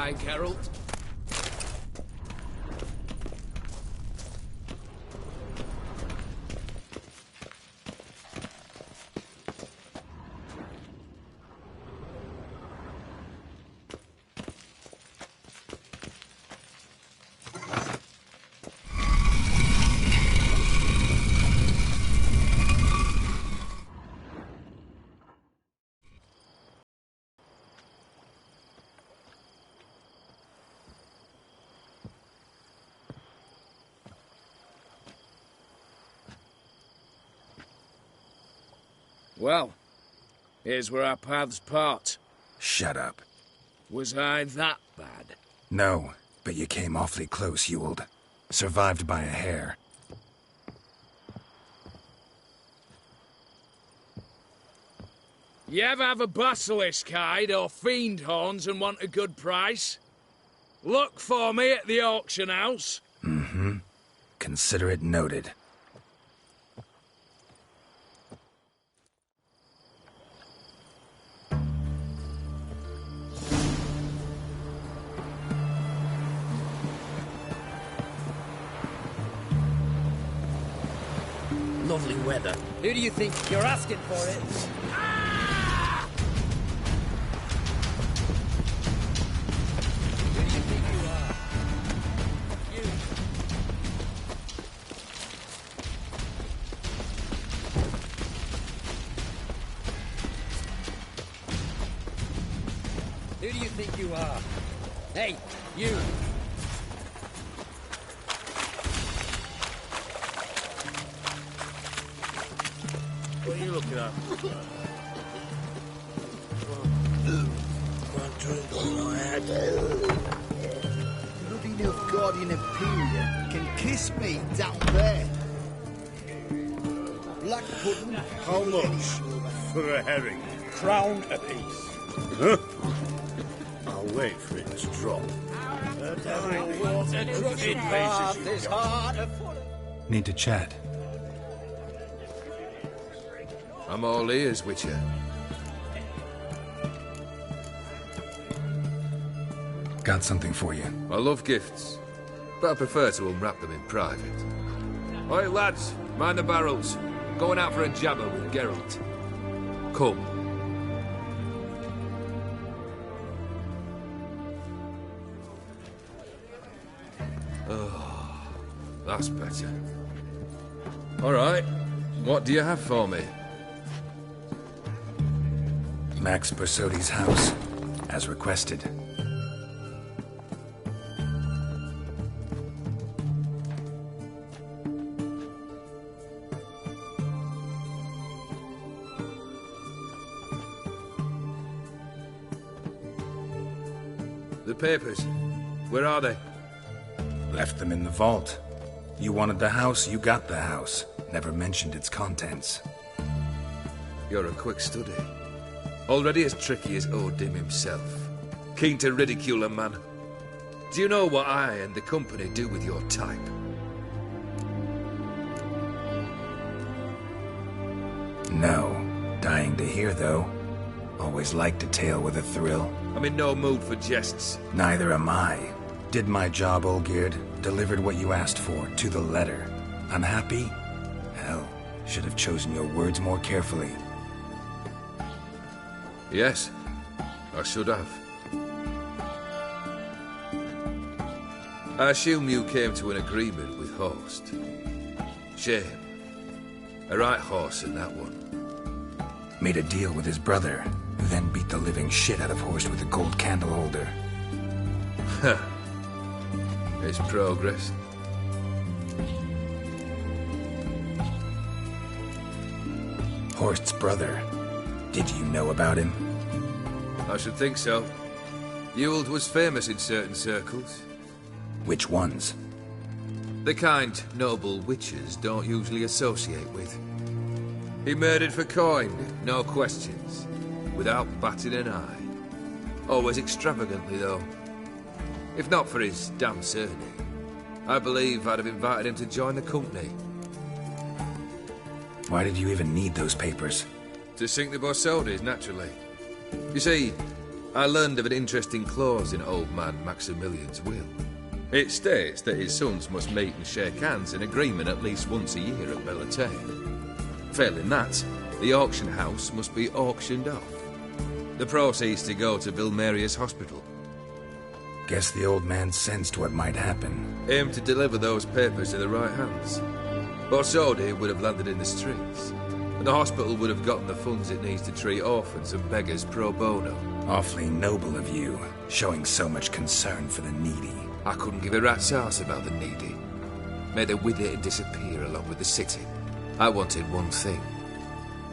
eye, Geralt. Well, here's where our paths part. Shut up. Was I that bad? No, but you came awfully close, Ewald. Survived by a hair. You ever have a basilisk hide or fiend horns and want a good price? Look for me at the auction house. Mm-hmm. Consider it noted. Lovely weather. Who do you think you're asking for it? Who do you think you are? You. Who do you think you are? Hey, you! What are you looking at? One drink on my head. Bloody Nilfgaardian Imperium can kiss me down there. Black pudding. How much for a herring? Crown apiece. Huh? I'll wait for it to drop. Need to chat. I'm all ears, Witcher. Got something for you. I love gifts, but I prefer to unwrap them in private. Oi, lads, mind the barrels. Going out for a jabber with Geralt. Come. Oh, that's better. All right, what do you have for me? Max Bersodi's house, as requested. The papers, where are they? Left them in the vault. You wanted the house, you got the house. Never mentioned its contents. You're a quick study. Already as tricky as Odin himself. Keen to ridicule a man. Do you know what I and the company do with your type? No. Dying to hear, though. Always liked a tale with a thrill. I'm in no mood for jests. Neither am I. Did my job, Olgierd. Delivered what you asked for, to the letter. Unhappy? Hell, should have chosen your words more carefully. Yes, I should have. I assume you came to an agreement with Horst. Shame. A right horse in that one. Made a deal with his brother, who then beat the living shit out of Horst with a gold candle holder. Huh. It's progress. Horst's brother. Did you know about him? I should think so. Ewald was famous in certain circles. Which ones? The kind noble witches don't usually associate with. He murdered for coin, no questions, without batting an eye. Always extravagantly, though. If not for his damn surname, I believe I'd have invited him to join the company. Why did you even need those papers? To sink the Borsodis, naturally. You see, I learned of an interesting clause in old man Maximilian's will. It states that his sons must meet and shake hands in agreement at least once a year at Bellatane. Failing that, the auction house must be auctioned off. The proceeds to go to Vilmerius Hospital. Guess the old man sensed what might happen. Aimed to deliver those papers in the right hands. Borsodi would have landed in the streets, and the hospital would have gotten the funds it needs to treat orphans and beggars pro bono. Awfully noble of you, showing so much concern for the needy. I couldn't give a rat's ass about the needy. May they wither and disappear along with the city. I wanted one thing.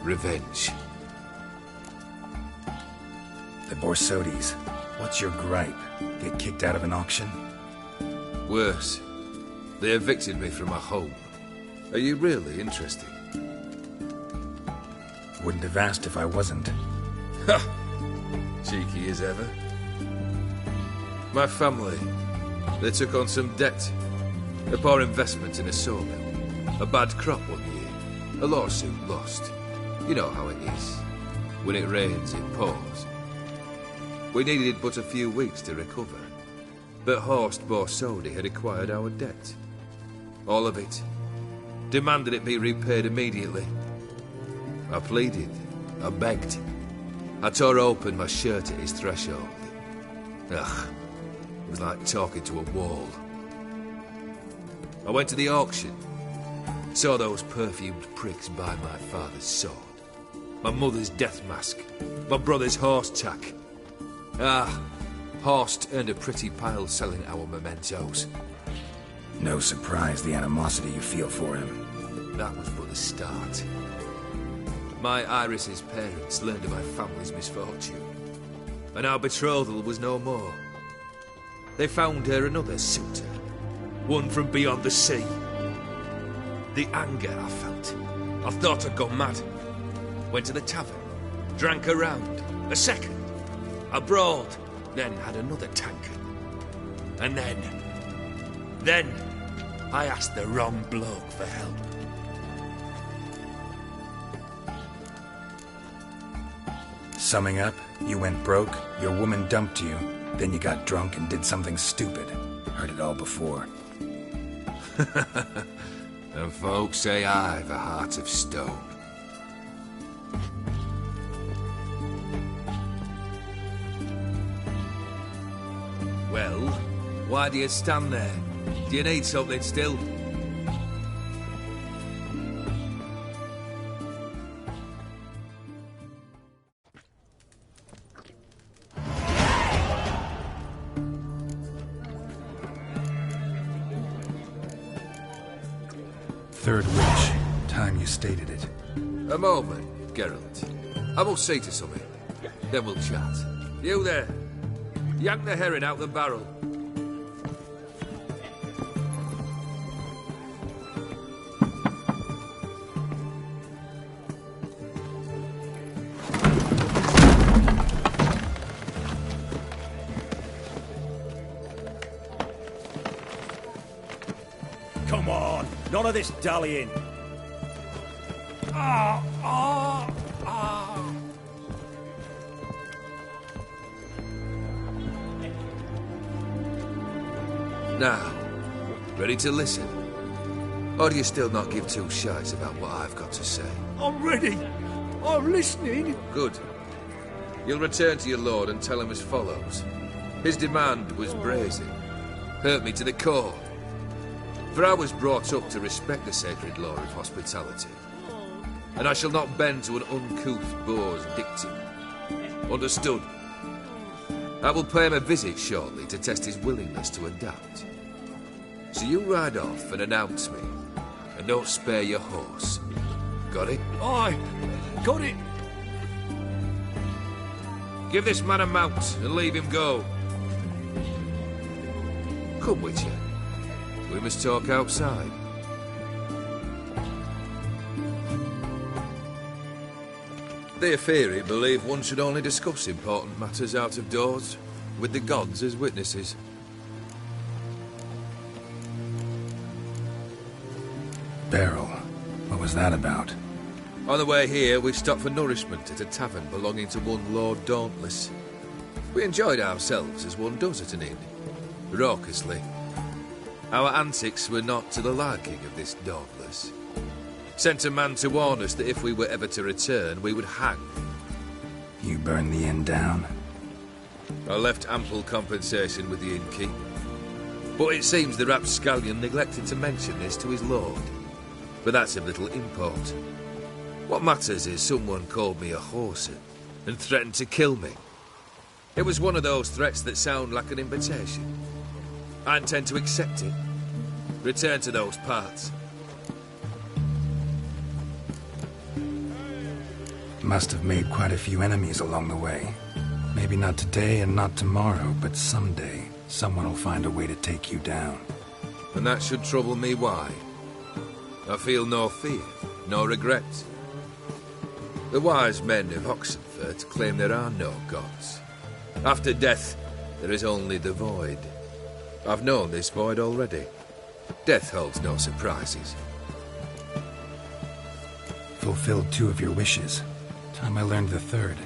Revenge. The Borsodis. What's your gripe? Get kicked out of an auction? Worse. They evicted me from my home. Are you really interested? Wouldn't have asked if I wasn't. Ha! Cheeky as ever. My family, they took on some debt. A poor investment in a sawmill. A bad crop one year. A lawsuit lost. You know how it is. When it rains, it pours. We needed but a few weeks to recover. But Horst Borsodi had acquired our debt. All of it. Demanded it be repaid immediately. I pleaded. I begged. I tore open my shirt at his threshold. Ugh. It was like talking to a wall. I went to the auction. Saw those perfumed pricks buy my father's sword. My mother's death mask. My brother's horse tack. Ah, Horst earned a pretty pile selling our mementos. No surprise the animosity you feel for him. That was but the start. My Iris's parents learned of my family's misfortune, and our betrothal was no more. They found her another suitor, one from beyond the sea. The anger I felt. I thought I'd gone mad. Went to the tavern, drank a round, a second, a broad, then had another tankard. And then, I asked the wrong bloke for help. Summing up, you went broke, your woman dumped you, then you got drunk and did something stupid. Heard it all before. And folks say I've a heart of stone. Well, why do you stand there? Do you need something still? Third witch. Time you stated it. A moment, Geralt. I must see to something. Then we'll chat. You there. Yank the herring out the barrel. Come on, none of this dallying. Now, ready to listen? Or do you still not give two shites about what I've got to say? I'm ready. I'm listening. Good. You'll return to your lord and tell him as follows. His demand was brazen. Hurt me to the core. For I was brought up to respect the sacred law of hospitality. And I shall not bend to an uncouth boor's dictum. Understood? I will pay him a visit shortly to test his willingness to adapt. So you ride off and announce me, and don't spare your horse. Got it? Aye, got it. Give this man a mount and leave him go. Come, Witcher. We must talk outside. The Aetheri believe one should only discuss important matters out of doors, with the gods as witnesses. Beryl, what was that about? On the way here, we stopped for nourishment at a tavern belonging to one Lord Dauntless. We enjoyed ourselves as one does at an inn, raucously. Our antics were not to the liking of this Dauntless. Sent a man to warn us that if we were ever to return, we would hang. You burned the inn down? I left ample compensation with the innkeep. But it seems the rapscallion neglected to mention this to his lord. But that's of little import. What matters is someone called me a whoreson and threatened to kill me. It was one of those threats that sound like an invitation. I intend to accept it. Return to those parts. Must have made quite a few enemies along the way. Maybe not today and not tomorrow, but someday someone will find a way to take you down. And that should trouble me why? I feel no fear, no regret. The wise men of Oxenfurt claim there are no gods. After death, there is only the void. I've known this void already. Death holds no surprises. Fulfilled 2 of your wishes. Time I learned the 3rd.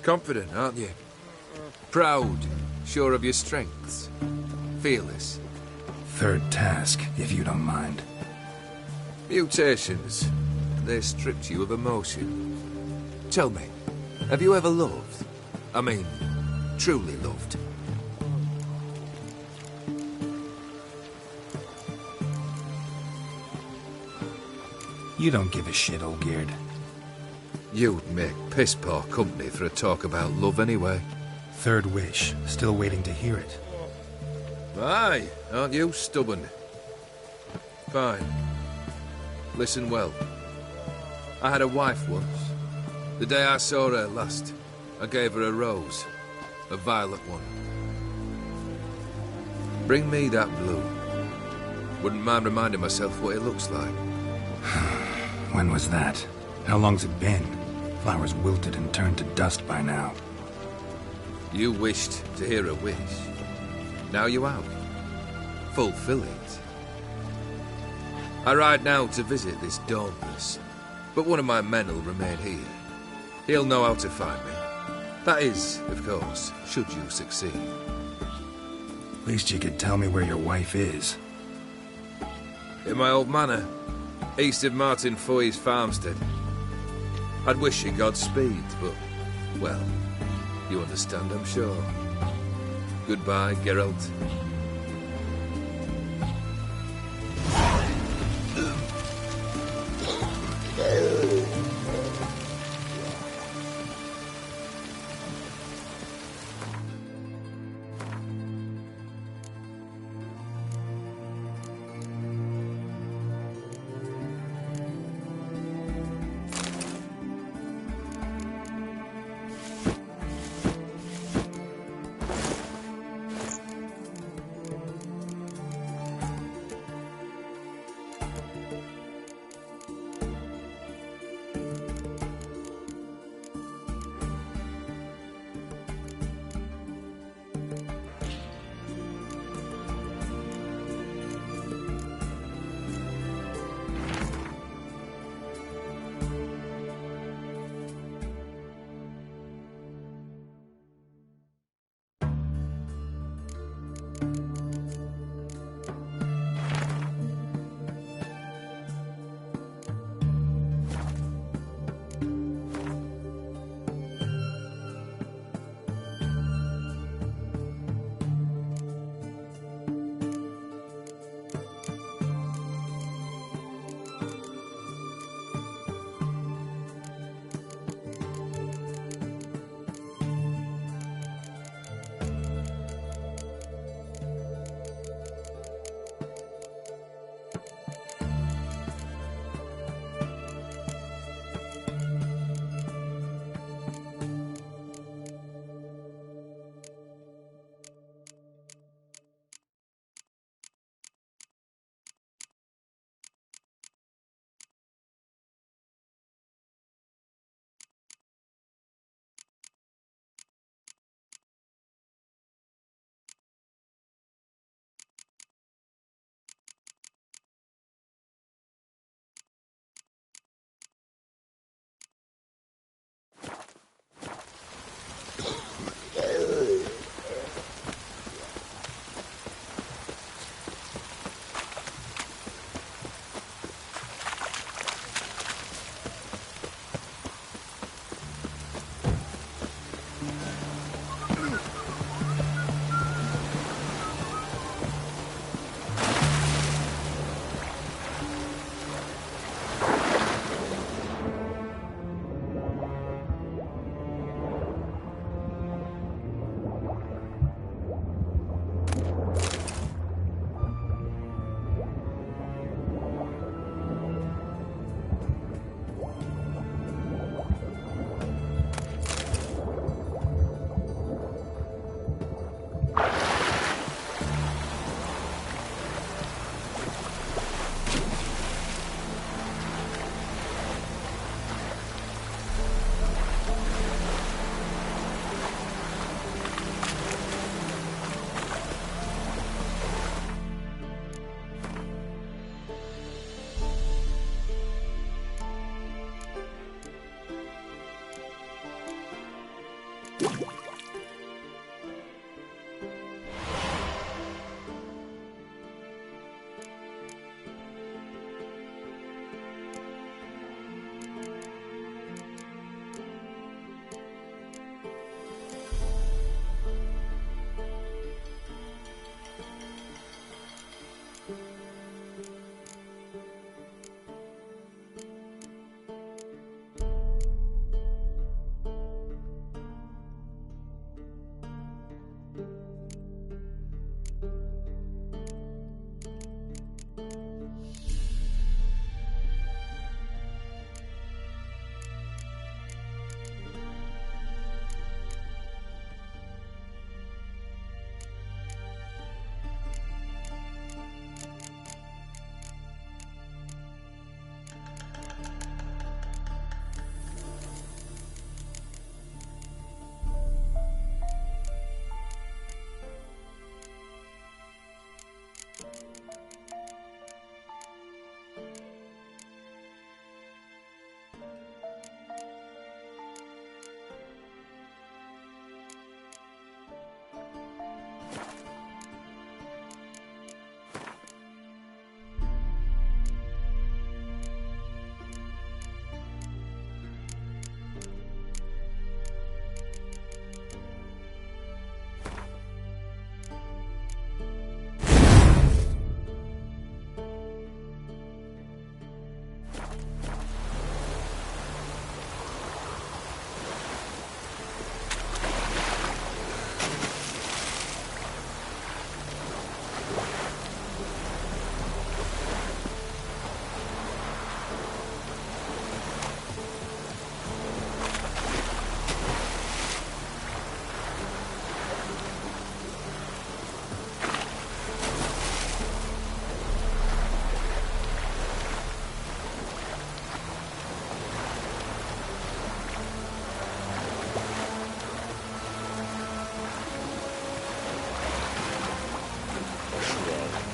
Confident, aren't you? Proud, sure of your strengths. Fearless. 3rd task, if you don't mind. Mutations. They stripped you of emotion. Tell me, have you ever loved? I mean, truly loved? You don't give a shit, Olgierd. You'd make piss-poor company for a talk about love anyway. 3rd wish. Still waiting to hear it. Aye, aren't you stubborn? Fine. Listen well. I had a wife once. The day I saw her last, I gave her a rose. A violet one. Bring me that blue. Wouldn't mind reminding myself what it looks like. When was that? How long's it been? Flowers wilted and turned to dust by now. You wished to hear a wish. Now you have. Fulfill it. I ride now to visit this Dauntless, but one of my men will remain here. He'll know how to find me. That is, of course, should you succeed. At least you could tell me where your wife is. In my old manor, east of Martin Foy's farmstead. I'd wish you Godspeed, but, well, you understand, I'm sure. Goodbye, Geralt.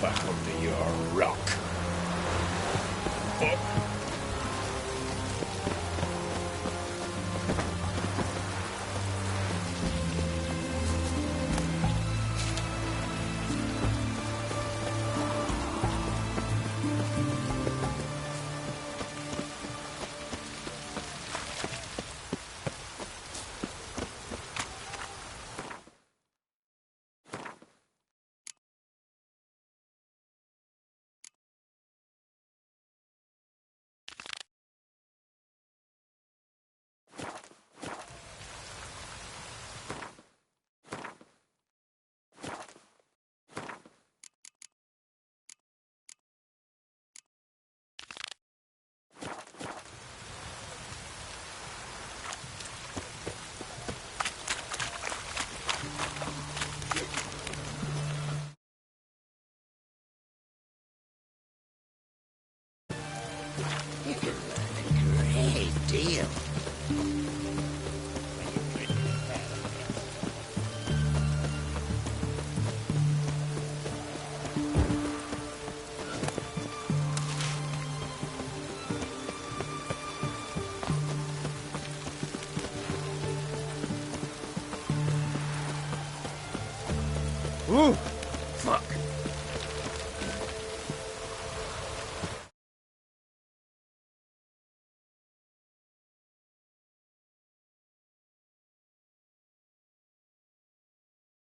back under your rock. Great deal. Ooh, fuck.